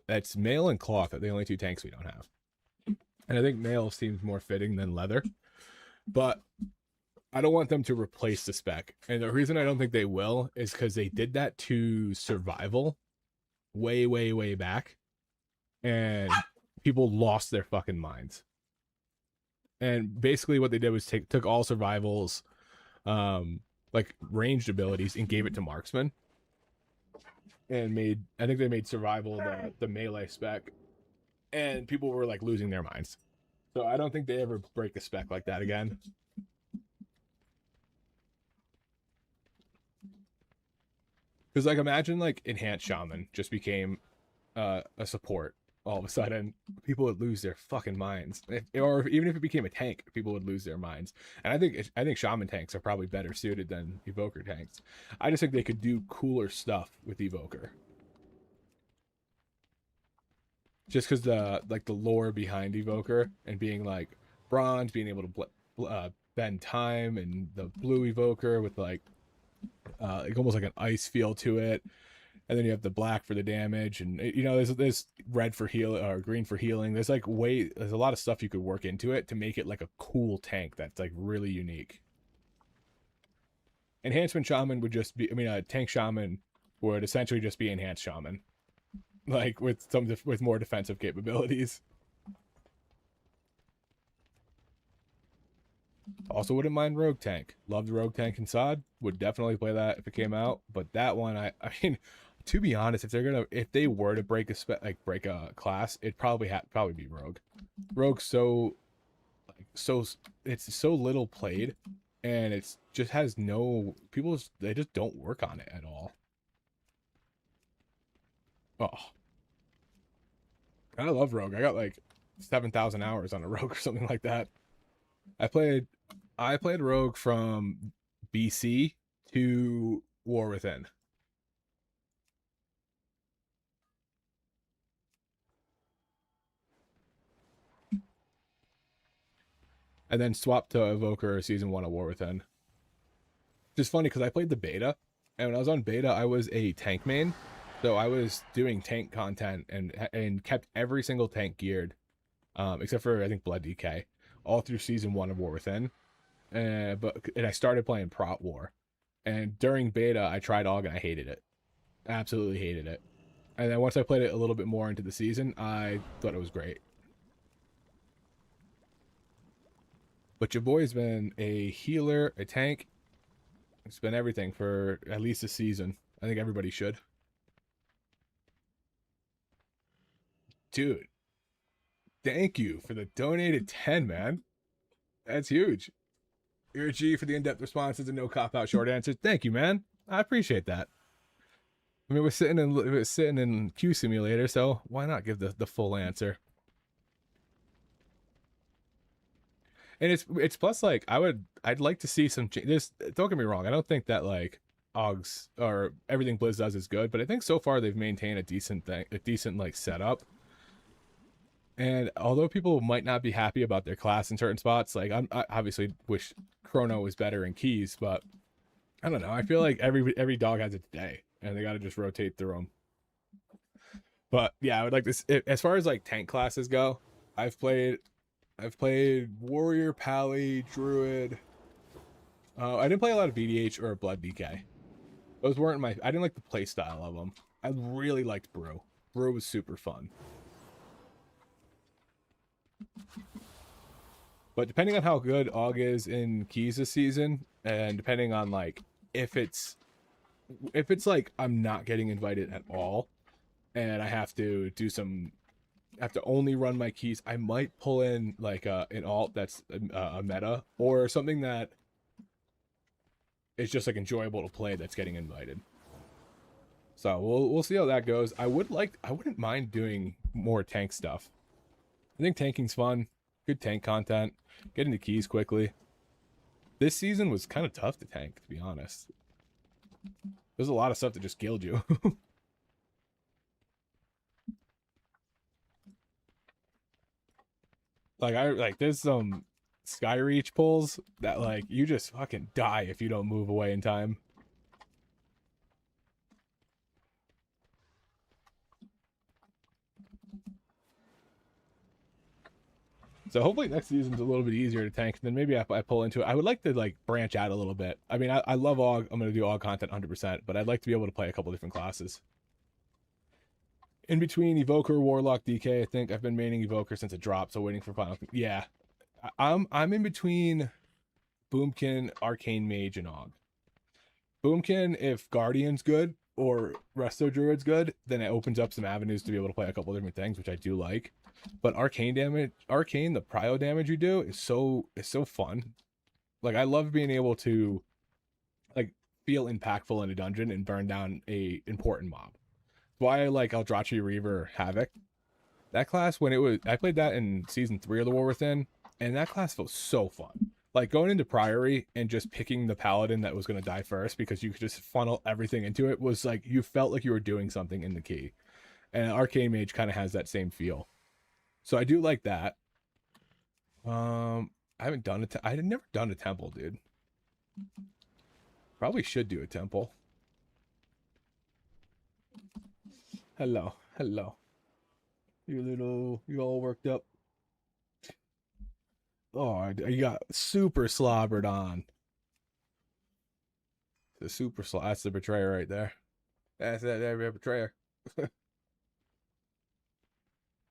that's male and cloth are the only 2 tanks we don't have. And I think male seems more fitting than leather. But I don't want them to replace the spec. And the reason I don't think they will is because they did that to survival way, way, way back. And people lost their fucking minds. And basically what they did was took all survivals, like ranged abilities, and gave it to marksman. And I think they made survival the melee spec. And people were like losing their minds. So I don't think they ever break a spec like that again. Because like, imagine like enhanced shaman just became a support all of a sudden. People would lose their fucking minds. Or even if it became a tank, people would lose their minds. And I think shaman tanks are probably better suited than evoker tanks. I just think they could do cooler stuff with evoker. Just because the lore behind evoker and being like bronze, being able to bend time, and the blue evoker with like almost like an ice feel to it, and then you have the black for the damage, and you know there's red for heal or green for healing. There's a lot of stuff you could work into it to make it like a cool tank that's like really unique. Enhancement shaman would just be, a tank shaman would essentially just be enhanced shaman. Like with more defensive capabilities. Also wouldn't mind rogue tank. Love the rogue tank in SOD. Would definitely play that if it came out. But that one, I mean, to be honest, if they were to break a class, it'd probably be rogue. Rogue's it's so little played, and it's just has they just don't work on it at all. Oh, I love rogue. I got like 7,000 hours on a rogue or something like that. I played rogue from BC to War Within. And then swap to Evoker Season 1 of War Within. Just funny because I played the beta, and when I was on beta, I was a tank main. So I was doing tank content and kept every single tank geared, except for, I think, Blood DK, all through Season 1 of War Within. And I started playing Prot War. And during beta, I tried AUG and I hated it. Absolutely hated it. And then once I played it a little bit more into the season, I thought it was great. But your boy's been a healer, a tank. It's been everything for at least a season. I think everybody should. Dude, thank you for the donated 10, man. That's huge. You're a G for the in-depth responses and no cop-out short answers. Thank you, man. I appreciate that. I mean, we're sitting in Q Simulator, so why not give the full answer? And it's plus, like, I'd like to see some changes. Don't get me wrong, I don't think that like AUG's or everything Blizz does is good, but I think so far they've maintained a decent like setup. And although people might not be happy about their class in certain spots, like I obviously wish Chrono was better in keys, but I don't know. I feel like every dog has its day, and they got to just rotate through them. But yeah, I would like this. As far as like tank classes go, I've played Warrior, Pally, Druid. I didn't play a lot of VDH or Blood DK. Those weren't I didn't like the play style of them. I really liked Brew. Brew was super fun. But depending on how good AUG is in keys this season, and depending on like if it's like I'm not getting invited at all, and I have to only run my keys, I might pull in like an alt that's a meta or something that is just like enjoyable to play that's getting invited. So we'll see how that goes. I wouldn't mind doing more tank stuff. I think tanking's fun. Good tank content. Get into keys quickly. This season was kind of tough to tank, to be honest. There's a lot of stuff that just killed you. There's some Skyreach pulls that like you just fucking die if you don't move away in time. So hopefully next season's a little bit easier to tank. Then maybe I pull into it. I would like to like branch out a little bit. I mean, I love AUG. I'm going to do AUG content 100%, but I'd like to be able to play a couple different classes. In between Evoker, Warlock, DK, I think I've been maining Evoker since it dropped, so waiting for final. Yeah, I'm in between Boomkin, Arcane Mage, and AUG. Boomkin, if Guardian's good or Resto Druid's good, then it opens up some avenues to be able to play a couple different things, which I do like. But Arcane, the prio damage you do is so fun. Like I love being able to like feel impactful in a dungeon and burn down a important mob. Why I like Eldrachi Reaver Havoc. That class, I played that in season 3 of the War Within, and that class felt so fun. Like going into Priory and just picking the paladin that was going to die first because you could just funnel everything into it was like you felt like you were doing something in the key. And Arcane Mage kind of has that same feel. So I do like that. I haven't done it. I had never done a temple, dude. Probably should do a temple. Hello. You all worked up. Oh, you got super slobbered on. That's the betrayer right there. That's that betrayer.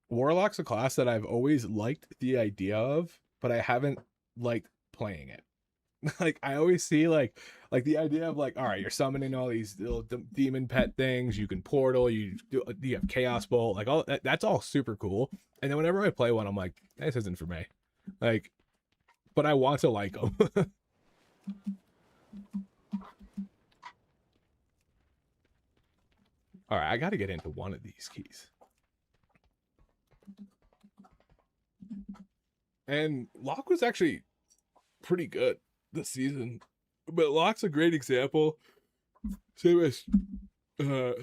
Warlock's a class that I've always liked the idea of, but I haven't liked playing it. Like I always see like the idea of like, all right, you're summoning all these little demon pet things, you can portal, you have chaos bolt, like all that's all super cool. And then whenever I play one, I'm like, this isn't for me. Like, but I want to like them. All right, I got to get into one of these keys. And Locke was actually pretty good this season. But Locke's a great example. Same as time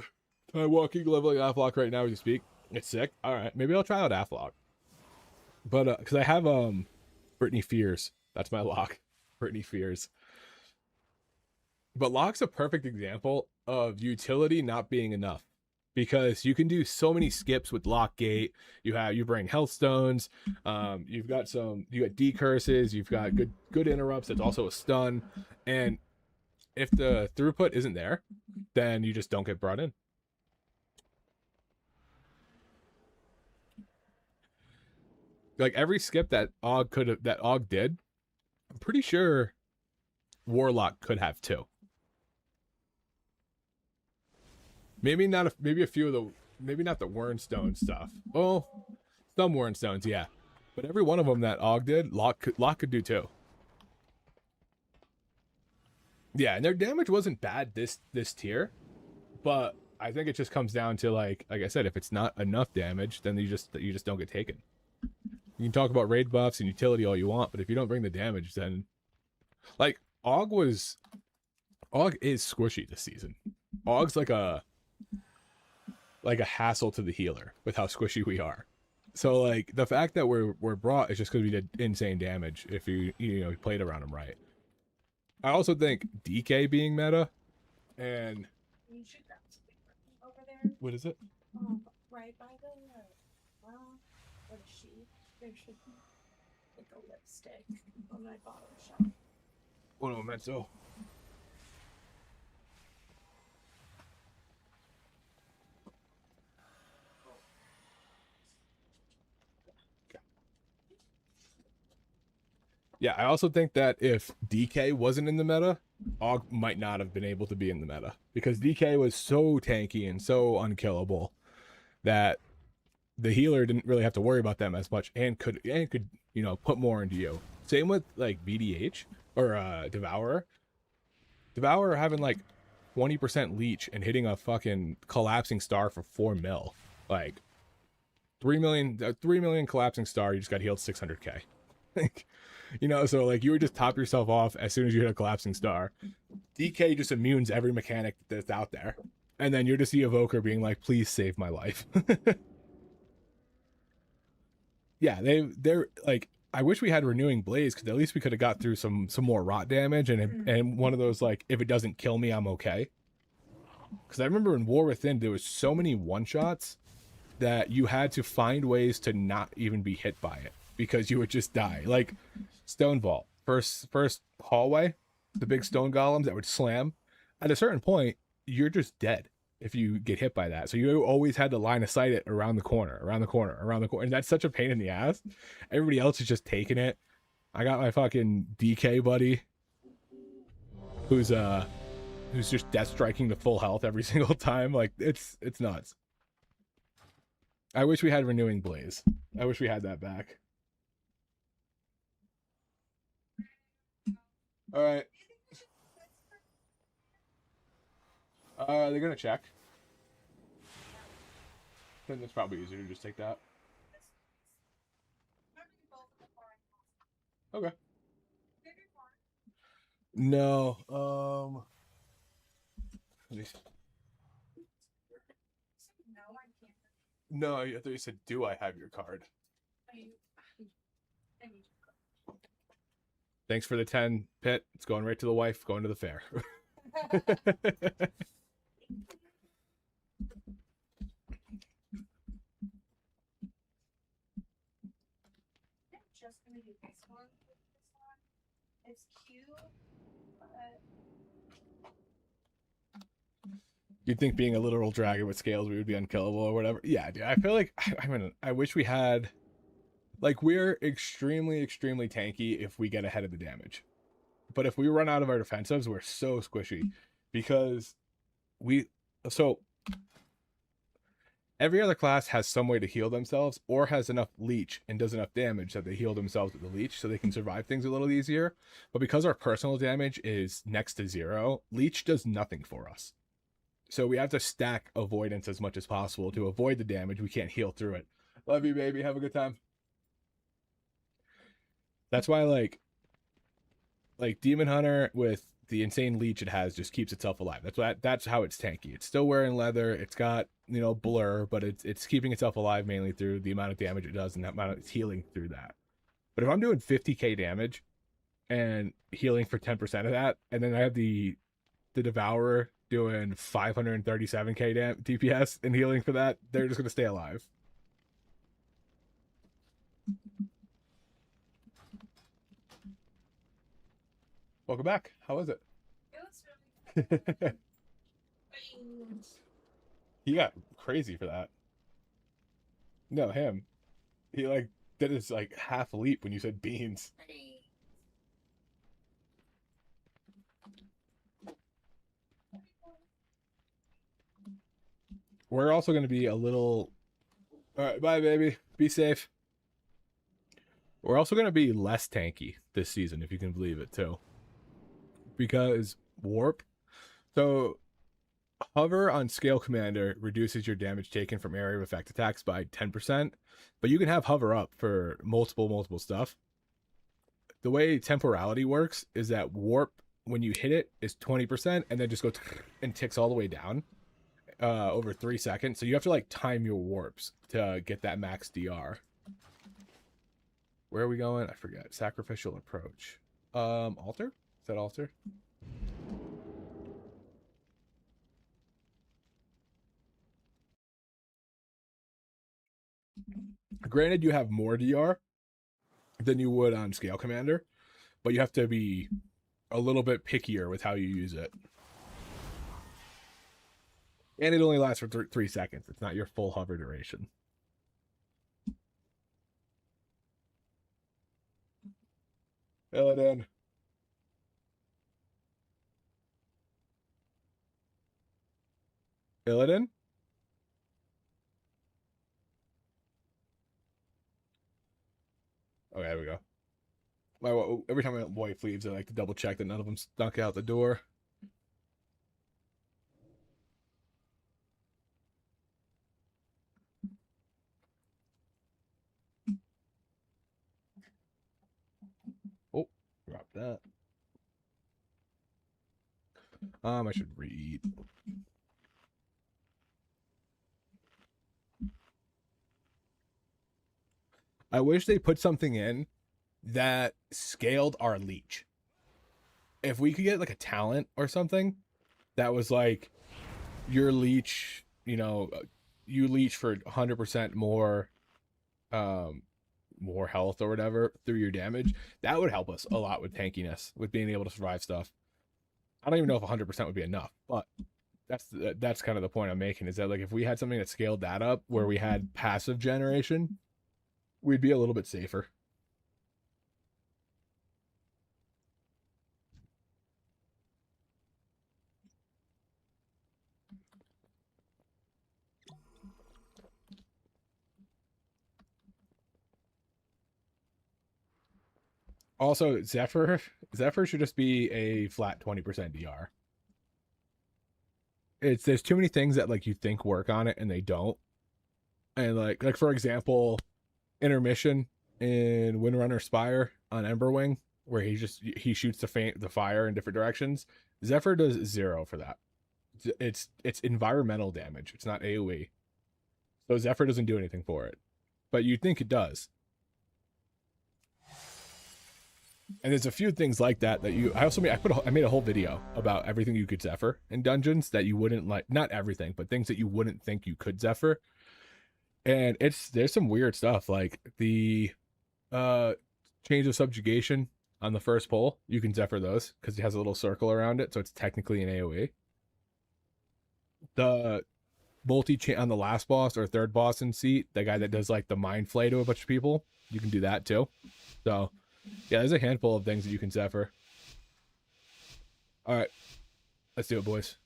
walking, leveling off Lock right now as you speak. It's sick. All right, maybe I'll try out Aflock. But because I have Brittany Fears. That's my Lock. Brittany Fears. But Lock's a perfect example of utility not being enough. Because you can do so many skips with Lock Gate. You bring health stones. You got decurses. You've got good interrupts. That's also a stun. And if the throughput isn't there, then you just don't get brought in. Like every skip that AUG did, I'm pretty sure Warlock could have too. Maybe not. Maybe a few of the. Maybe not the Wernstone stuff. Oh, some Wernstones, yeah. But every one of them that AUG did, Lock could do too. Yeah, and their damage wasn't bad this tier, but I think it just comes down to like I said, if it's not enough damage, then you just don't get taken. You can talk about raid buffs and utility all you want, but if you don't bring the damage, then like AUG is squishy this season. AUG's like a hassle to the healer with how squishy we are. So like the fact that we're brought is just because we did insane damage if you played around him right. I also think DK being meta and You should grab something over there. what is it? Right by the or the sheet. There should be like a lipstick on my bottom shelf. Un momento. Yeah, I also think that if DK wasn't in the meta, AUG might not have been able to be in the meta because DK was so tanky and so unkillable that the healer didn't really have to worry about them as much and could put more into you. Same with like BDH or Devourer. Devourer having like 20% leech and hitting a fucking collapsing star for 4 mil. Like 3 million collapsing star, you just got healed 600k. So like you would just top yourself off as soon as you hit a collapsing star. DK just immunes every mechanic that's out there. And then you're just the evoker being like, please save my life. Yeah, they're like, I wish we had renewing blaze because at least we could have got through some more rot damage and one of those like, if it doesn't kill me, I'm okay. Because I remember in War Within there was so many one shots that you had to find ways to not even be hit by it because you would just die. Like Stone Vault, first hallway, the big stone golems that would slam. At a certain point, you're just dead if you get hit by that. So you always had to line of sight it around the corner. And that's such a pain in the ass. Everybody else is just taking it. I got my fucking DK buddy who's just death striking to full health every single time. Like it's nuts. I wish we had renewing blaze. I wish we had that back. All right. They're gonna check. Then it's probably easier to just take that. Okay. No. No, I thought you said, "Do I have your card?" Thanks for the 10, Pitt. It's going right to the wife, going to the fair. Just gonna do this one. It's cute, but You'd think being a literal dragon with scales, we would be unkillable or whatever. Yeah, dude. I feel like I wish we had. Like, we're extremely, extremely tanky if we get ahead of the damage. But if we run out of our defensives, we're so squishy. Because every other class has some way to heal themselves or has enough leech and does enough damage that they heal themselves with the leech so they can survive things a little easier. But because our personal damage is next to 0, leech does nothing for us. So we have to stack avoidance as much as possible to avoid the damage. We can't heal through it. Love you, baby. Have a good time. That's why like Demon Hunter with the insane leech it has just keeps itself alive. That's how it's tanky. It's still wearing leather. It's got, you know, blur, but it's keeping itself alive mainly through the amount of damage it does and that amount of healing through that. But if I'm doing 50k damage and healing for 10% of that, and then I have the Devourer doing 537k DPS and healing for that, they're just gonna stay alive. Welcome back. How was it? It was really good. He got crazy for that. No, him. He like did his like half leap when you said beans. We're also going to be a little... Alright, bye baby. Be safe. We're also going to be less tanky this season, if you can believe it, too. Because warp. So, hover on Scale Commander reduces your damage taken from area of effect attacks by 10%. But you can have hover up for multiple stuff. The way temporality works is that warp, when you hit it, is 20%, and then just goes and ticks all the way down. Over 3 seconds, so you have to like time your warps to get that max DR. Where are we going? I forget. Sacrificial approach. Altar? Is that altar? Granted, you have more DR than you would on Scale Commander, but you have to be a little bit pickier with how you use it. And it only lasts for 3 seconds. It's not your full hover duration. Illidan. Illidan? Okay, there we go. Every time my wife leaves, I like to double check that none of them snuck out the door. Oh, drop that. I should read. I wish they put something in that scaled our leech. If we could get like a talent or something that was like your leech, you know, you leech for 100% more more health or whatever through your damage, that would help us a lot with tankiness, with being able to survive stuff. I don't even know if 100% would be enough, but that's kind of the point I'm making, is that like if we had something that scaled that up where we had passive generation, we'd be a little bit safer. Also, Zephyr should just be a flat 20% DR. There's too many things that like you think work on it and they don't. And like for example, intermission in Windrunner Spire on Emberwing, where he shoots the fire in different directions. Zephyr does 0 for that. It's environmental damage. It's not AoE. So Zephyr doesn't do anything for it. But you'd think it does. And there's a few things like that I made a whole video about everything you could Zephyr in dungeons that you wouldn't like, not everything, but things that you wouldn't think you could Zephyr. And there's some weird stuff, like the change of subjugation on the first pole. You can Zephyr those because it has a little circle around it, so it's technically an AoE. The multi-chain on the last boss or third boss in seat, the guy that does like the mind flay to a bunch of people, you can do that too. So yeah, there's a handful of things that you can Zephyr. All right, let's do it, boys.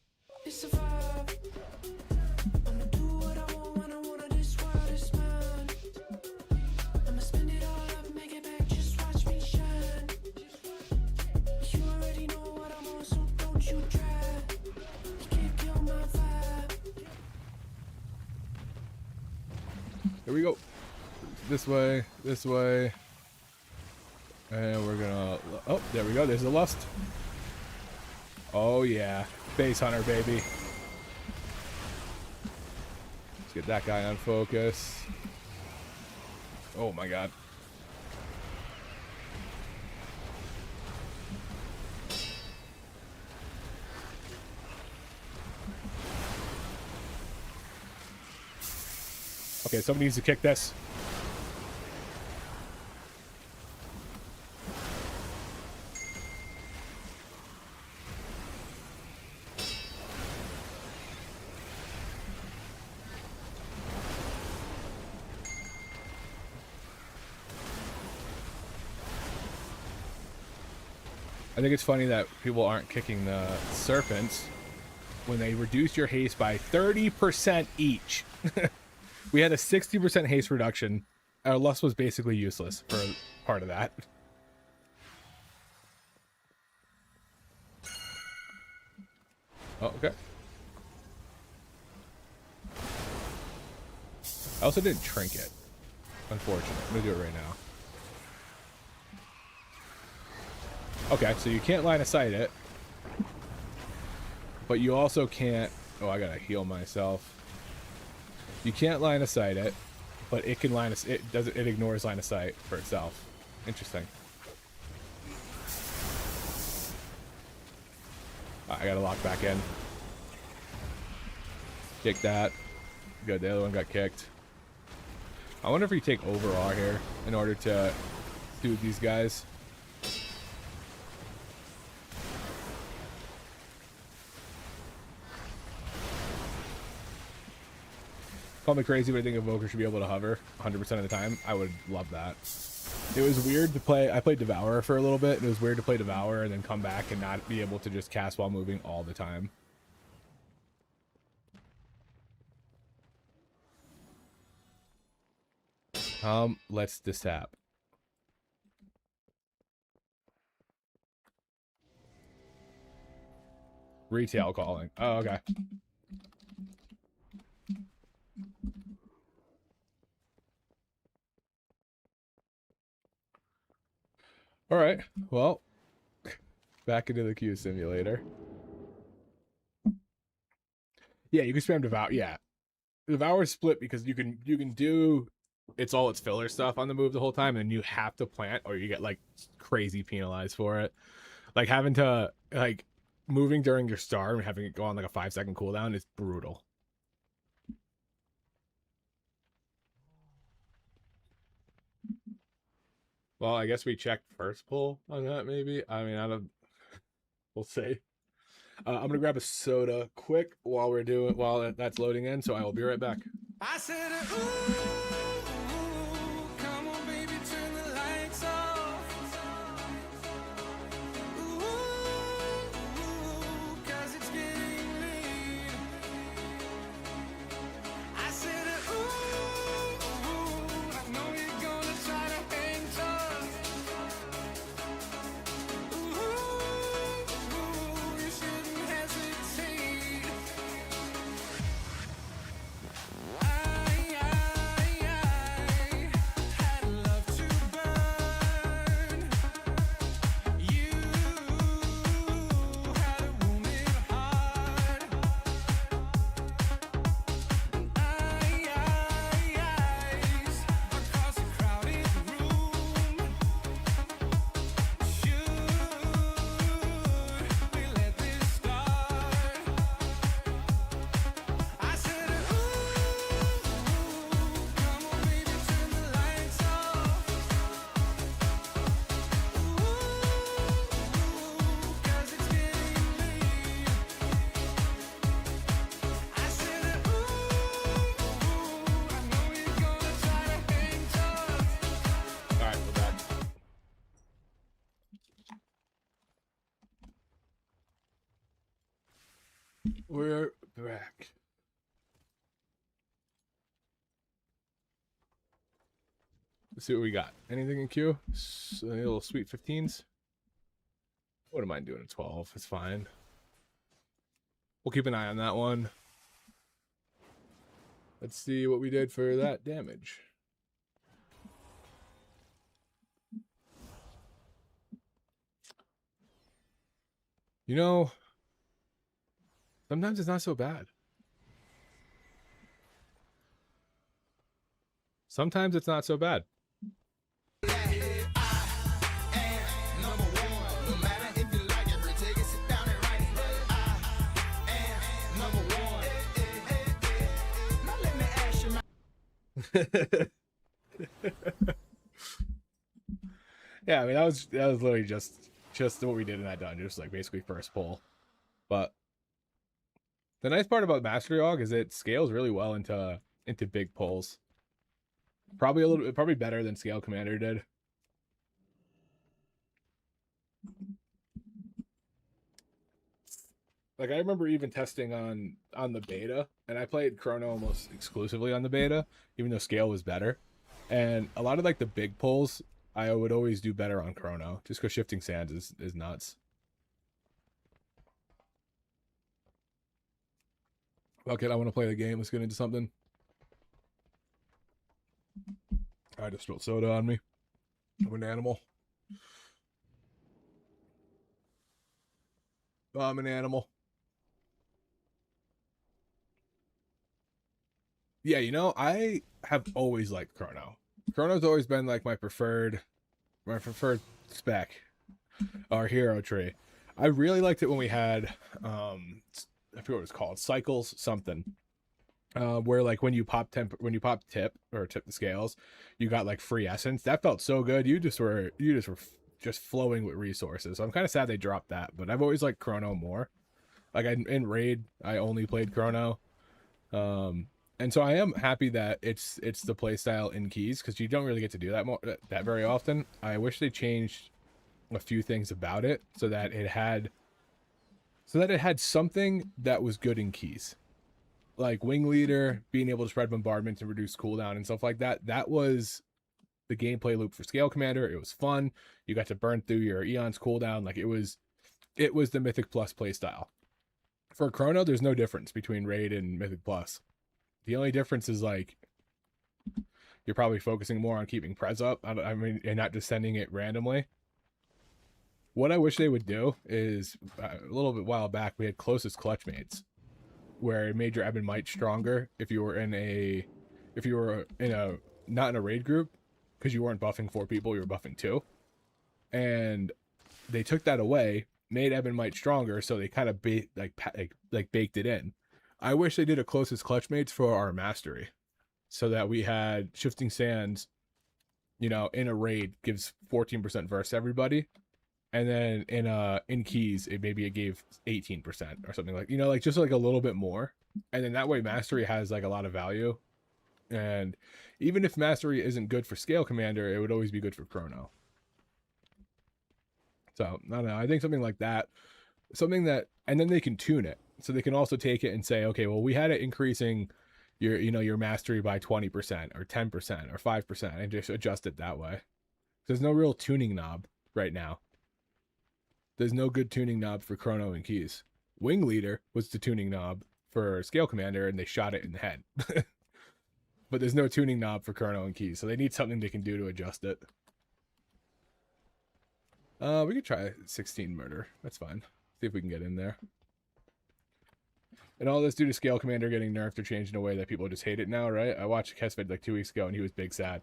Here we go. This way, this way. And we're gonna... Oh, there we go. There's the lust. Oh yeah, base hunter baby. Let's get that guy on focus. Oh my god. Okay, somebody needs to kick this. I think it's funny that people aren't kicking the serpents when they reduce your haste by 30% each. We had a 60% haste reduction. Our lust was basically useless for part of that. Oh, okay. I also didn't trinket. Unfortunate. I'm gonna do it right now. Okay, so you can't line of sight it. But you also can't... Oh, I gotta heal myself. You can't line of sight it, but it can line of... It ignores line of sight for itself. Interesting. I gotta lock back in. Kick that. Good, the other one got kicked. I wonder if we take overall here in order to do these guys. Call me crazy, but I think Evoker should be able to hover 100% of the time. I would love that. It was weird to play. I played Devourer for a little bit, and it was weird to play Devourer and then come back and not be able to just cast while moving all the time. Let's dissap. Retail calling. Oh, okay. All right. Well, back into the queue simulator. Yeah, you can spam Devour. Yeah, Devour split because you can do it's filler stuff on the move the whole time, and you have to plant or you get like crazy penalized for it. Like having to like moving during your star and having it go on like a 5-second cooldown is brutal. Well, I guess we checked first pull on that, maybe. I mean, I don't. We'll see. I'm gonna grab a soda quick while that's loading in, so I will be right back. I said, ooh, come on, baby, turn the lights off. Ooh, 'cause it's getting late. I said, ooh, I know you're gonna try to hang tough. Ooh, you shouldn't hesitate. We're back. Let's see what we got. Anything in queue? A little sweet 15s. Wouldn't mind doing a 12. It's fine. We'll keep an eye on that one. Let's see what we did for that damage. You know, Sometimes it's not so bad. Sometimes it's not so bad. Yeah, I mean that was literally just what we did in that dungeon, just like basically first pull. But the nice part about Mastery AUG is it scales really well into big pulls. Probably better than Scale Commander did. Like I remember even testing on the beta, and I played Chrono almost exclusively on the beta, even though Scale was better. And a lot of like the big pulls, I would always do better on Chrono, just because Shifting Sands is nuts. Fuck it, I want to play the game. Let's get into something. I just spilled soda on me. I'm an animal. I'm an animal. Yeah, you know, I have always liked Chrono. Chrono's always been like my preferred spec, our hero tree. I really liked it when we had I forget what it's called, cycles something. Where like when you pop tip the scales, you got like free essence. That felt so good. You just were just flowing with resources. So I'm kind of sad they dropped that, but I've always liked Chrono more. Like in Raid, I only played Chrono. And so I am happy that it's the playstyle in keys, because you don't really get to do that very often. I wish they changed a few things about it so that it had something that was good in keys. Like Wing Leader, being able to spread bombardment and reduce cooldown and stuff like that. That was the gameplay loop for Scale Commander. It was fun. You got to burn through your Eon's cooldown. Like it was the Mythic Plus playstyle. For Chrono, there's no difference between Raid and Mythic Plus. The only difference is like you're probably focusing more on keeping Prez up. I mean, and not just sending it randomly. What I wish they would do is a little bit while back we had closest clutch mates, where it made your Ebb and Might stronger if you were not in a raid group, because you weren't buffing 4 people, you were buffing 2, and they took that away, made Ebb and Might stronger, so they kind of baked it in. I wish they did a closest clutch mates for our mastery, so that we had Shifting Sands, you know, in a raid gives 14% versus everybody. And then in keys, it gave 18% or something, like, you know, like just like a little bit more. And then that way mastery has like a lot of value. And even if mastery isn't good for Scale Commander, it would always be good for Chrono. So I don't know. I think something like that, and then they can tune it. So they can also take it and say, okay, well, we had it increasing your mastery by 20% or 10% or 5%, and just adjust it that way. There's no real tuning knob right now. There's no good tuning knob for Chrono and keys. Wing Leader was the tuning knob for Scale Commander, and they shot it in the head. But there's no tuning knob for Chrono and keys, so they need something they can do to adjust it. We could try 16 murder. That's fine. See if we can get in there. And all this due to Scale Commander getting nerfed or changed in a way that people just hate it now, right? I watched Kesvid like 2 weeks ago, and he was big sad.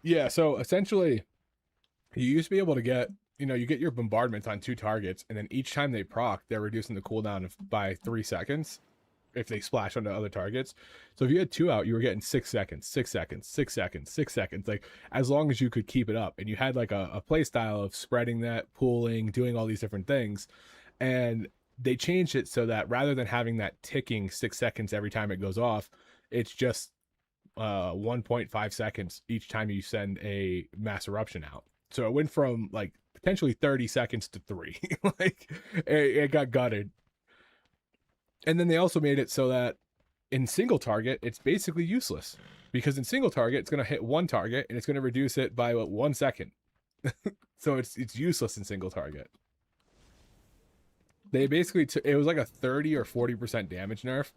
Yeah, so essentially, you used to be able to get, you get your bombardments on 2 targets, and then each time they proc, they're reducing the cooldown by 3 seconds if they splash onto other targets. So if you had 2 out, you were getting 6 seconds, 6 seconds, 6 seconds, 6 seconds, like as long as you could keep it up. And you had like a play style of spreading that, pooling, doing all these different things. And they changed it so that rather than having that ticking 6 seconds every time it goes off, it's just 1.5 seconds each time you send a mass eruption out. So it went from like potentially 30 seconds to 3. Like it got gutted. And then they also made it so that in single target, it's basically useless, because in single target, it's going to hit 1 target and it's going to reduce it by 1 second. So it's useless in single target. They basically it was like a 30 or 40% damage nerf.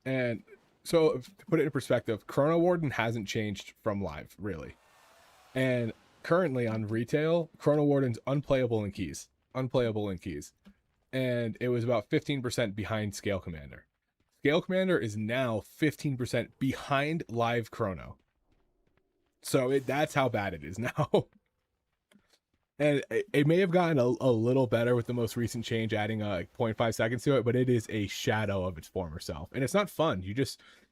And so to put it in perspective, Chrono Warden hasn't changed from live, really. And currently on retail, Chrono Warden's unplayable in keys. unplayable in keys, and it was about 15% behind Scale Commander. Scale Commander is now 15% behind live Chrono. So that's how bad it is now. And it may have gotten a little better with the most recent change, adding like 0.5 seconds to it, but it is a shadow of its former self. And it's not fun.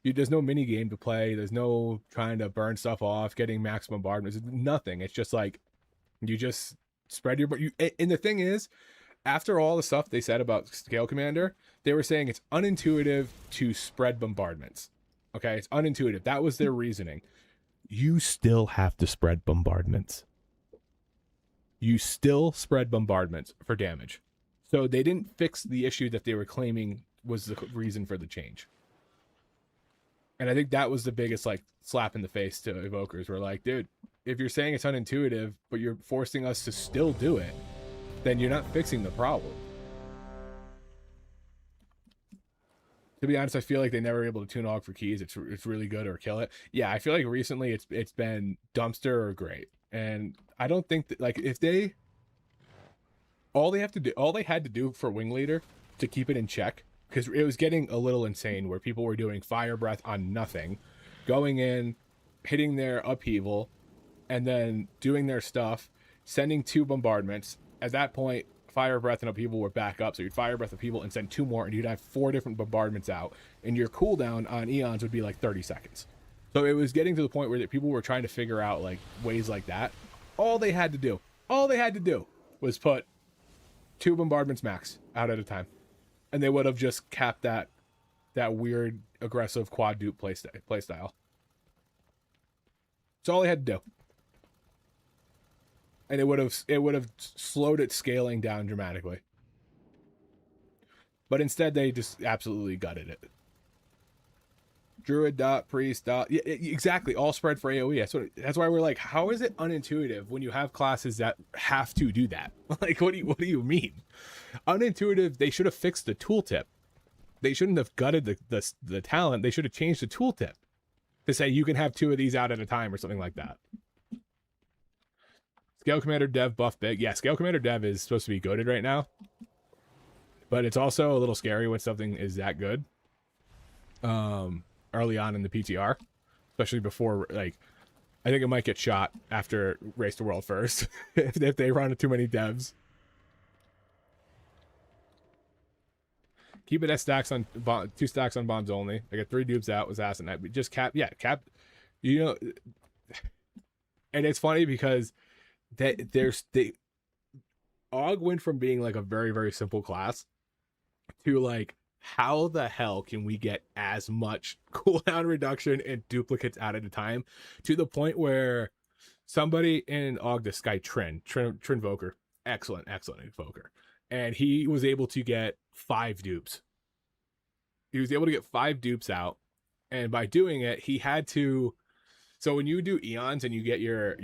There's no mini game to play. There's no trying to burn stuff off, getting max bombardments. Nothing. It's just like you just spread your. And the thing is, after all the stuff they said about Scale Commander, they were saying it's unintuitive to spread bombardments. Okay, it's unintuitive. That was their reasoning. You still have to spread bombardments. You still spread bombardments for damage. So they didn't fix the issue that they were claiming was the reason for the change. And I think that was the biggest like slap in the face to evokers. We're like, dude, if you're saying it's unintuitive, but you're forcing us to still do it, then you're not fixing the problem. To be honest, I feel like they never were able to tune AUG for keys. It's really good or kill it. Yeah, I feel like recently it's been dumpster or great. And I don't think that, like, if they all they had to do for Wing Leader to keep it in check, because it was getting a little insane where people were doing fire breath on nothing, going in, hitting their upheaval, and then doing their stuff, sending 2 bombardments. At that point, fire breath and upheaval were back up, so you'd fire breath upheaval and send 2 more, and you'd have 4 different bombardments out, and your cooldown on eons would be like 30 seconds. So it was getting to the point where people were trying to figure out like ways like that. All they had to do was put 2 bombardments max out at a time, and they would have just capped that weird aggressive quad dupe play style. That's all they had to do, and it would have slowed its scaling down dramatically. But instead, they just absolutely gutted it. Druid dot, priest dot, yeah, exactly, all spread for AoE. That's why we're like, how is it unintuitive when you have classes that have to do that? Like, what do you mean? Unintuitive. They should have fixed the tooltip. They shouldn't have gutted the talent. They should have changed the tooltip to say you can have 2 of these out at a time or something like that. Scale Commander Dev buff big. Yeah, Scale Commander Dev is supposed to be goated right now, but it's also a little scary when something is that good. Early on in the PTR, especially before, like, I think it might get shot after Race to World first if they run too many devs. Keep it at stacks on 2 stacks on bombs only. I got 3 dupes out with Assassin Knight. Just cap, you know. And it's funny because AUG went from being like a very, very simple class to like, how the hell can we get as much cooldown reduction and duplicates out at a time, to the point where somebody in AUG, this guy Trinvoker, excellent Invoker, and he was able to get 5 dupes. He was able to get 5 dupes out, and by doing it, he had to. So when you do eons and you get your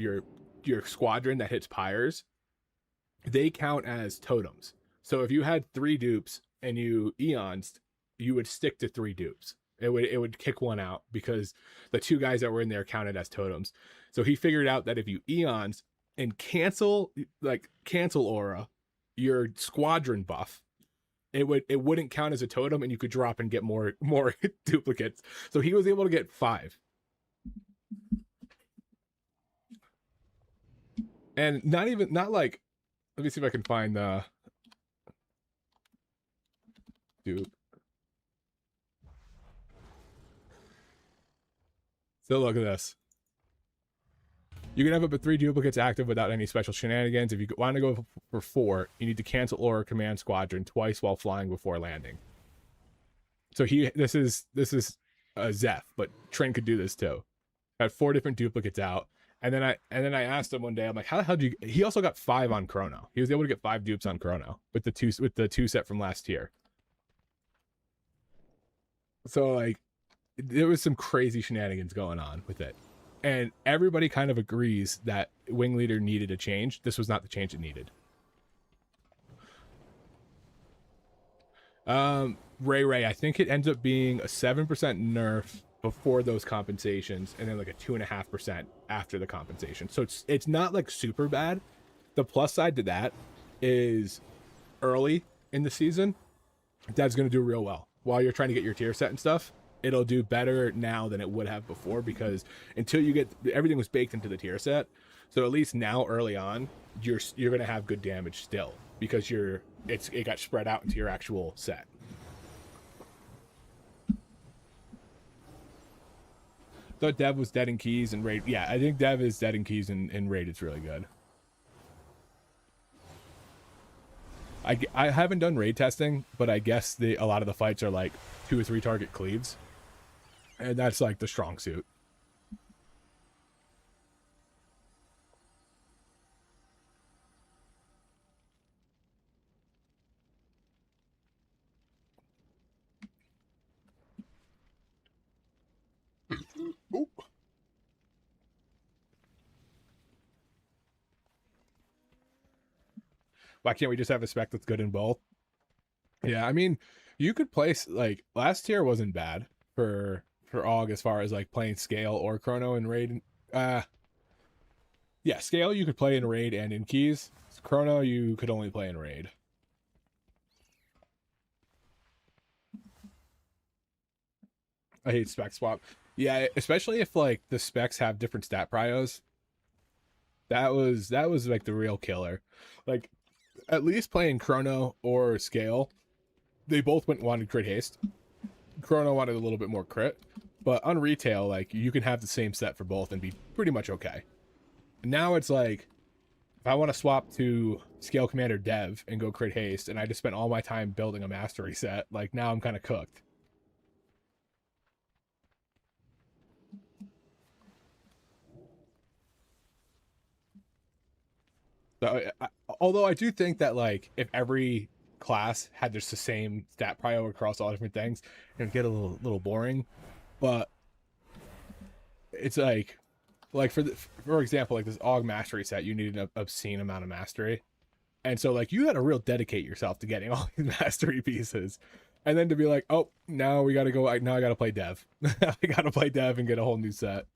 squadron that hits pyres, they count as totems. So if you had 3 dupes and you eons, you would stick to 3 dupes. It would kick 1 out because the 2 guys that were in there counted as totems. So he figured out that if you eons and cancel aura your squadron buff, it wouldn't count as a totem, and you could drop and get more duplicates. So he was able to get 5. And not like, let me see if I can find the dupe. So look at this. You can have up to 3 duplicates active without any special shenanigans. If you want to go for 4, you need to cancel Aura Command Squadron twice while flying before landing. So this is a Zeph, but Trin could do this too. Got 4 different duplicates out. And then I asked him one day, I'm like, how the hell did you? He also got 5 on Chrono. He was able to get 5 dupes on Chrono with the 2 set from last year. So like, there was some crazy shenanigans going on with it, and everybody kind of agrees that Wing Leader needed a change. This was not the change it needed. Ray, I think it ends up being a 7% nerf before those compensations, and then like a 2.5% after the compensation. So it's not like super bad. The plus side to that is early in the season, Dev's going to do real well. While you're trying to get your tier set and stuff, it'll do better now than it would have before, because until you get everything was baked into the tier set. So at least now early on, you're going to have good damage still, because it got spread out into your actual set. Thought Dev was dead in keys and raid. Yeah, I think Dev is dead in keys and raid. It's really good. I haven't done raid testing, but I guess a lot of the fights are like 2 or 3 target cleaves, and that's like the strong suit. Oop. Why can't we just have a spec that's good in both? Yeah, I mean, you could place, like, last tier wasn't bad for AUG as far as like playing scale or chrono and raid. Yeah, scale you could play in raid and in keys. Chrono you could only play in raid. I hate spec swap. Yeah, especially if like the specs have different stat prios. That was like the real killer. Like, at least playing chrono or scale, they both wanted crit haste. Chrono wanted a little bit more crit, but on retail, like, you can have the same set for both and be pretty much okay. Now it's like, if I want to swap to scale commander dev and go crit haste, and I just spent all my time building a mastery set, like, now I'm kind of cooked. So, although I do think that, like, if every class had just the same stat prio across all different things, it would get a little boring. But it's like for example, like this AUG mastery set, you need an obscene amount of mastery, and so like you had to real dedicate yourself to getting all these mastery pieces, and then to be like, oh, now we got to go. Now I got to play dev. I got to play dev and get a whole new set.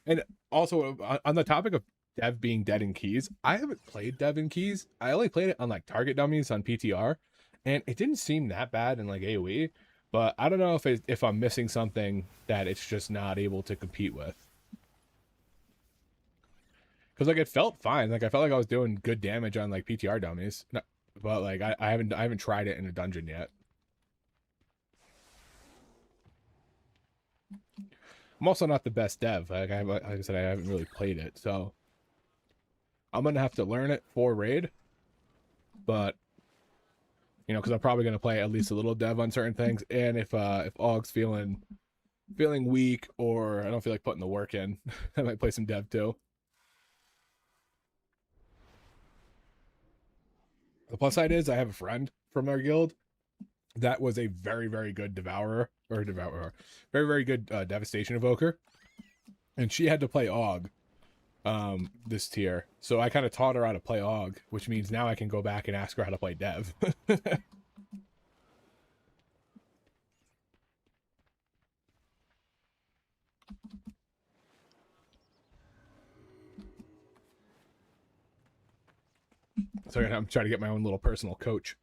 And also, on the topic of dev being dead in keys, I haven't played dev in keys. I only played it on like target dummies on PTR, and it didn't seem that bad in like AoE. But I don't know if I'm missing something that it's just not able to compete with. Because like it felt fine. Like I felt like I was doing good damage on like PTR dummies, but like I haven't tried it in a dungeon yet. I'm also not the best dev. Like I said, I haven't really played it, so I'm gonna have to learn it for raid. But you know, because I'm probably gonna play at least a little dev on certain things, and if AUG's feeling weak or I don't feel like putting the work in, I might play some dev too. The plus side is I have a friend from our guild that was a very, very good very, very good devastation evoker, and she had to play AUG this tier, so I kind of taught her how to play AUG, which means now I can go back and ask her how to play dev. So I'm trying to get my own little personal coach.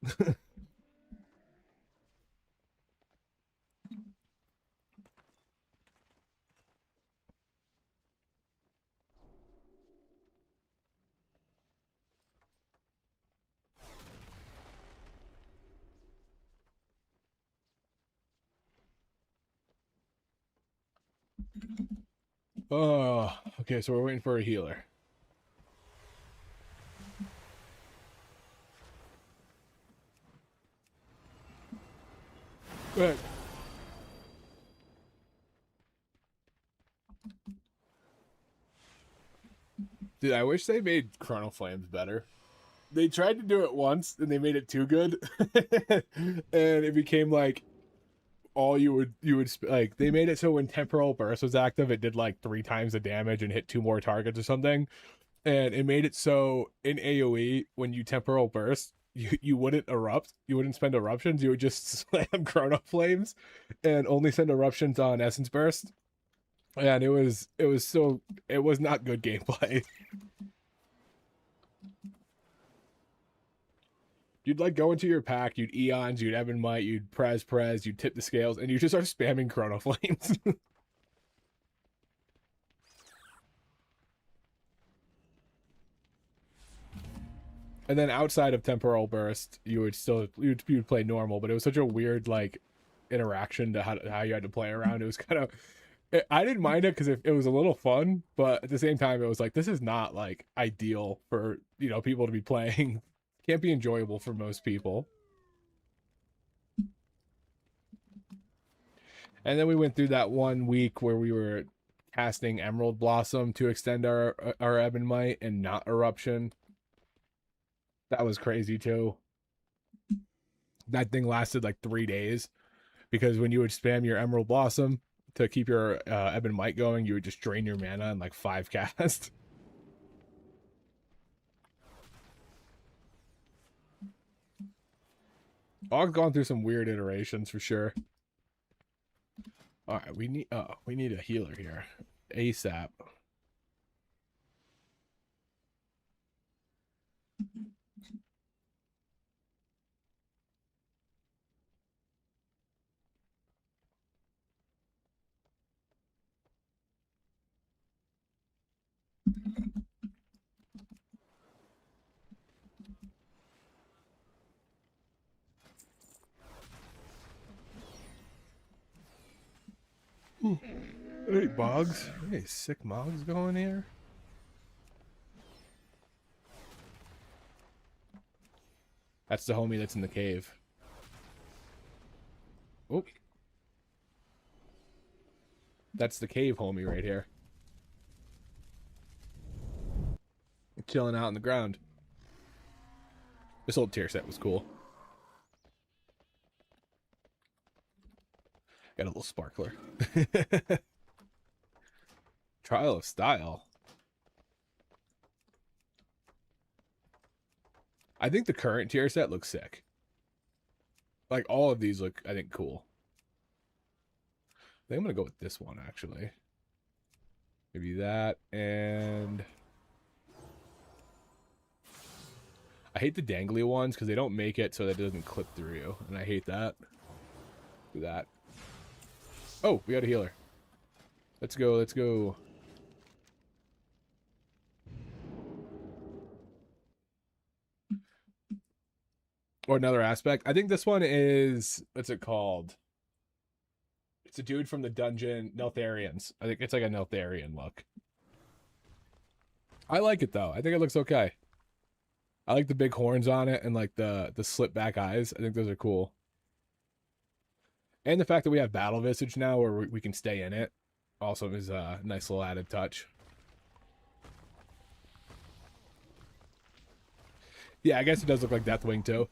Oh, okay, so we're waiting for a healer. Go ahead. Dude, I wish they made Chrono Flames better. They tried to do it once, and they made it too good. And it became like all you would like, they made it so when Temporal Burst was active, it did like 3 times the damage and hit 2 more targets or something. And it made it so in AoE, when you Temporal Burst, you wouldn't erupt, you wouldn't spend eruptions, you would just slam Chrono Flames and only send eruptions on Essence Burst. And it was not good gameplay. You'd like go into your pack, you'd eons, you'd Ebon Might, you'd prez, you'd tip the scales, and you just start spamming Chrono Flames. And then outside of Temporal Burst, you would play normal, but it was such a weird like interaction to how you had to play around. It was kind of, I didn't mind it because it was a little fun, but at the same time, it was like, this is not like ideal for, you know, people to be playing. Can't be enjoyable for most people. And then we went through that 1 week where we were casting Emerald Blossom to extend our Ebon Might and not Eruption. That was crazy too. That thing lasted like 3 days because when you would spam your Emerald Blossom to keep your Ebon Might going, you would just drain your mana in like 5 casts. Og's gone through some weird iterations for sure. All right, we need a healer here ASAP. Hey, Boggs. Hey, sick Mogs going here. That's the homie that's in the cave. Oh. That's the cave homie right here. Chilling out on the ground. This old tier set was cool. Got a little sparkler. Trial of Style. I think the current tier set looks sick. Like, all of these look, I think, cool. I think I'm going to go with this one, actually. Maybe that, and... I hate the dangly ones, because they don't make it so that it doesn't clip through you. And I hate that. Do that. Oh, we got a healer. Let's go, let's go. Or another aspect. I think this one is, what's it called? It's a dude from the dungeon, Neltharians. I think it's like a Neltharian look. I like it though. I think it looks okay. I like the big horns on it and like the slit back eyes. I think those are cool. And the fact that we have Battle Visage now where we can stay in it also is a nice little added touch. Yeah, I guess it does look like Deathwing too.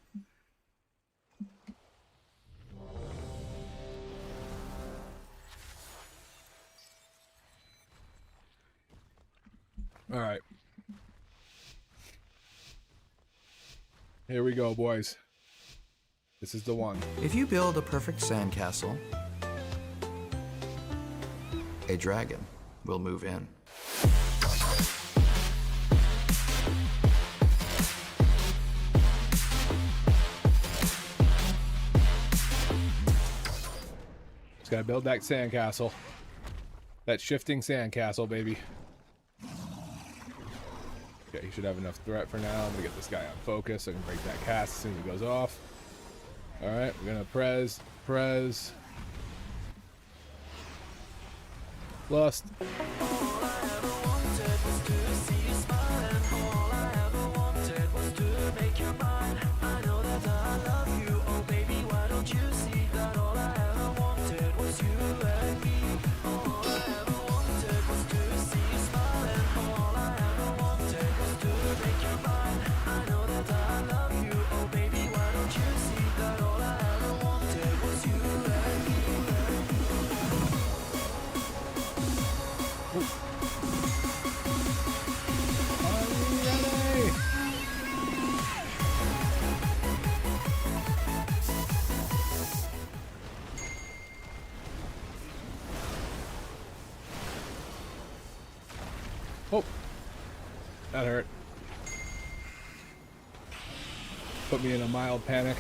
All right. Here we go, boys. This is the one. If you build a perfect sandcastle, a dragon will move in. Just gotta build that sandcastle. That shifting sandcastle, baby. Okay, he should have enough threat for now. I'm gonna get this guy on focus. I can break that cast as soon as he goes off. Alright, we're gonna prez. Lust. Oh, that hurt. Put me in a mild panic.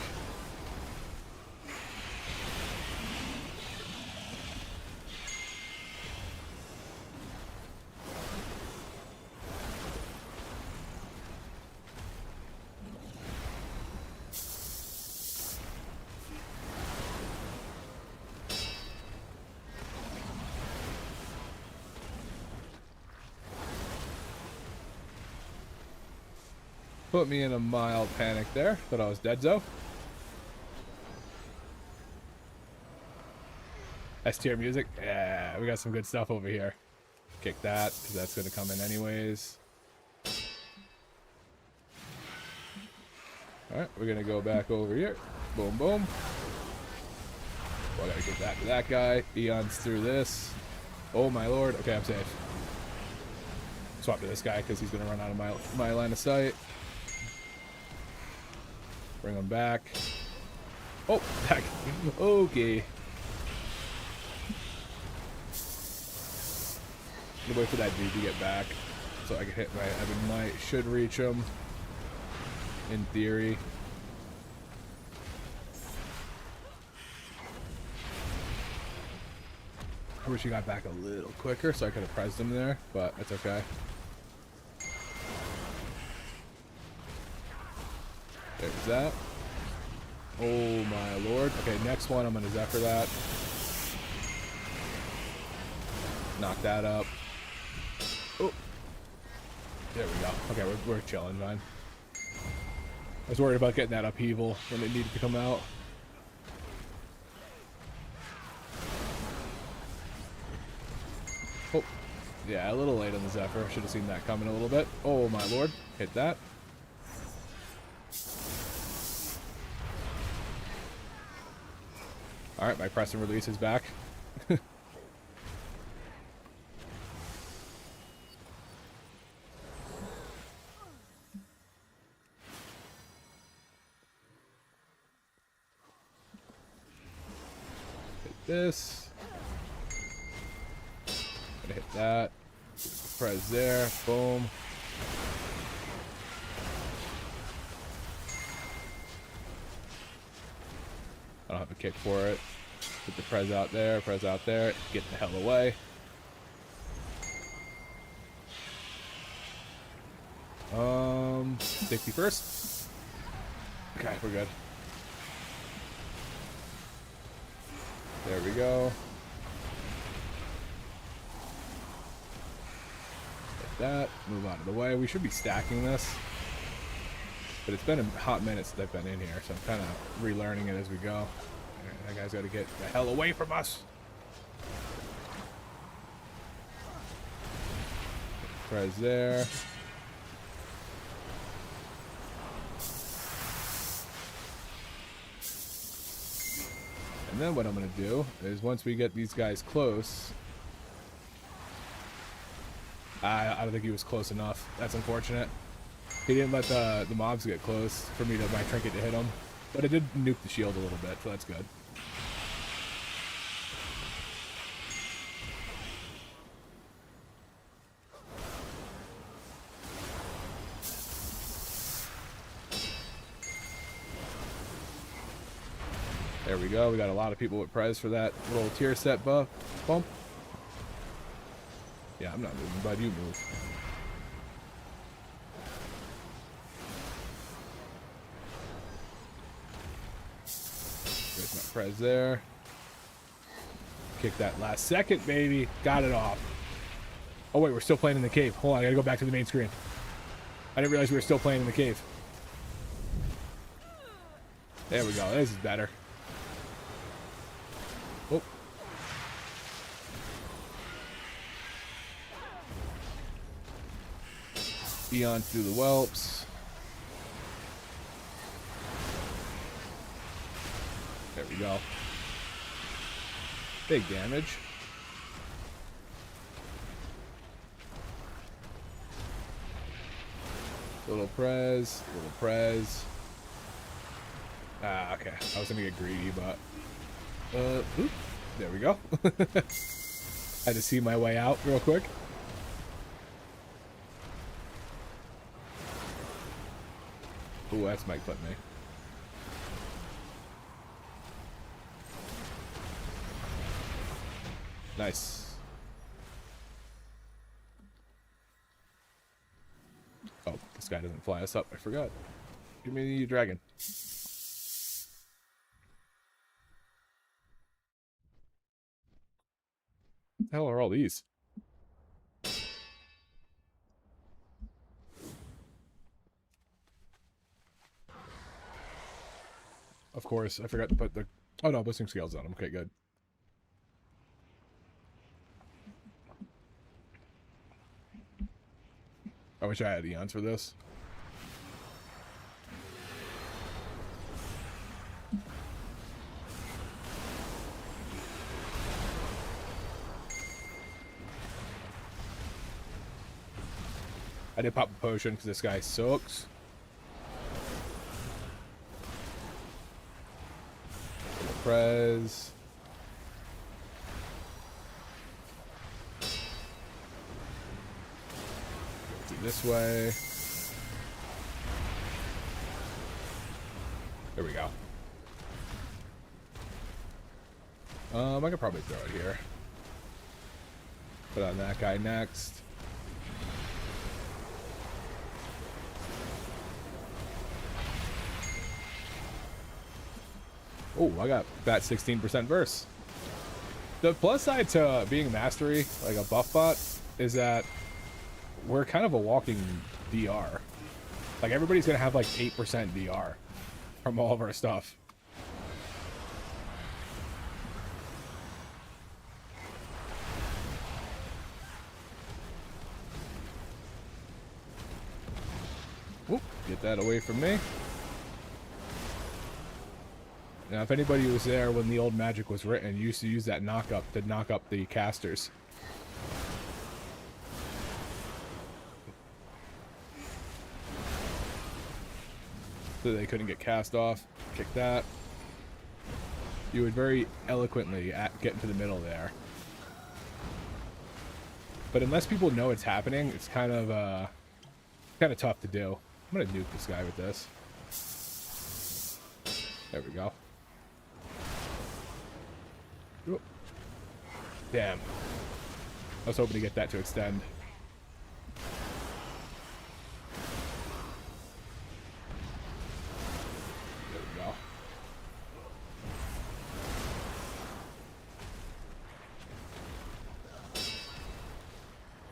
Put me in a mild panic there. Thought I was dead, though. S tier music. Yeah, we got some good stuff over here. Kick that, because that's going to come in anyways. Alright, we're going to go back over here. Boom, boom. Well, I got to get that to that guy. Eon's through this. Oh, my lord. Okay, I'm safe. Swap to this guy, because he's going to run out of my line of sight. Bring him back. Oh, back. Okay. I'm gonna wait for that dude to get back so I can hit my Evan Might. Should reach him. In theory. I wish he got back a little quicker so I could have pressed him there, but it's okay. There's that. Oh my lord. Okay, next one I'm gonna Zephyr that. Knock that up. Oh. There we go. Okay, we're chilling, man. I was worried about getting that upheaval when it needed to come out. Oh. Yeah, a little late on the Zephyr. Should have seen that coming a little bit. Oh my lord. Hit that. Alright, my press and release is back. Hit this. Gonna hit that. Press there. Boom. I don't have a kick for it. Put the press out there, get the hell away. Safety first. Okay, we're good. There we go. Like that. Move out of the way. We should be stacking this. But it's been a hot minute since I've been in here, so I'm kind of relearning it as we go. That guy's got to get the hell away from us. Press there. And then what I'm going to do is once we get these guys close... I don't think he was close enough. That's unfortunate. He didn't let the mobs get close for me to my trinket to hit him. But it did nuke the shield a little bit, so that's good. There we go. We got a lot of people with prize for that little tier set buff bump. Yeah, I'm not moving, bud. You move. There's my prez there. Kick that last second, baby. Got it off. Oh, wait. We're still playing in the cave. Hold on. I gotta go back to the main screen. I didn't realize we were still playing in the cave. There we go. This is better. Oh. Eon through the whelps. There we go. Big damage. Little prez, little prez. Ah, okay. I was gonna get greedy, but oop, there we go. Had to see my way out real quick. Ooh, that's Mike put me. Nice. Oh, this guy doesn't fly us up. I forgot. Give me the dragon. What the hell are all these? Of course, I forgot to put the... Oh no, boosting scales on them. Okay, good. I wish I had eons for this. I did pop a potion because this guy sucks. Prez. This way. There we go. I could probably throw it here. Put on that guy next. Oh, I got that 16% verse. The plus side to being mastery, like a buff bot, is that we're kind of a walking DR. Like, everybody's gonna have like 8% DR from all of our stuff. Whoop, get that away from me. Now, if anybody was there when the old magic was written, you used to use that knock up to knock up the casters. So they couldn't get cast off. Kick that. You would very eloquently get into the middle there. But unless people know it's happening, it's kind of tough to do. I'm gonna nuke this guy with this. There we go. Ooh. Damn. I was hoping to get that to extend. There we go.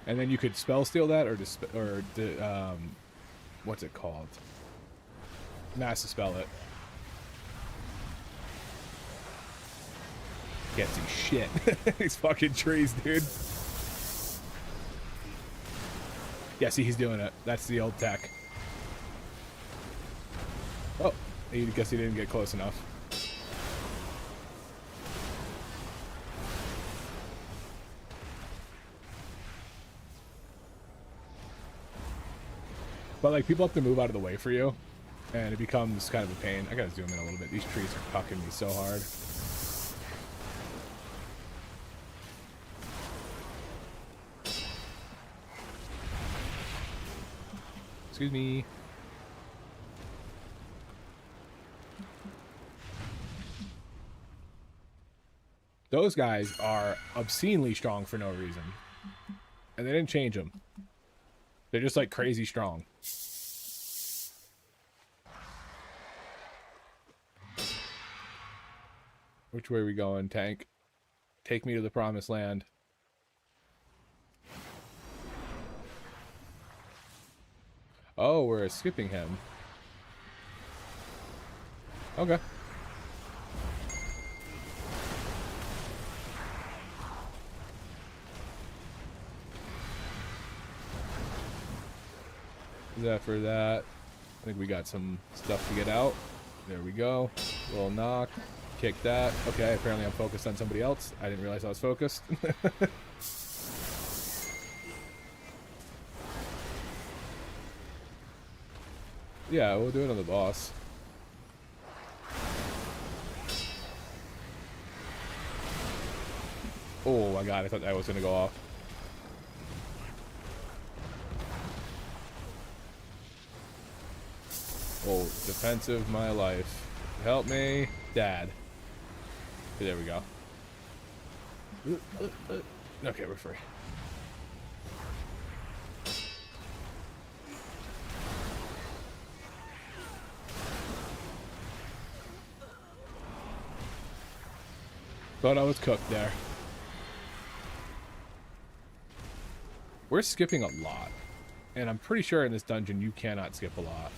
And then you could spell steal that, or what's it called? Mass dispel it. Can't see shit. These fucking trees, dude. Yeah, see, he's doing it. That's the old tech. Oh, I guess he didn't get close enough. But, like, people have to move out of the way for you, and it becomes kind of a pain. I gotta zoom in a little bit. These trees are fucking me so hard. Excuse me. Those guys are obscenely strong for no reason. And they didn't change them. They're just like crazy strong. Which way are we going, tank? Take me to the promised land. Oh, we're skipping him. Okay. Is that for that? I think we got some stuff to get out. There we go. Little knock. Kick that. Okay, apparently I'm focused on somebody else. I didn't realize I was focused. Yeah, we'll do it on the boss. Oh my god, I thought that was gonna go off. Oh, defensive my life. Help me, Dad. There we go. Okay, we're free. Thought I was cooked there. We're skipping a lot. And I'm pretty sure in this dungeon you cannot skip a lot.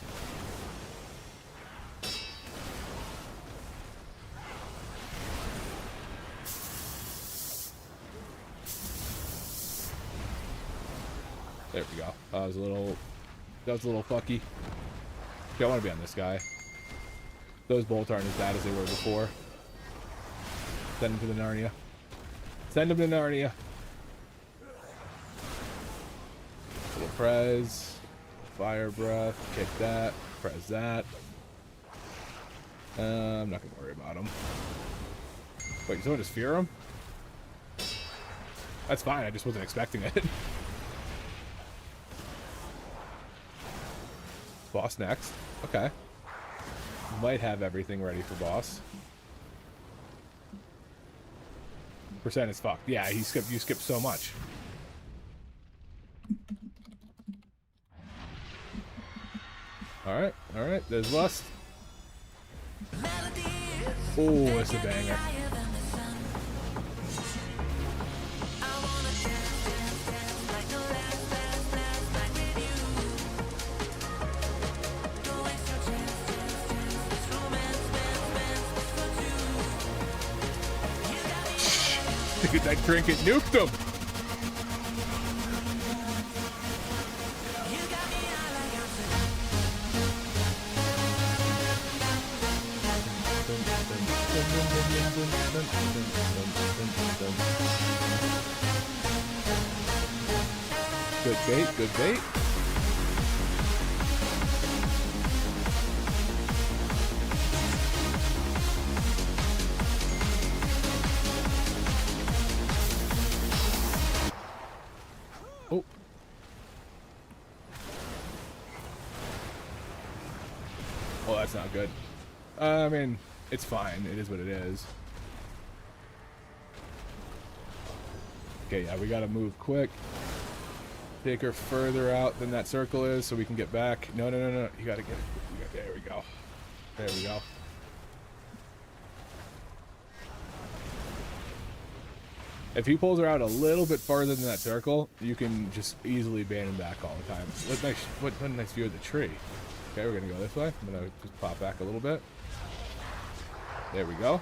There we go. That was a little fucky. Okay, I want to be on this guy. Those bolts aren't as bad as they were before. Send him to the Narnia. Send him to Narnia. Little prez. Fire breath. Kick that. Press that. I'm not going to worry about him. Wait, someone just fear him? That's fine, I just wasn't expecting it. Boss next. Okay. Might have everything ready for boss. Percent is fucked. Yeah, you skipped so much. Alright, alright, there's lust. Oh, it's a banger. Look at that trinket, nuked him! Good bait, good bait. Oh. Oh, that's not good. I mean, it's fine. It is what it is. Okay, yeah, we gotta move quick. Take her further out than that circle is so we can get back. No, no, no, no. You gotta get it. There we go. There we go. If he pulls her out a little bit farther than that circle, you can just easily ban him back all the time. What a nice view of the tree. Okay, we're gonna go this way. I'm gonna just pop back a little bit. There we go.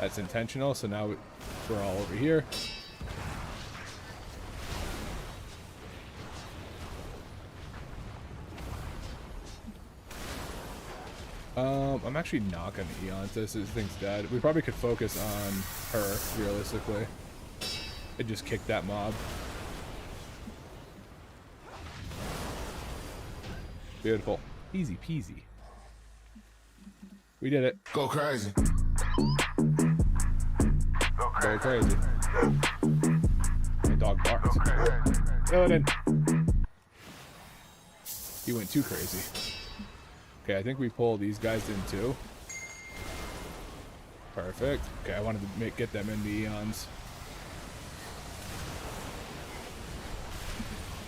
That's intentional, so now we're all over here. I'm actually not gonna Eon this thing's dead. We probably could focus on her, realistically. And just kick that mob. Beautiful. Easy peasy. We did it. Go crazy. Go crazy. My dog barks. Fill it in. He went too crazy. Okay, I think we pull these guys in too. Perfect. Okay, I wanted to get them in the Eons.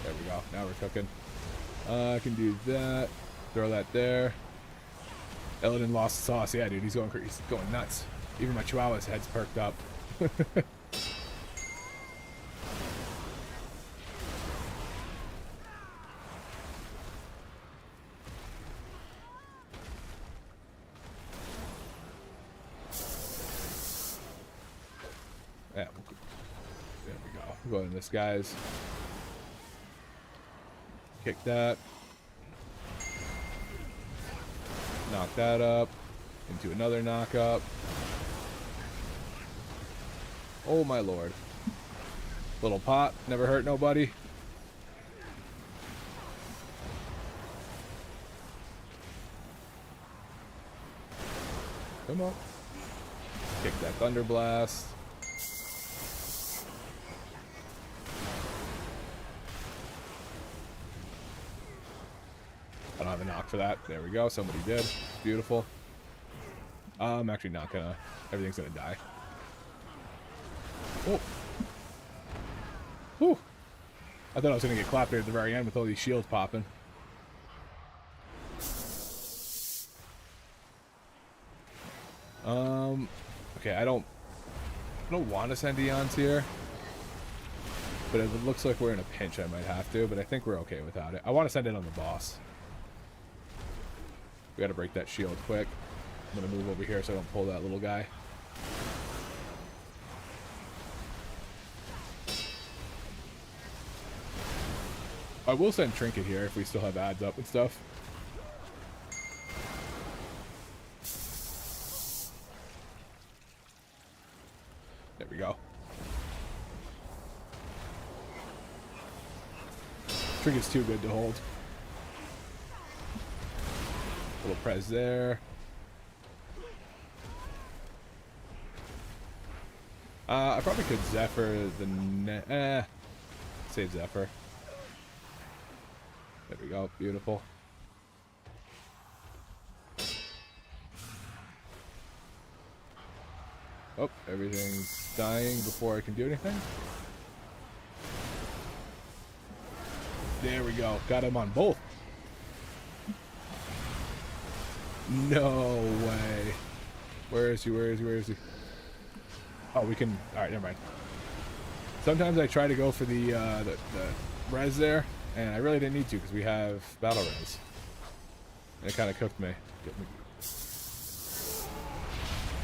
There we go. Now we're cooking. I can do that. Throw that there. Eladin lost the sauce. Yeah, dude, he's going crazy. He's going nuts. Even my Chihuahua's head's perked up. Yeah, there we go. We'll go in this guy's. Kick that. Knock that up. Into another knock up. Oh my lord. Little pot. Never hurt nobody. Come on. Kick that Thunder Blast. I don't have a knock for that. There we go. Somebody did. Beautiful. I'm actually not gonna. Everything's gonna die. Oh. Whew. I thought I was going to get clapped here at the very end with all these shields popping. Okay, I don't want to send Eons here. But if it looks like we're in a pinch, I might have to, but I think we're okay without it. I want to send it on the boss. We gotta break that shield quick. I'm gonna move over here so I don't pull that little guy. I will send Trinket here if we still have ads up and stuff. There we go. Trinket's too good to hold. Little press there. I probably could Zephyr the save Zephyr. There we go. Beautiful. Oh, everything's dying before I can do anything. There we go. Got him on both. No way. Where is he? Where is he? Where is he? Oh, we can... Alright, never mind. Sometimes I try to go for the res there, and I really didn't need to because we have battle res. And it kind of cooked me.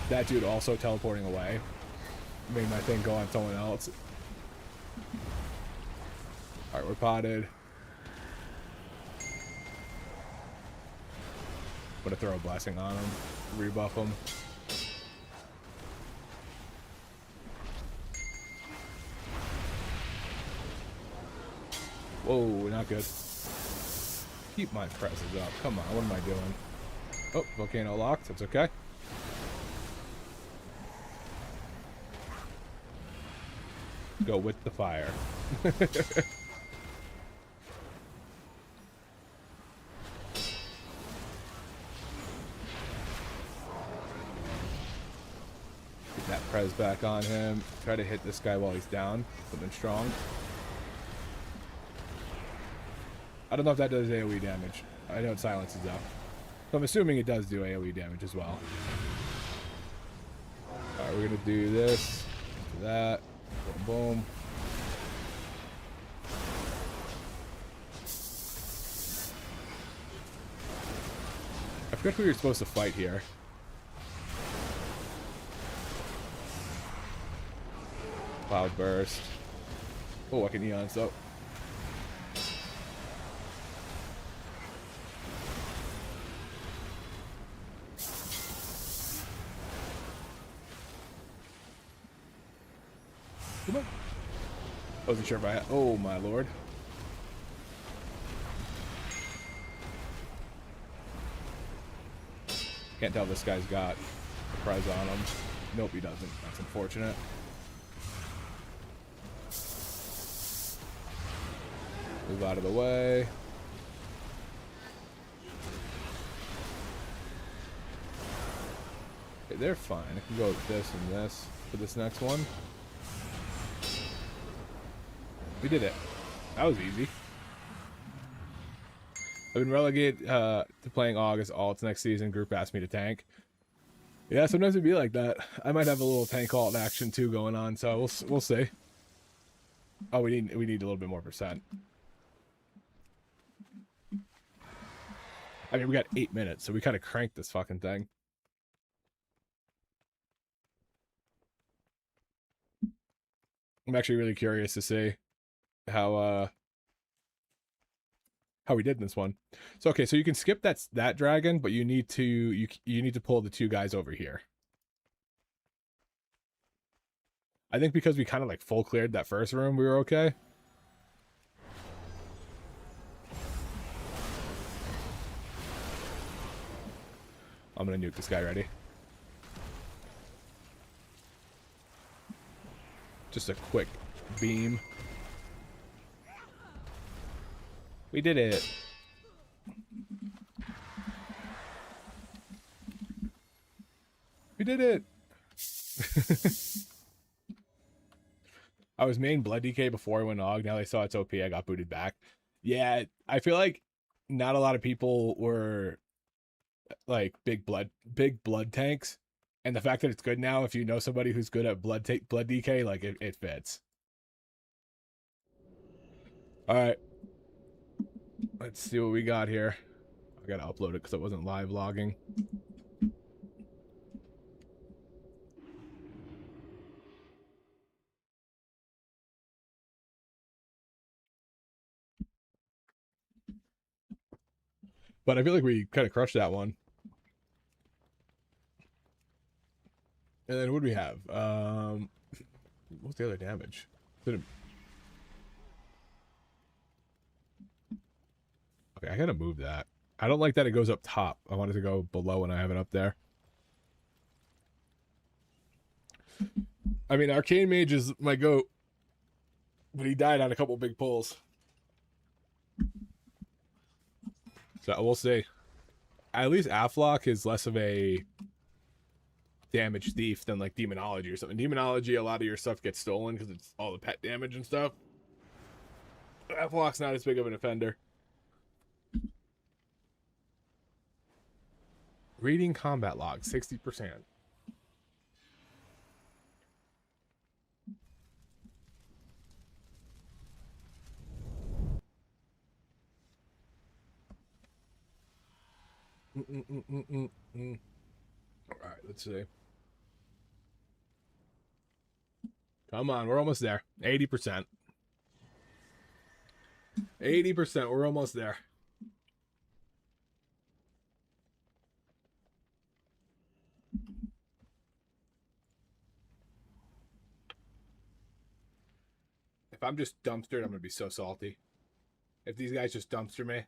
That dude also teleporting away made my thing go on someone else. Alright, we're potted. I'm gonna throw a blessing on him, rebuff him. Whoa, not good. Keep my presses up. Come on, what am I doing? Oh, volcano locked. That's okay. Go with the fire. Get that press back on him. Try to hit this guy while he's down. Something strong. I don't know if that does AoE damage. I know it silences though. So I'm assuming it does do AoE damage as well. Alright, we're gonna do this. That. Boom, boom. I forgot we were supposed to fight here. Cloud burst. Oh, I can Eons though. Come on. Wasn't sure if I had... Oh, my lord. Can't tell this guy's got a prize on him. Nope, he doesn't. That's unfortunate. Move out of the way. Okay, they're fine. I can go with this and this for this next one. We did it. That was easy. I've been relegated to playing AUG as alts next season. Group asked me to tank. Yeah, sometimes it'd be like that. I might have a little tank alt action too going on, so we'll see. Oh, we need a little bit more percent. I mean, we got 8 minutes, so we kind of cranked this fucking thing. I'm actually really curious to see how we did in this one. So okay, so you can skip that dragon, but you need to pull the two guys over here. I think because we kind of like full cleared that first room, we were okay. I'm gonna nuke this guy. Ready? Just a quick beam. We did it. We did it. I was main Blood DK before I went AUG. Now they saw it's OP. I got booted back. Yeah, I feel like not a lot of people were like big blood tanks, and the fact that it's good now, if you know somebody who's good at blood DK, like it fits. All right, let's see what we got here. I gotta upload it because it wasn't live logging. But I feel like we kind of crushed that one. And then what do we have? What's the other damage? Okay, I gotta move that. I don't like that it goes up top. I want it to go below when I have it up there. I mean, Arcane Mage is my goat, but he died on a couple big pulls. So we'll see. At least Aflock is less of a damage thief than like Demonology or something. Demonology, a lot of your stuff gets stolen because it's all the pet damage and stuff. Aflock's not as big of an offender. Reading combat log, 60%. All right, let's see. Come on, we're almost there. 80%. 80%, we're almost there. If I'm just dumpstered, I'm going to be so salty. If these guys just dumpster me.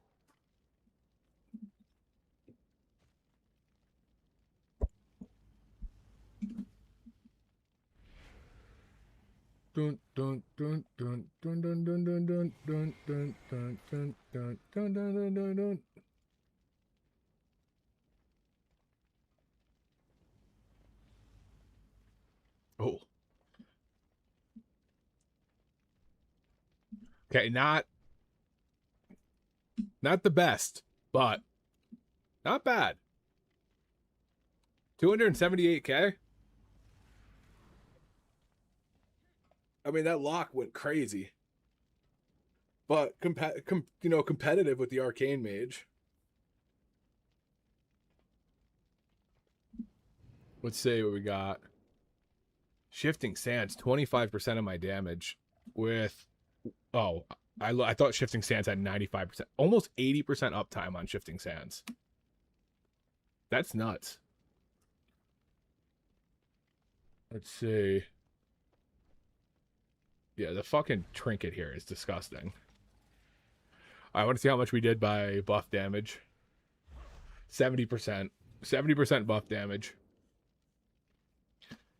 Dun dun dun dun dun dun dun dun dun dun dun dun dun dun dun dun dun dun. Oh. Okay, not the best, but not bad. 278k. I mean, that lock went crazy. But competitive with the Arcane Mage. Let's see what we got. Shifting Sands, 25% of my damage with... Oh, I thought Shifting Sands had 95%. Almost 80% uptime on Shifting Sands. That's nuts. Let's see. Yeah, the fucking trinket here is disgusting. I want to see how much we did by buff damage. 70%. 70% buff damage.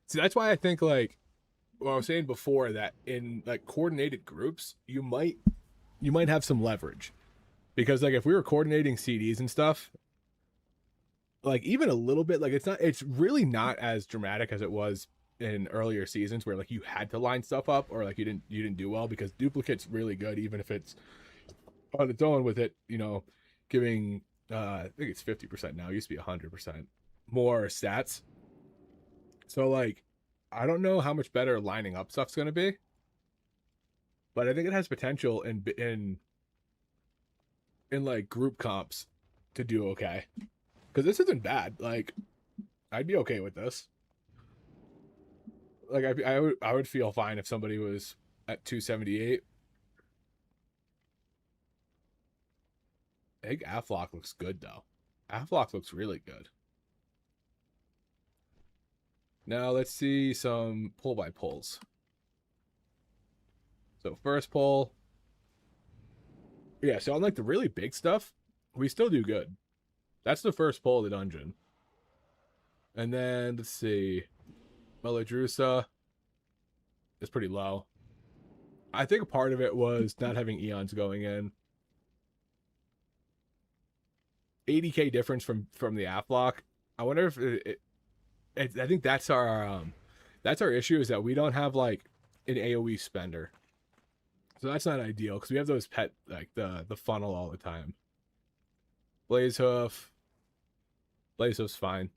See, that's why I think, like, what I was saying before, that in, like, coordinated groups, you might have some leverage. Because, like, if we were coordinating CDs and stuff, like, even a little bit, like, it's really not as dramatic as it was in earlier seasons where, like, you had to line stuff up or, like, you didn't do well, because duplicate's really good, even if it's on its own with it, giving, I think it's 50% now. It used to be 100% more stats. So, like, I don't know how much better lining up stuff's going to be, but I think it has potential in like group comps to do okay. Because this isn't bad. Like, I'd be okay with this. Like, I would feel fine if somebody was at 278. I think Aflock looks good, though. Aflock looks really good. Now let's see some pull by pulls. So first pull. Yeah, so on like the really big stuff, we still do good. That's the first pull of the dungeon. And then let's see. Meladrusa is pretty low. I think a part of it was not having Eons going in. 80k difference from the Aflock. I wonder if I think that's our issue, is that we don't have like an AoE spender. So that's not ideal because we have those pet, like the funnel all the time. Blaze Hoof's fine.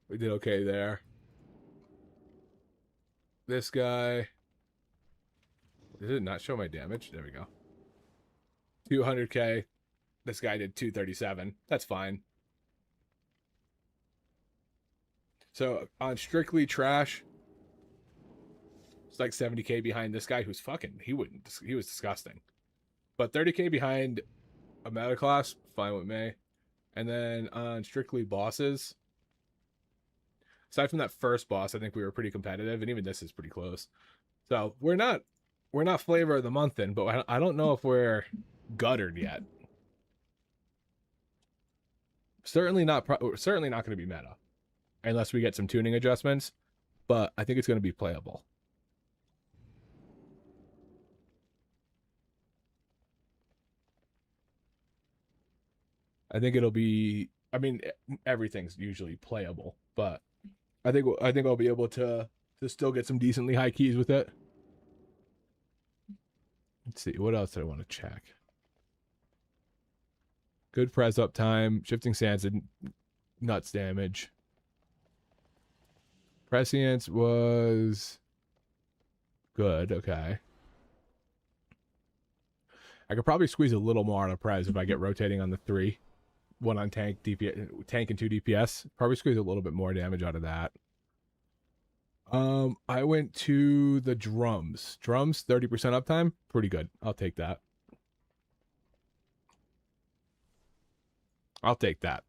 We did okay there. This guy. Did it not show my damage? There we go. 200k. This guy did 237. That's fine. So on strictly trash, it's like 70k behind this guy who's fucking, he was disgusting. But 30k behind a meta class, fine with me. And then on strictly bosses, aside from that first boss, I think we were pretty competitive, and even this is pretty close. So we're not flavor of the month in, but I don't know if we're guttered yet. Certainly not going to be meta, unless we get some tuning adjustments. But I think it's going to be playable. I think it'll be. I mean, everything's usually playable, but I think I'll be able to still get some decently high keys with it. Let's see, what else did I want to check? Good press up time, shifting stance and nuts damage. Prescience was good, okay. I could probably squeeze a little more out of Prez if I get rotating on the 3. 1 on tank, DPS, tank and 2 DPS. Probably squeeze a little bit more damage out of that. I went to the drums. Drums, 30% uptime. Pretty good. I'll take that. I'll take that.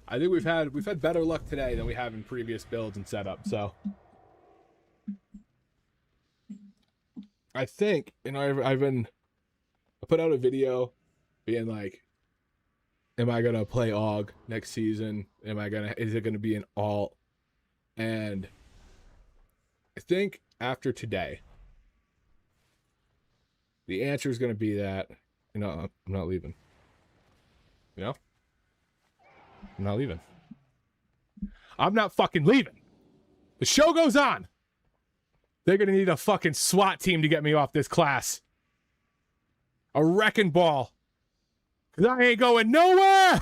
I think we've had better luck today than we have in previous builds and setup, so I think, you know, I put out a video being like, am I gonna play AUG next season? Is it gonna be an alt? And I think after today, the answer is gonna be that, you know, I'm not leaving. You know? I'm not leaving. I'm not fucking leaving. The show goes on. They're gonna need a fucking SWAT team to get me off this class. A wrecking ball. Cause I ain't going nowhere.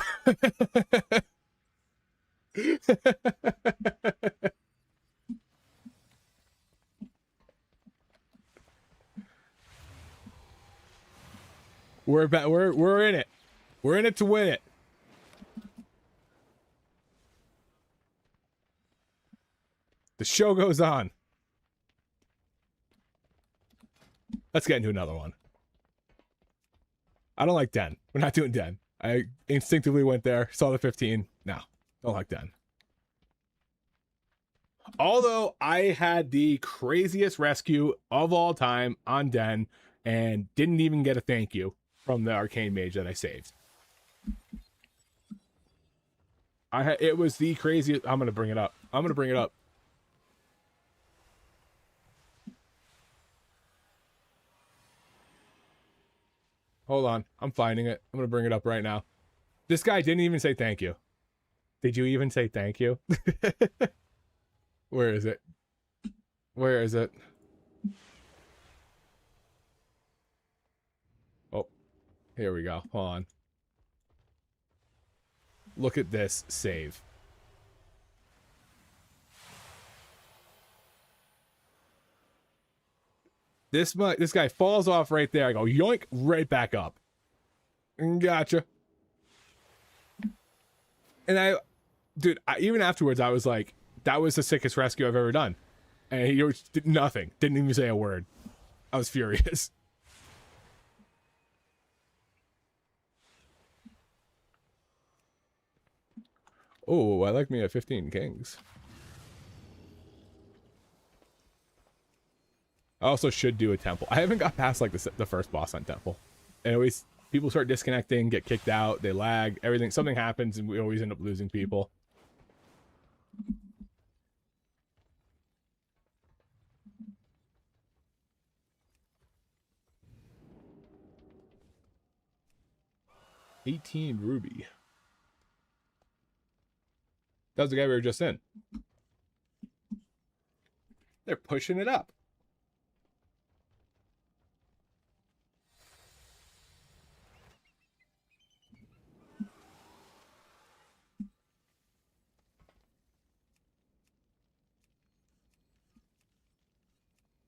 We're in it. We're in it to win it. The show goes on. Let's get into another one. I don't like Den. We're not doing Den. I instinctively went there, saw the 15. No, don't like Den. Although I had the craziest rescue of all time on Den and didn't even get a thank you from the arcane mage that I saved. It was the craziest. I'm gonna bring it up. Hold on. I'm finding it. I'm going to bring it up right now. This guy didn't even say thank you. Did you even say thank you? Where is it? Where is it? Oh, here we go. Hold on. Look at this save. This guy falls off right there. I go yoink, right back up. Gotcha. And dude, even afterwards, I was like, that was the sickest rescue I've ever done. And he did nothing. Didn't even say a word. I was furious. Oh, I like me at 15 kings. I also should do a temple. I haven't got past like the first boss on temple. And always people start disconnecting, get kicked out, they lag, everything. Something happens and we always end up losing people. $18 ruby. That was the guy we were just in. They're pushing it up.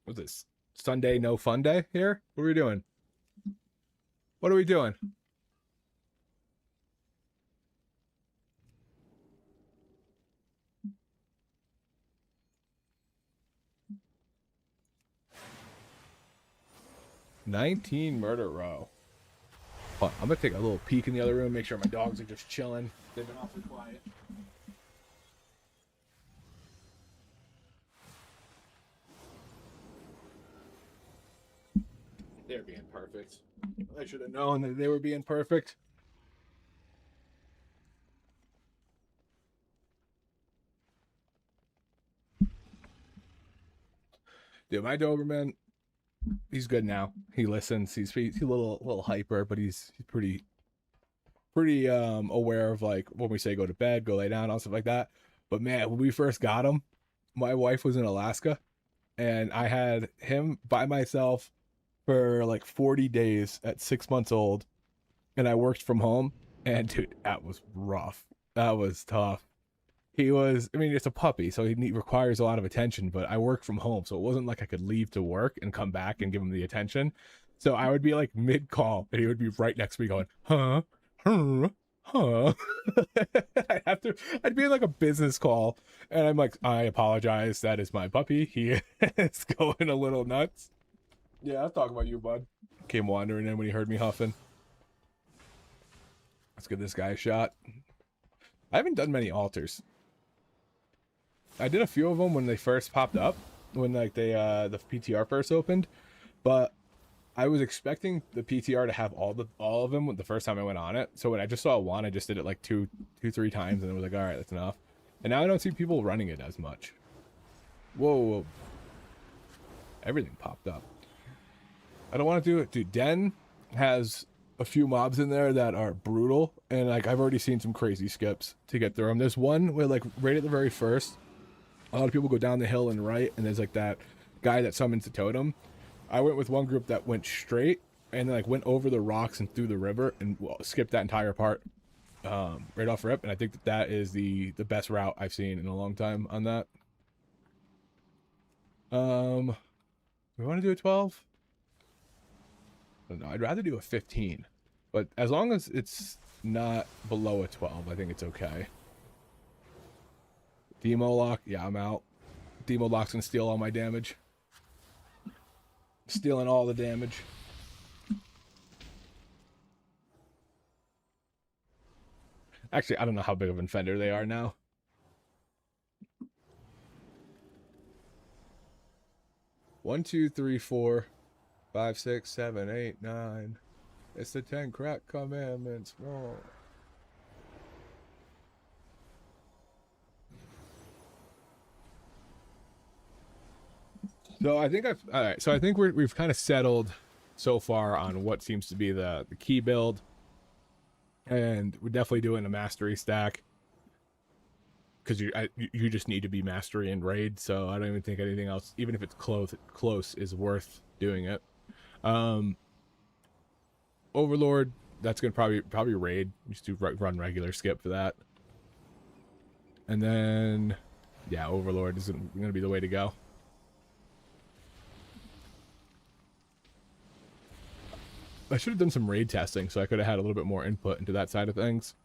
What's this? Sunday no fun day here? What are we doing? What are we doing? "19 Murder Row." Hold on, I'm gonna take a little peek in the other room, make sure my dogs are just chilling. They've been awfully quiet. They're being perfect. I should have known that they were being perfect. Dude, my Doberman, he's good now. He listens. He's a little hyper, but he's pretty aware of like when we say go to bed, go lay down, all stuff like that. But man, when we first got him, my wife was in Alaska, and I had him by myself for like 40 days at 6 months old, and I worked from home, and dude, that was rough. That was tough. He was, I mean, it's a puppy, so he requires a lot of attention, but I work from home, so it wasn't like I could leave to work and come back and give him the attention. So I would be like mid-call, and he would be right next to me going, huh, huh, huh. I'd be in like a business call, and I'm like, I apologize, that is my puppy. He is going a little nuts. Yeah, I'll talk about you, bud. Came wandering in when he heard me huffing. Let's give this guy a shot. I haven't done many altars. I did a few of them when they first popped up, when like they the PTR first opened, but I was expecting the PTR to have all of them the first time I went on it. So when I just saw one, I just did it like two, 3 times, and it was like, all right, that's enough. And now I don't see people running it as much. Whoa. Everything popped up. I don't want to do it. Dude, Den has a few mobs in there that are brutal, and like I've already seen some crazy skips to get through them. There's one where like right at the very first, a lot of people go down the hill and right, and there's like that guy that summons the totem. I went with one group that went straight and like went over the rocks and through the river and skipped that entire part right off rip, and I think that is the best route I've seen in a long time on that. We want to do a 12? I don't know. I'd rather do a 15, but as long as it's not below a 12, I think it's okay. Demo lock, yeah, I'm out. Demo lock's gonna steal all my damage. Stealing all the damage. Actually, I don't know how big of an offender they are now. One, 2, 3, 4, 5, 6, 7, 8, 9. It's the 10 crack commandments. Whoa. So I think all right. So I think we've kind of settled so far on what seems to be the key build, and we're definitely doing a mastery stack because you just need to be mastery in raid. So I don't even think anything else, even if it's close, is worth doing it. Overlord, that's gonna probably raid. Just do run regular skip for that, and then yeah, Overlord is gonna be the way to go. I should have done some raid testing so I could have had a little bit more input into that side of things.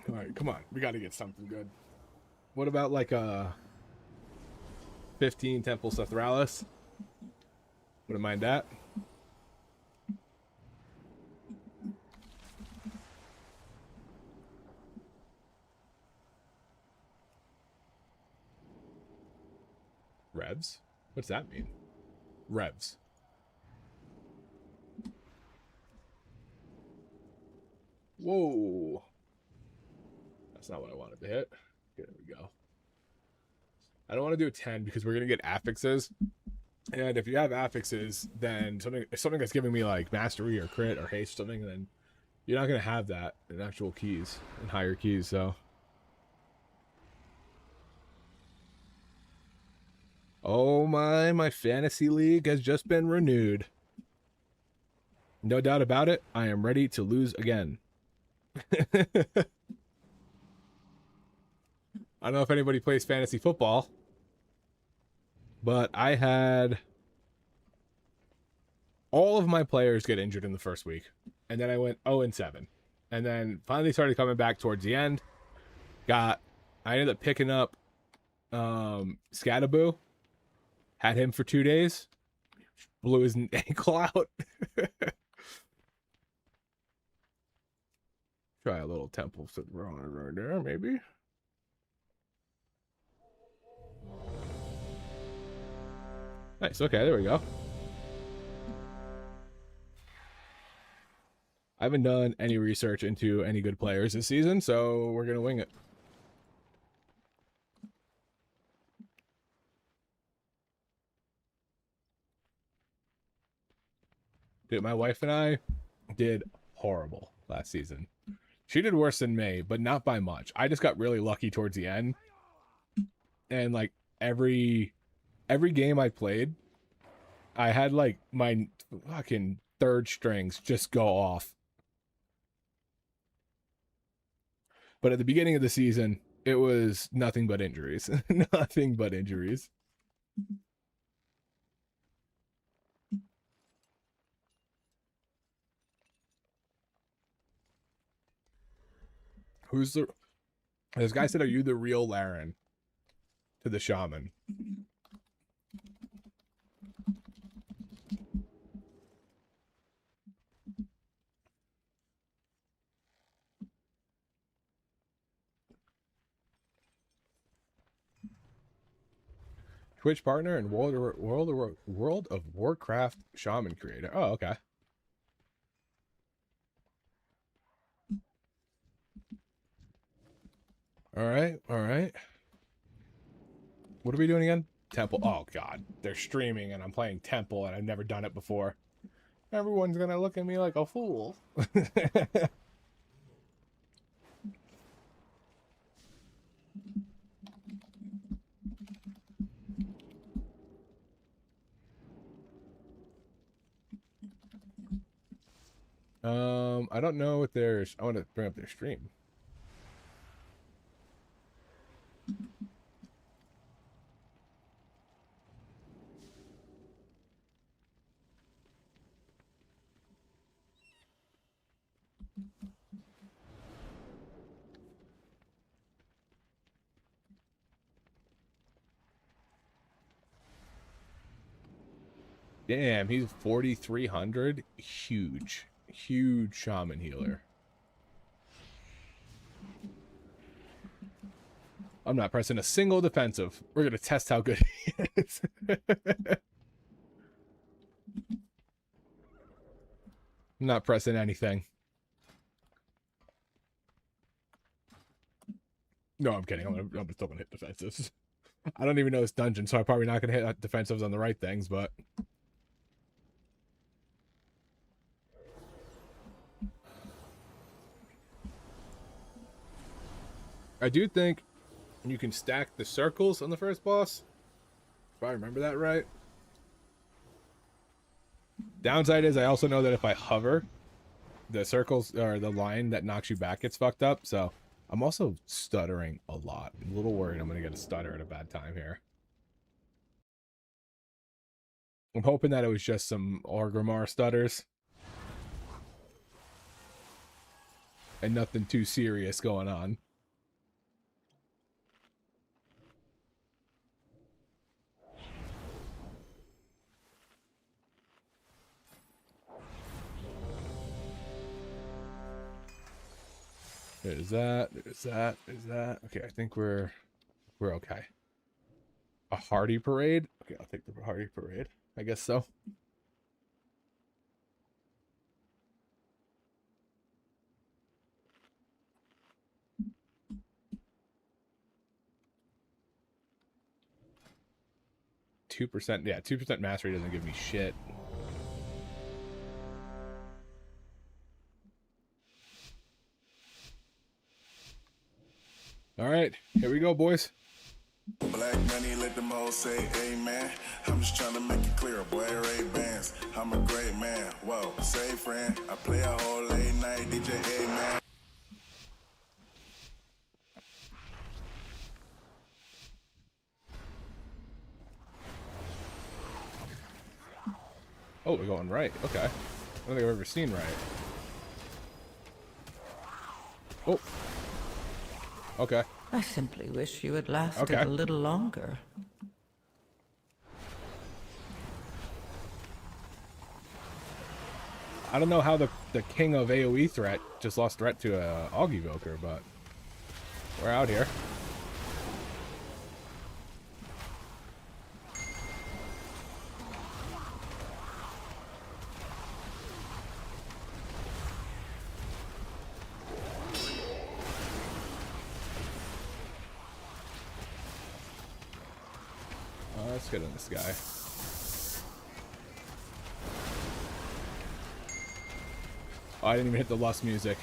All right, come on. We got to get something good. What about like 15 Temple Sethralis? Wouldn't mind that. Revs? What's that mean? Revs. Whoa. That's not what I wanted to hit. Here we go. I don't want to do a 10 because we're going to get affixes. And if you have affixes, then something that's giving me like mastery or crit or haste or something, then you're not going to have that in actual keys, in higher keys. So Oh my fantasy league has just been renewed. No doubt about it, I am ready to lose again. I don't know if anybody plays fantasy football, but I had all of my players get injured in the first week, and then I went 0-7, and then finally started coming back towards the end. I ended up picking up Scattaboo, had him for 2 days, blew his ankle out. Try a little temple right there, maybe. Nice. Okay, there we go. I haven't done any research into any good players this season, so we're gonna wing it. Dude, my wife and I did horrible last season. She did worse than me, but not by much. I just got really lucky towards the end. And like every game I played, I had like my fucking third strings just go off. But at the beginning of the season, it was nothing but injuries. Nothing but injuries. This guy said, are you the real Laren? To the shaman. Twitch partner and World of Warcraft shaman creator. Oh, okay. All right, all right. What are we doing again? Temple. Oh, God. They're streaming, and I'm playing Temple, and I've never done it before. Everyone's going to look at me like a fool. I don't know what there's... I want to bring up their stream. Damn, he's 4,300. Huge. Huge shaman healer. I'm not pressing a single defensive. We're going to test how good he is. I'm not pressing anything. No, I'm kidding. I'm still going to hit defensives. I don't even know this dungeon, so I'm probably not going to hit defensives on the right things, but... I do think you can stack the circles on the first boss, if I remember that right. Downside is I also know that if I hover, the circles or the line that knocks you back gets fucked up, so I'm also stuttering a lot. I'm a little worried I'm going to get a stutter at a bad time here. I'm hoping that it was just some Orgrimmar stutters. And nothing too serious going on. There's that, there's that, there's that. Okay, I think we're okay. A Hardy Parade? Okay, I'll take the Hardy Parade. I guess so. %, yeah, 2% mastery doesn't give me shit. All right, here we go, boys. Black money, let them hoes say amen. I'm just trying to make it clear, boy, Ray-Bans. I'm a great man, whoa, say friend. I play a whole late night DJ, amen. Oh, we're going right. Okay. I don't think I've ever seen right. Oh. Okay. I simply wish you had lasted Okay. a little longer. I don't know how the king of AoE threat just lost threat to a AUG evoker, but we're out here. Let's get in this guy. Oh, I didn't even hit the Lust music.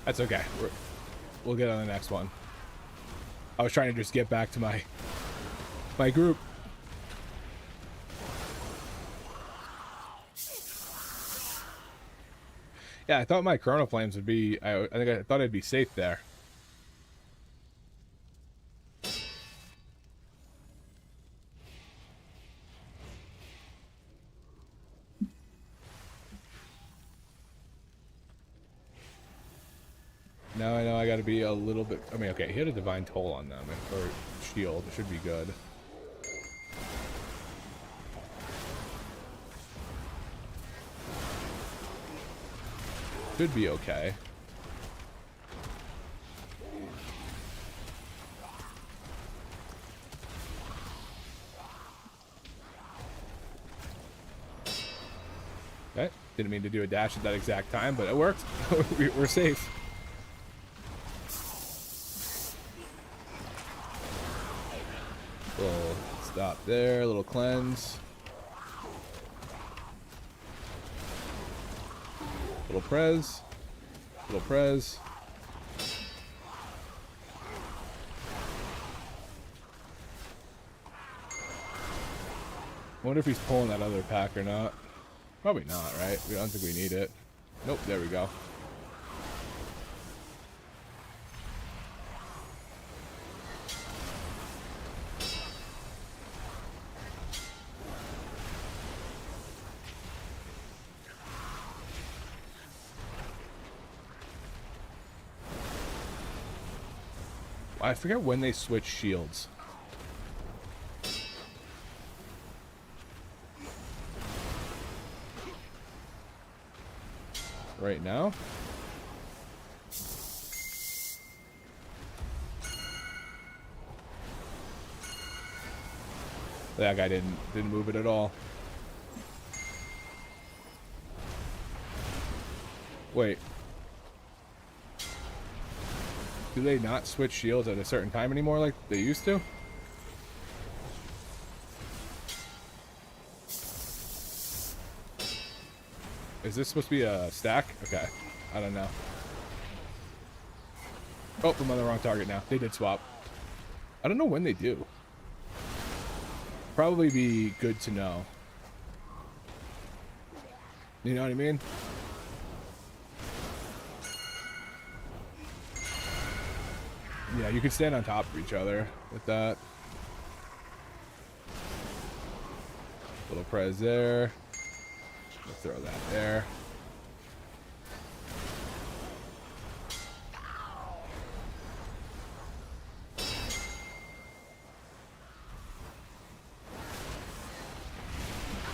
That's okay. We'll get on the next one. I was trying to just get back to my group. Yeah, I thought my Chrono Flames would be... I thought I'd be safe there. Now I know I gotta be a little bit... I mean, okay, he had a Divine Toll on them, or shield. It should be good. Should be okay. Okay, didn't mean to do a dash at that exact time, but it worked. We're safe. Little stop there, little cleanse. Little prez. Little prez. I wonder if he's pulling that other pack or not. Probably not, right? I don't think we need it. Nope, there we go. I forget when they switch shields. Right now? That guy didn't move it at all. Wait. Do they not switch shields at a certain time anymore like they used to? Is this supposed to be a stack? Okay. I don't know. Oh, I'm on the wrong target now. They did swap. I don't know when they do. Probably be good to know. You know what I mean? Yeah, you can stand on top of each other with that. Little prez there. Let's throw that there.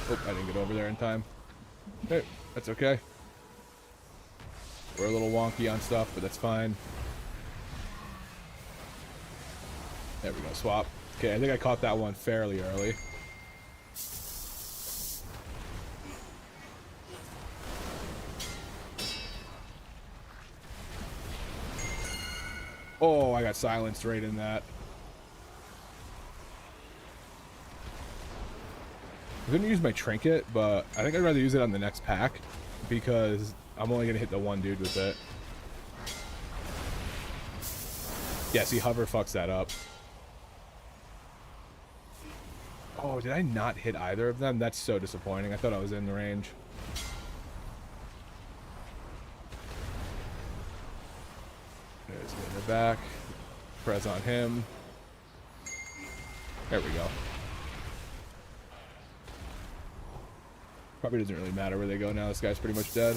Oh, I didn't get over there in time. Hey, that's okay. We're a little wonky on stuff, but that's fine. There we go, swap. Okay, I think I caught that one fairly early. Oh, I got silenced right in that. I'm gonna use my trinket, but I think I'd rather use it on the next pack because I'm only gonna hit the one dude with it. Yeah, see, hover fucks that up. Oh, did I not hit either of them? That's so disappointing. I thought I was in the range. There's the back. Press on him. There we go. Probably doesn't really matter where they go now. This guy's pretty much dead.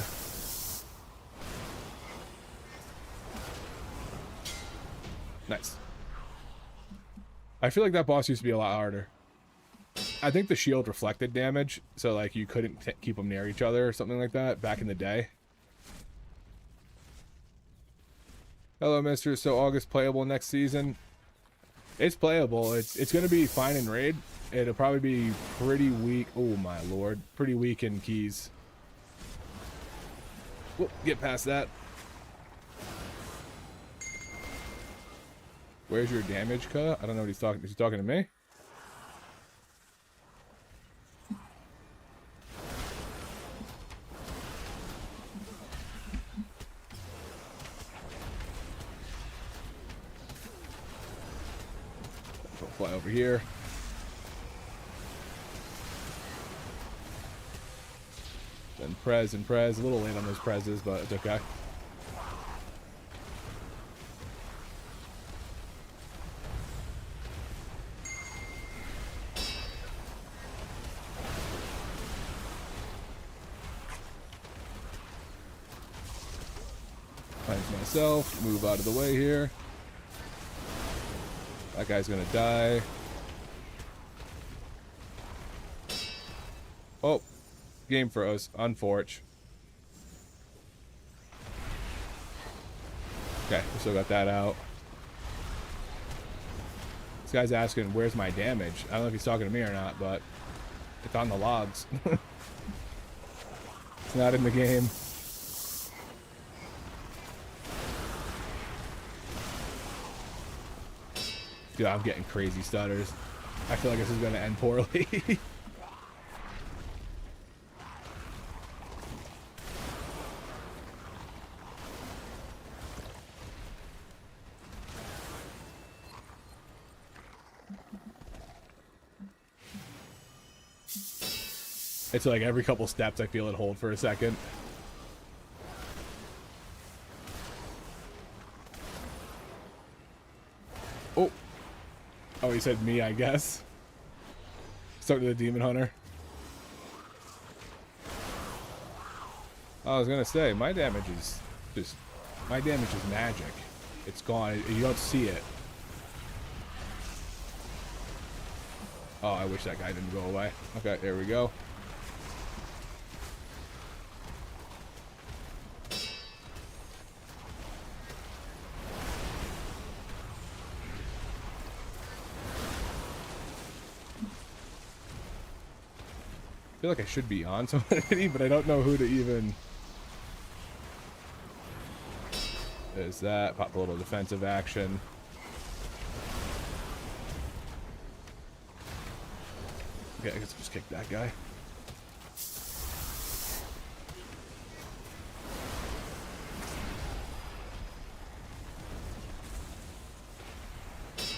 Nice. I feel like that boss used to be a lot harder. I think the shield reflected damage, so like you couldn't keep them near each other or something like that back in the day. Hello, Mister. So August playable next season? It's playable. It's going to be fine in raid. It'll probably be pretty weak. Oh my lord, pretty weak in keys. Whoop, get past that. Where's your damage cut? I don't know what he's talking. Is he talking to me? I'll fly over here. Then prez and prez. A little late on those prezes, but it's okay. Cleanse myself. Move out of the way here. That guy's gonna die. Oh. Game froze. Unforge. Okay, we still got that out. This guy's asking, where's my damage? I don't know if he's talking to me or not, but it's on the logs. It's not in the game. Dude, I'm getting crazy stutters. I feel like this is going to end poorly. It's like every couple steps I feel it hold for a second. Oh. Oh, he said me, I guess. Start to the Demon Hunter. I was gonna say, my damage is just... My damage is magic. It's gone. You don't see it. Oh, I wish that guy didn't go away. Okay, there we go. I feel like I should be on somebody, but I don't know who to even... There's that. Pop a little defensive action. Okay, I guess I'll just kick that guy.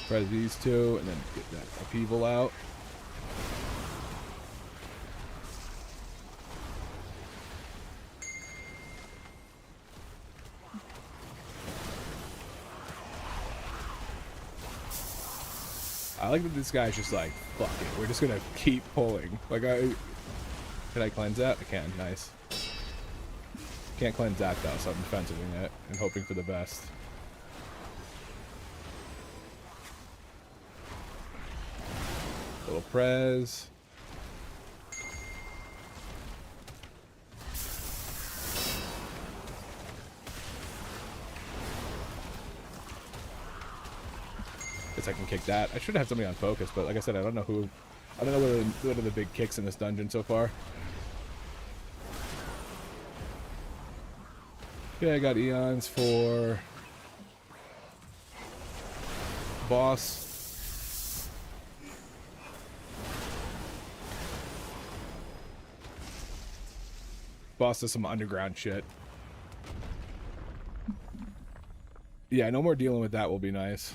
Press these two, and then get that upheaval out. I like that this guy's just like, fuck it, we're just gonna keep pulling. Like, can I cleanse that? I can, nice. Can't cleanse that though, so I'm defensiving it and hoping for the best. Little prez. Guess I can kick that. I should have somebody on focus, but like I said, I don't know who. I don't know what are the big kicks in this dungeon so far. Okay, I got eons for boss. Boss does some underground shit. Yeah, no more dealing with that will be nice.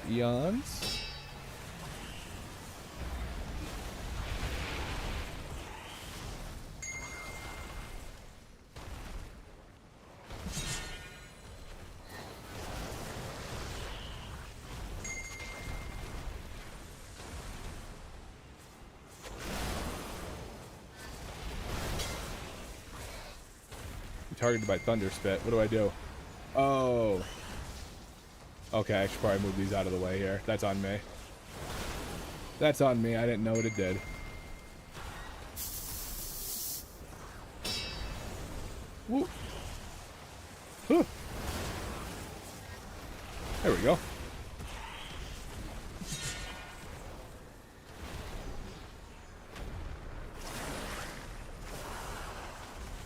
Eons. Targeted by Thunder Spit. What do I do? Oh. Okay, I should probably move these out of the way here. That's on me. That's on me. I didn't know what it did. Woo. Huh. There we go.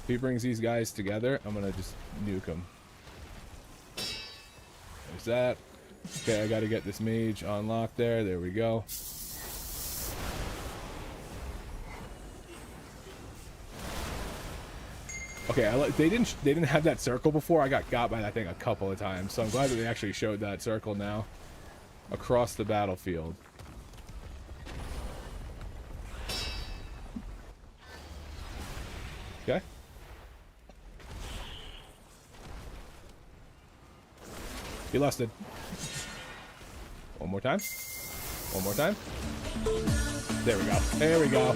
If he brings these guys together, I'm gonna just nuke them. There's that. Okay, I gotta get this mage on lock there. There we go. Okay, they didn't have that circle before. I got by that thing a couple of times, so I'm glad that they actually showed that circle now across the battlefield. Okay. He lusted. One more time. One more time. There we go. There we go.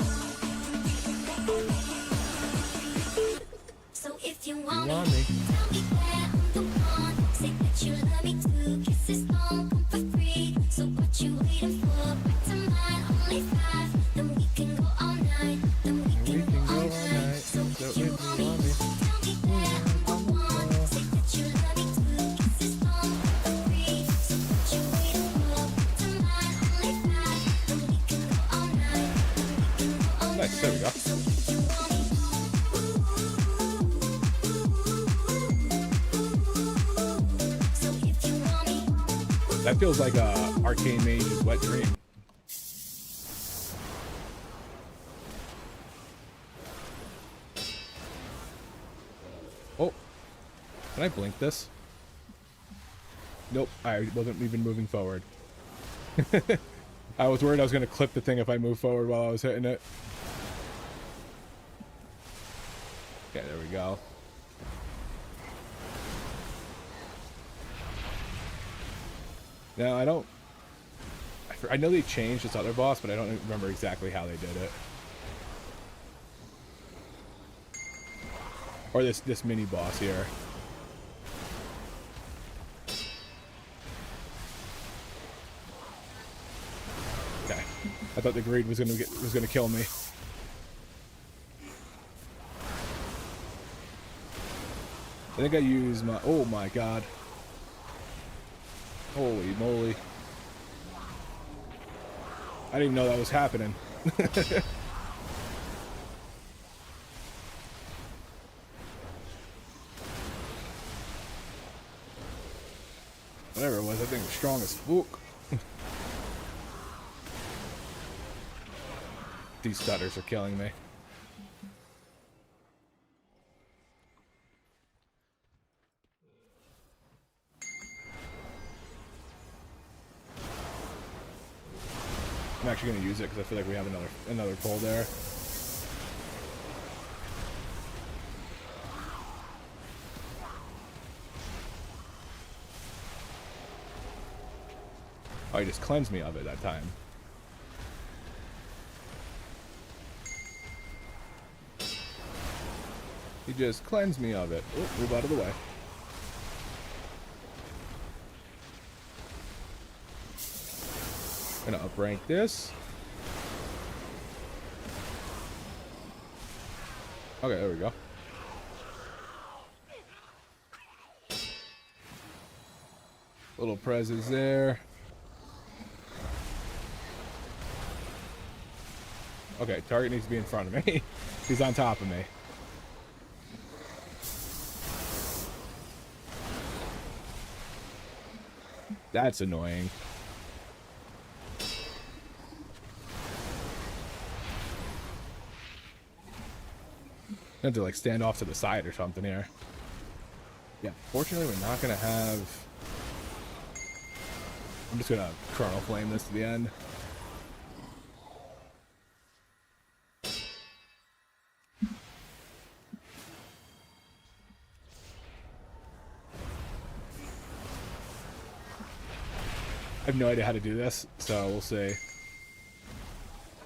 So if you You want want me, me. tell me where I'm the one. Say that you love me too. Kisses don't come for free. So what you waiting for? Back to mine, only 5. Then we can go all night. Then we can go all night. So if you want me, tell me where I'm the one. Say that you love me too. Kisses don't come for free. So what you waiting for? Back to mine, only 5. Then we can go all night. Then we can go all night. Nice, there we go. So if you want me. That feels like a Arcane Mage's wet dream. Oh, can I blink this? Nope, I wasn't even moving forward. I was worried I was going to clip the thing if I moved forward while I was hitting it. Okay, there we go. Now, I know they changed this other boss, but I don't remember exactly how they did it. Or this mini boss here. Okay. I thought the greed was gonna kill me. I think I used my, oh my god. Holy moly. I didn't even know that was happening. Whatever it was, that thing was strong as fuck. These stutters are killing me. I'm actually going to use it because I feel like we have another pull there. Oh, he just cleansed me of it that time. He just cleansed me of it. Oh, move out of the way. Gonna uprank this. Okay, there we go. Little prezes there. Okay, target needs to be in front of me. He's on top of me. That's annoying. I have to like stand off to the side or something here. Yeah, fortunately we're not gonna have... I'm just gonna Chrono Flame this to the end. I have no idea how to do this, so we'll see.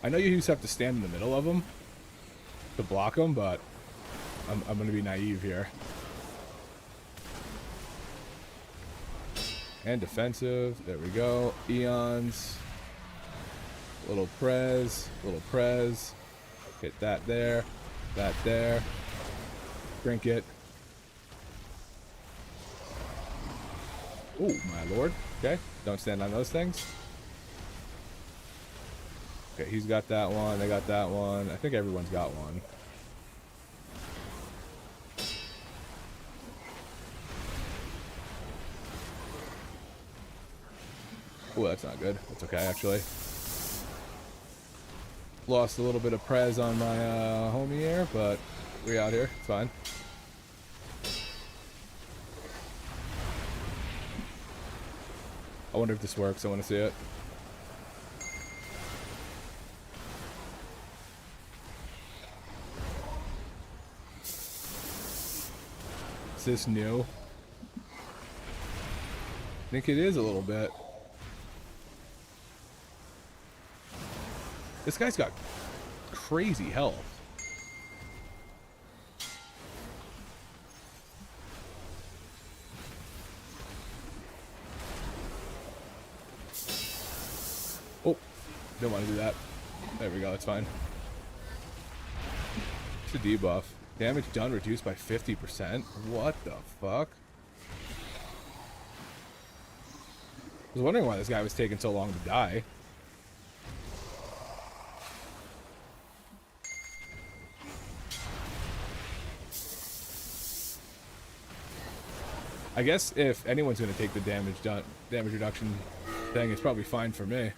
I know you just have to stand in the middle of them to block them, but I'm going to be naive here. And defensive. There we go. Eons. Little Prez. Little Prez. Hit that there. That there. Drink it. Oh, my lord. Okay. Don't stand on those things. Okay, he's got that one. They got that one. I think everyone's got one. Oh, that's not good. That's okay, actually. Lost a little bit of Prez on my homie here, but we out here. It's fine. I wonder if this works. I want to see it. Is this new? I think it is a little bit. This guy's got crazy health. Oh, don't want to do that. There we go, that's fine. It's a debuff. Damage done reduced by 50%? What the fuck? I was wondering why this guy was taking so long to die. I guess if anyone's going to take the damage reduction thing, it's probably fine for me.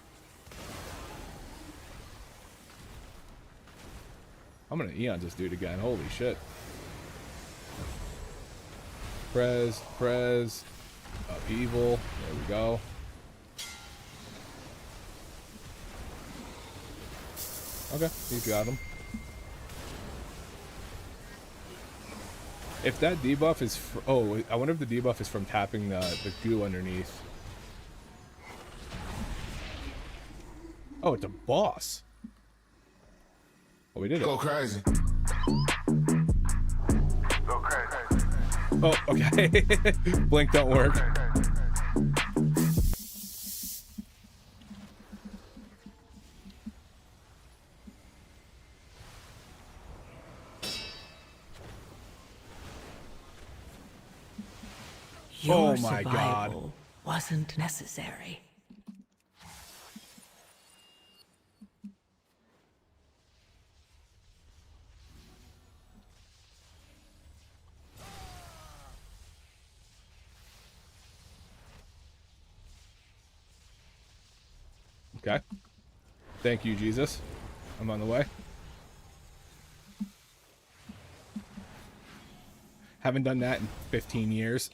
I'm going to Eon this dude again. Holy shit. Prez, Prez, Upheaval. There we go. Okay, he's got him. If that debuff is... oh, I wonder if the debuff is from tapping the goo underneath. Oh, it's a boss. Oh, we did it. Go crazy. Go crazy. Oh, okay. Blink don't work. Your Oh my God. survival wasn't necessary. Okay. Thank you, Jesus. I'm on the way. Haven't done that in 15 years.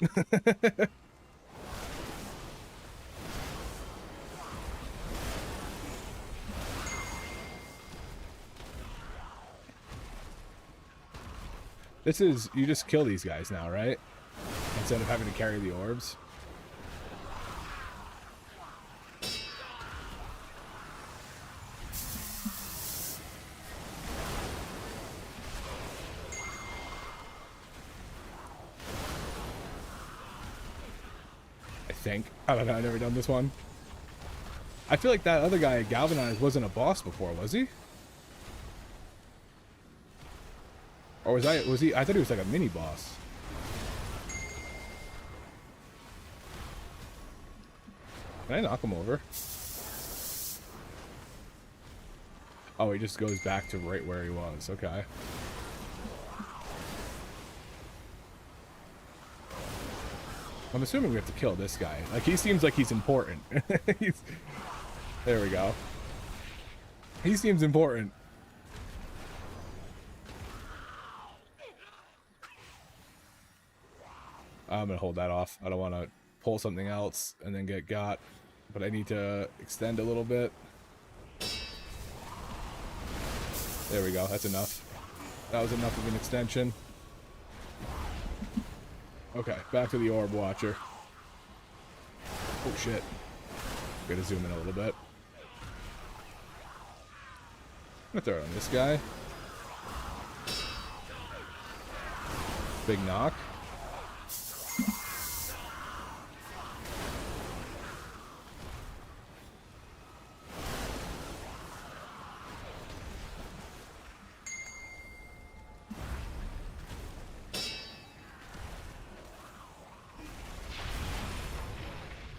This is, you just kill these guys now, right? Instead of having to carry the orbs. I don't know, I've never done this one. I feel like that other guy galvanized wasn't a boss before, was he? Or was he? I thought he was like a mini boss. Can I knock him over? Oh, he just goes back to right where he was. Okay. I'm assuming we have to kill this guy. Like, he seems like he's important. There we go. He seems important. I'm gonna hold that off. I don't want to pull something else and then get got. But I need to extend a little bit. There we go. That's enough. That was enough of an extension. Okay, back to the orb watcher. Oh shit. Gotta zoom in a little bit. I'm gonna throw it on this guy. Big knock.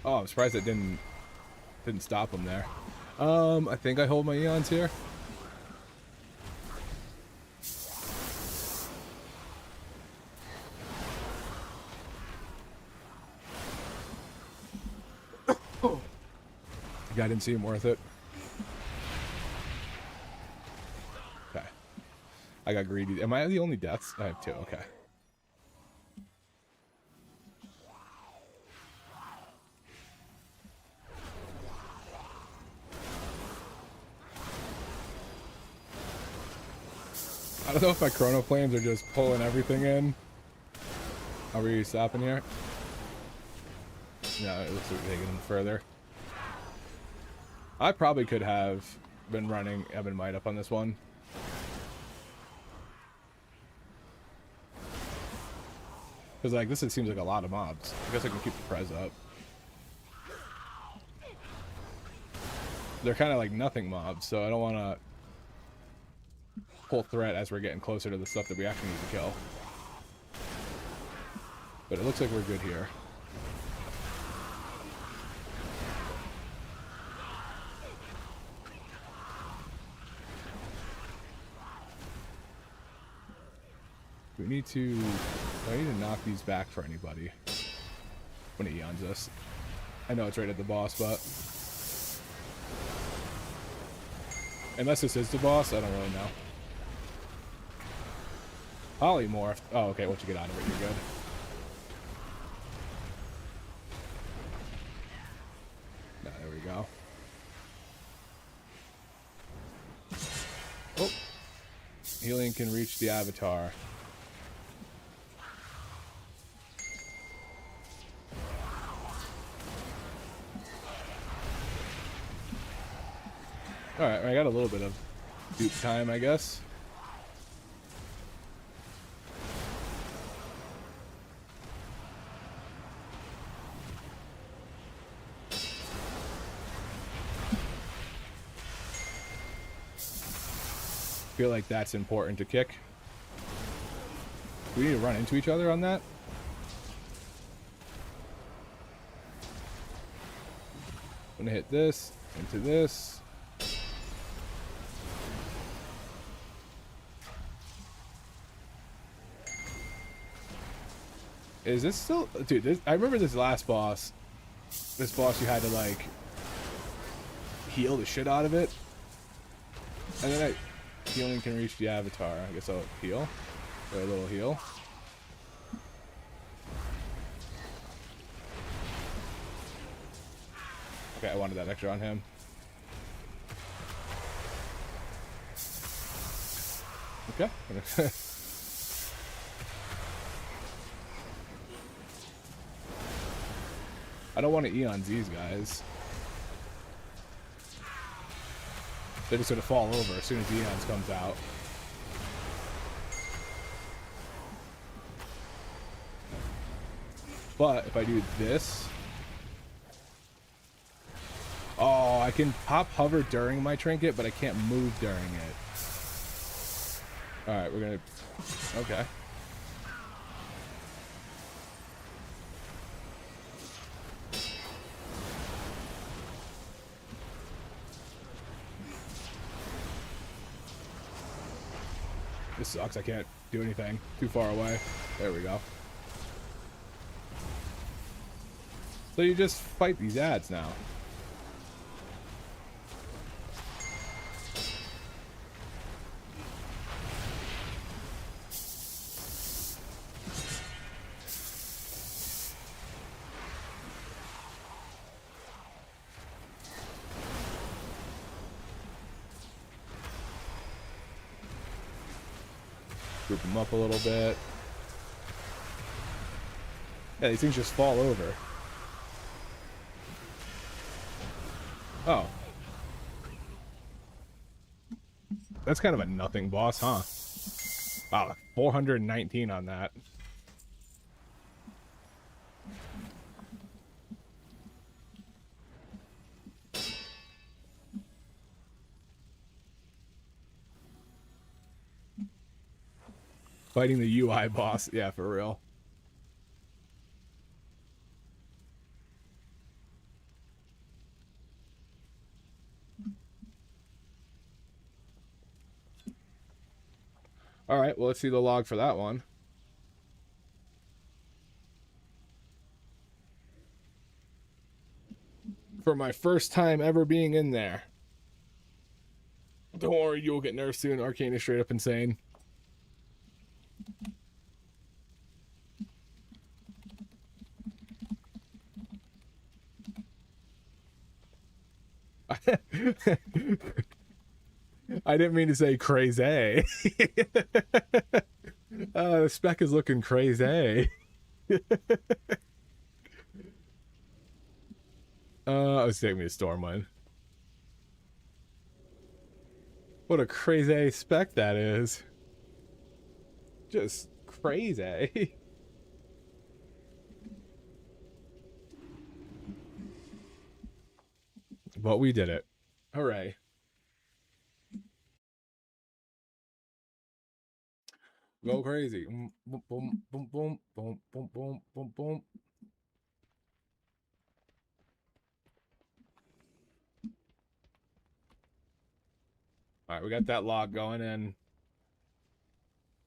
Oh, I'm surprised it didn't stop him there. I think I hold my eons here. I didn't seem worth it. Okay. I got greedy. Am I the only deaths? I have 2. Okay. I don't know if my Chrono flames are just pulling everything in. Are we stopping here? No, it looks like we're taking them further. I probably could have been running Ebon Might up on this one. Because, like, this seems like a lot of mobs. I guess I can keep the prez up. They're kind of like nothing mobs, so I don't want to full threat as we're getting closer to the stuff that we actually need to kill. But it looks like we're good here. We need to... I need to knock these back for anybody when it eons us. I know it's right at the boss, but... unless this is the boss, I don't really know. Polymorph. Oh, okay, once you get out of it, you're good. No, there we go. Oh! Healing can reach the avatar. Alright, I got a little bit of dupe time, I guess. Feel like that's important to kick. Do we need to run into each other on that? I'm gonna hit this, into this. Is this still... dude, I remember this last boss. This boss you had to, like, heal the shit out of it. And then healing can reach the avatar. I guess I'll heal. Or a little heal. Okay, I wanted that extra on him. Okay. I don't want to eons these guys. They're just gonna fall over as soon as the eons comes out. But if I do this... oh, I can pop hover during my trinket, but I can't move during it. Alright, we're gonna... okay. This sucks, I can't do anything. Too far away. There we go. So you just fight these ads now. Group them up a little bit. Yeah, these things just fall over. Oh. That's kind of a nothing boss, huh? Wow, 419 on that. Fighting the UI boss. Yeah, for real. All right, well, let's see the log for that one. For my first time ever being in there. Don't worry, you'll get nerfed soon. Arcane is straight up insane. I didn't mean to say crazy. The spec is looking crazy. I was taking me to Stormwind. What a crazy spec that is. Just crazy. But we did it. Hooray. Go crazy. Boom, boom, boom, boom, boom, boom, boom, boom, boom. All right, we got that log going in.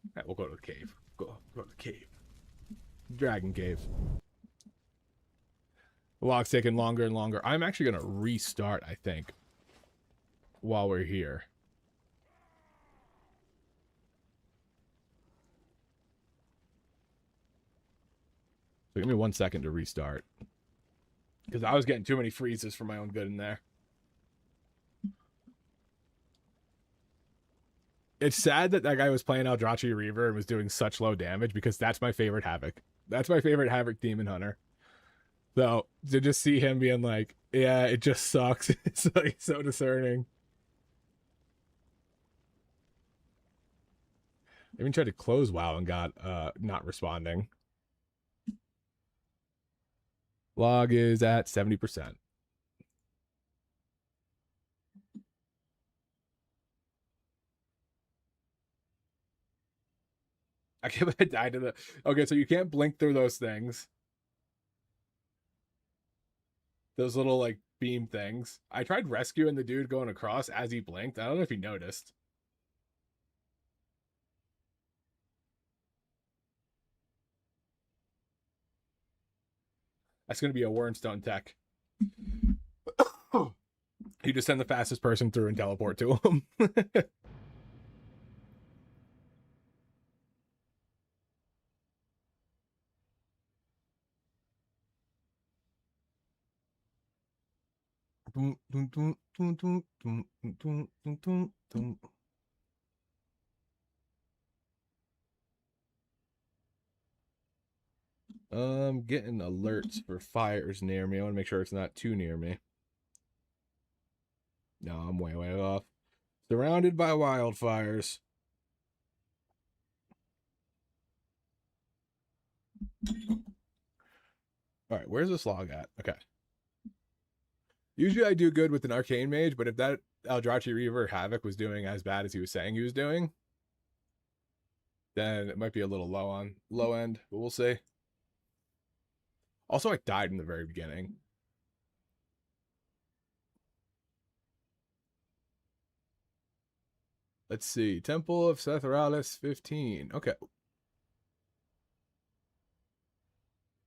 All right, we'll go to the cave. Go to the cave. Dragon cave. The log's taking longer and longer. I'm actually going to restart, I think, while we're here. So give me 1 second to restart. Because I was getting too many freezes for my own good in there. It's sad that that guy was playing Eldrachi Reaver and was doing such low damage, because that's my favorite Havoc. That's my favorite Havoc Demon Hunter. So to just see him being like, yeah, it just sucks. It's like so discerning. I even tried to close WoW and got not responding. Log is at 70%. I can't believe I died to the... Okay, so you can't blink through those things. Those little, like, beam things. I tried rescuing the dude going across as he blinked. I don't know if he noticed. That's going to be a Wormstone tech. You just send the fastest person through and teleport to him. I'm getting alerts for fires near me. I want to make sure it's not too near me. No, I'm way, way off. Surrounded by wildfires. All right, where's this log at? Okay. Usually I do good with an Arcane Mage, but if that Eldrachi Reaver Havoc was doing as bad as he was saying he was doing, then it might be a little low end, but we'll see. Also, I died in the very beginning. Let's see. Temple of Setheralis 15. Okay.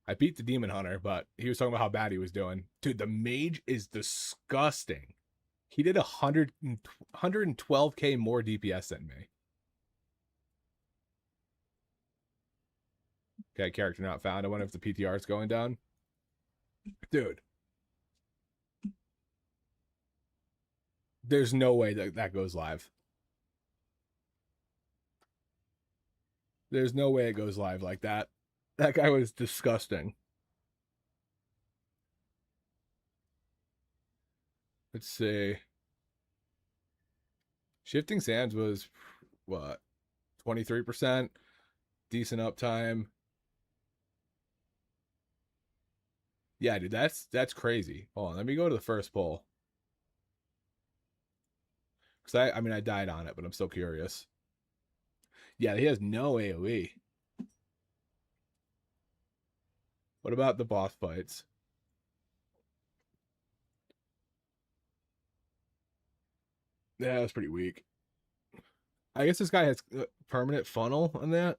I beat the Demon Hunter, but he was talking about how bad he was doing. Dude, the mage is disgusting. He did 112k more DPS than me. Okay, character not found. I wonder if the PTR is going down. Dude. There's no way that that goes live. There's no way it goes live like that. That guy was disgusting. Let's see. Shifting Sands was what? 23%. Decent uptime. Yeah, dude, that's crazy. Hold on, let me go to the first poll. Cause I mean I died on it, but I'm still curious. Yeah, he has no AoE. What about the boss fights? Yeah, that's pretty weak. I guess this guy has permanent funnel on that,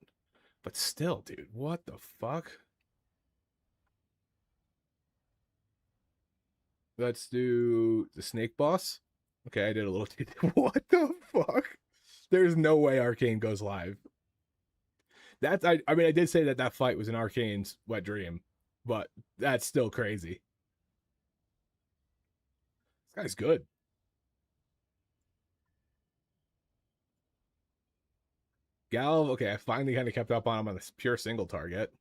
but still, dude, what the fuck? Let's do the snake boss. Okay, I did a little. What the fuck? There's no way Arcane goes live. That's I mean I did say that that fight was an Arcane's wet dream, but that's still crazy. This guy's good. Galv, okay, I finally kind of kept up on him on this pure single target.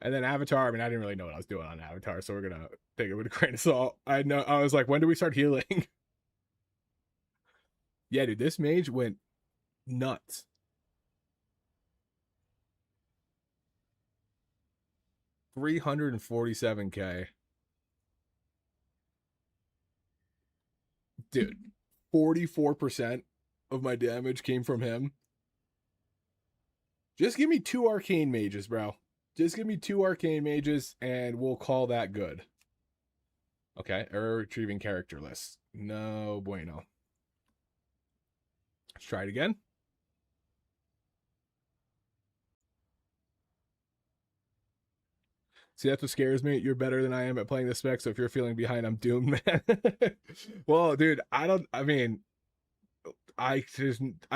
And then Avatar, I mean, I didn't really know what I was doing on Avatar, so we're gonna take it with a grain of salt. I was like, when do we start healing? Yeah, dude, this mage went nuts. $347K. Dude, 44% of my damage came from him. Just give me 2 arcane mages, bro. Just give me 2 arcane mages and we'll call that good. Okay, error retrieving character list. No bueno. Let's try it again. See, that's what scares me. You're better than I am at playing the spec, so if you're feeling behind, I'm doomed, man. Well, dude, I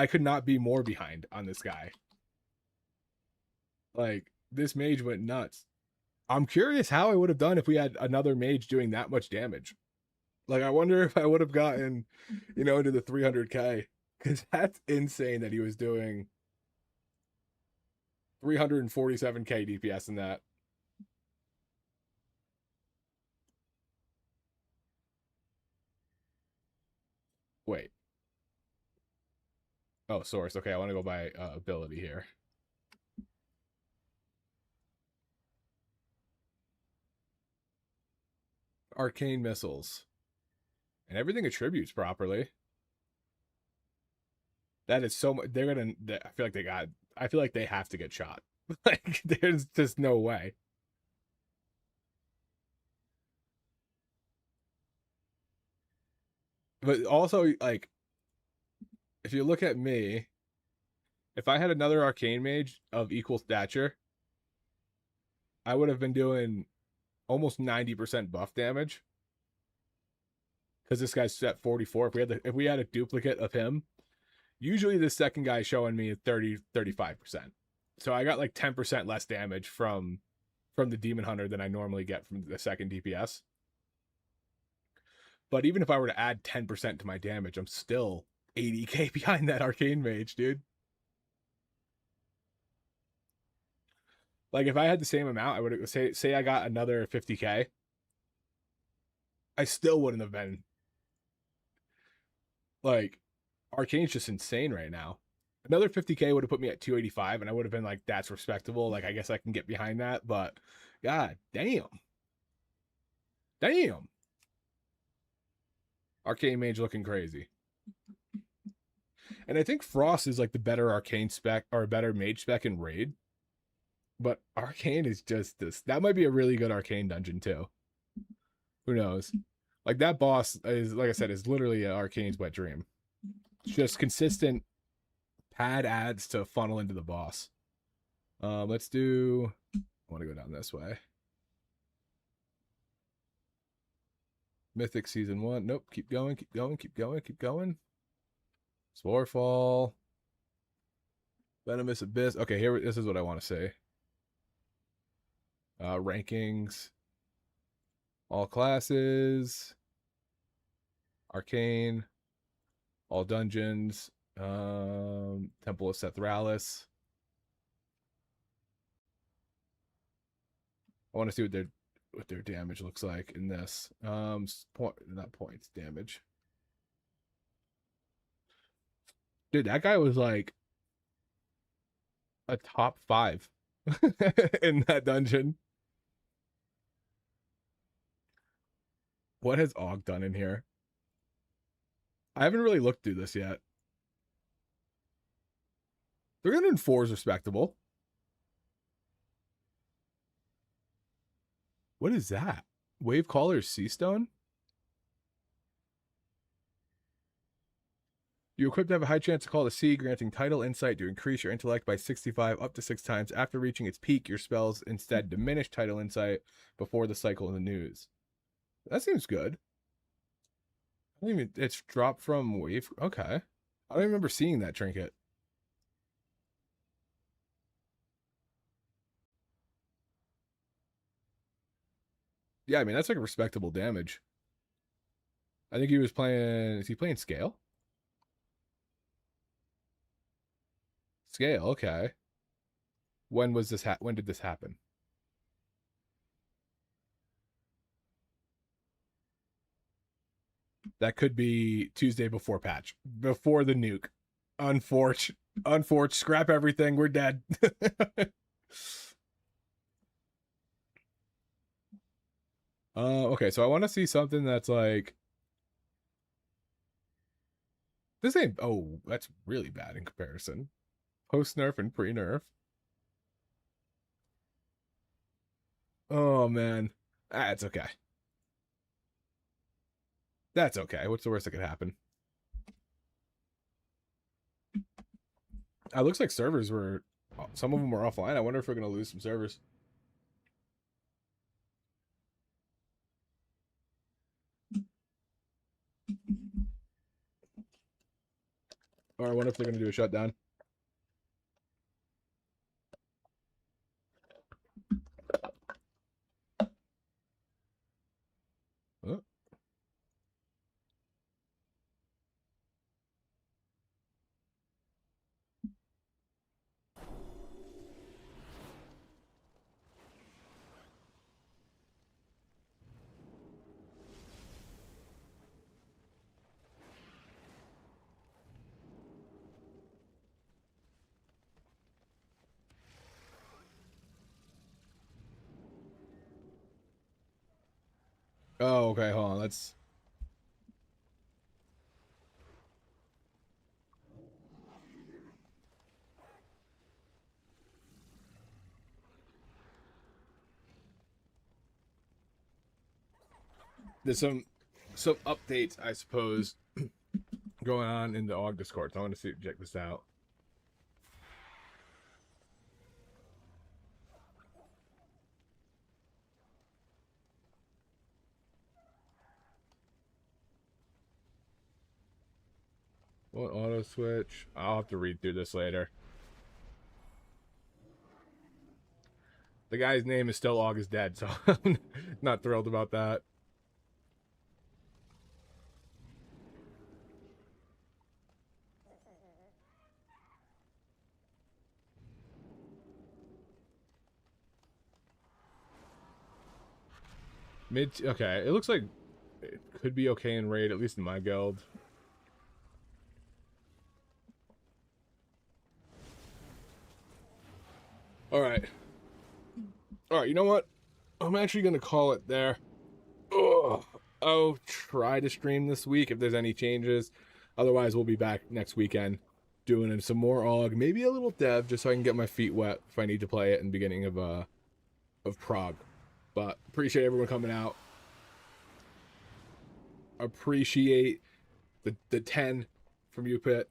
could not be more behind on this guy. Like, this mage went nuts. I'm curious how I would have done if we had another mage doing that much damage. Like, I wonder if I would have gotten, into the 300K. Because that's insane that he was doing 347K DPS in that. Wait. Oh, source. Okay, I want to go by ability here. Arcane missiles. And everything attributes properly. That is so much. I feel like they have to get shot. Like, there's just no way. But also, like, if you look at me, if I had another arcane mage of equal stature, I would have been doing almost 90% buff damage. Because this guy's at 44. If we had a duplicate of him, usually the second guy showing me 35%. So I got like 10% less damage from the Demon Hunter than I normally get from the second DPS. But even if I were to add 10% to my damage, I'm still 80K behind that arcane mage, dude. Like, if I had the same amount, I would say I got another 50K. I still wouldn't have been. Like, arcane's just insane right now. Another 50K would have put me at 285, and I would have been like, that's respectable. Like, I guess I can get behind that. But, god damn. Damn. Arcane mage looking crazy. And I think Frost is like the better arcane spec or better mage spec in raid. But arcane is just this. That might be a really good arcane dungeon too. Who knows? Like, that boss is, like I said, is literally an arcane's wet dream. It's just consistent pad ads to funnel into the boss. Let's do. I want to go down this way. Mythic Season 1. Nope. Keep going, keep going, keep going, keep going. Sporefall. Venomous Abyss. Okay, this is what I want to say. Rankings. All classes. Arcane. All dungeons. Temple of Theralis. I want to see what their damage looks like in this. Not points, damage. Dude, that guy was like a top 5 in that dungeon. What has AUG done in here? I haven't really looked through this yet. 304 is respectable. What is that? Wave Caller's Seastone? You equipped to have a high chance to call the sea, granting tidal insight to increase your intellect by 65 up to 6 times. After reaching its peak, your spells instead diminish tidal insight before the cycle in the news. That seems good. I don't even, it's dropped from wave. Okay. I don't remember seeing that trinket. Yeah, I mean, that's like a respectable damage. I think he was playing... Is he playing Scale? Scale, okay. When was this when did this happen? That could be Tuesday before patch. Before the nuke. Unforge. Scrap everything. We're dead. Okay, so I want to see something that's like... This ain't... Oh, that's really bad in comparison. Post-nerf and pre-nerf. Oh, man. That's okay. That's okay. What's the worst that could happen? It looks like servers were... Some of them were offline. I wonder if we're going to lose some servers. Or I wonder if they're going to do a shutdown. Oh, okay, hold on. Let's... There's some updates, I suppose, going on in the AUG Discord. So I want to check this out. What auto switch? I'll have to read through this later. The guy's name is still AUG is dead, so I'm not thrilled about that. Okay, it looks like it could be okay in raid, at least in my guild. Alright, you know what? I'm actually going to call it there. Ugh. I'll try to stream this week if there's any changes. Otherwise, we'll be back next weekend doing some more AUG, maybe a little dev, just so I can get my feet wet if I need to play it in the beginning of Prague. But appreciate everyone coming out. Appreciate the 10 from you, Pit.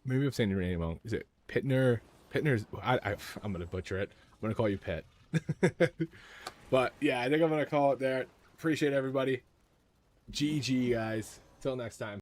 Maybe I'm saying your name wrong. Is it Pitner? Pitner's... I'm going to butcher it. I'm going to call you Pit. But yeah, I think I'm going to call it there. Appreciate everybody. GG, guys. Till next time.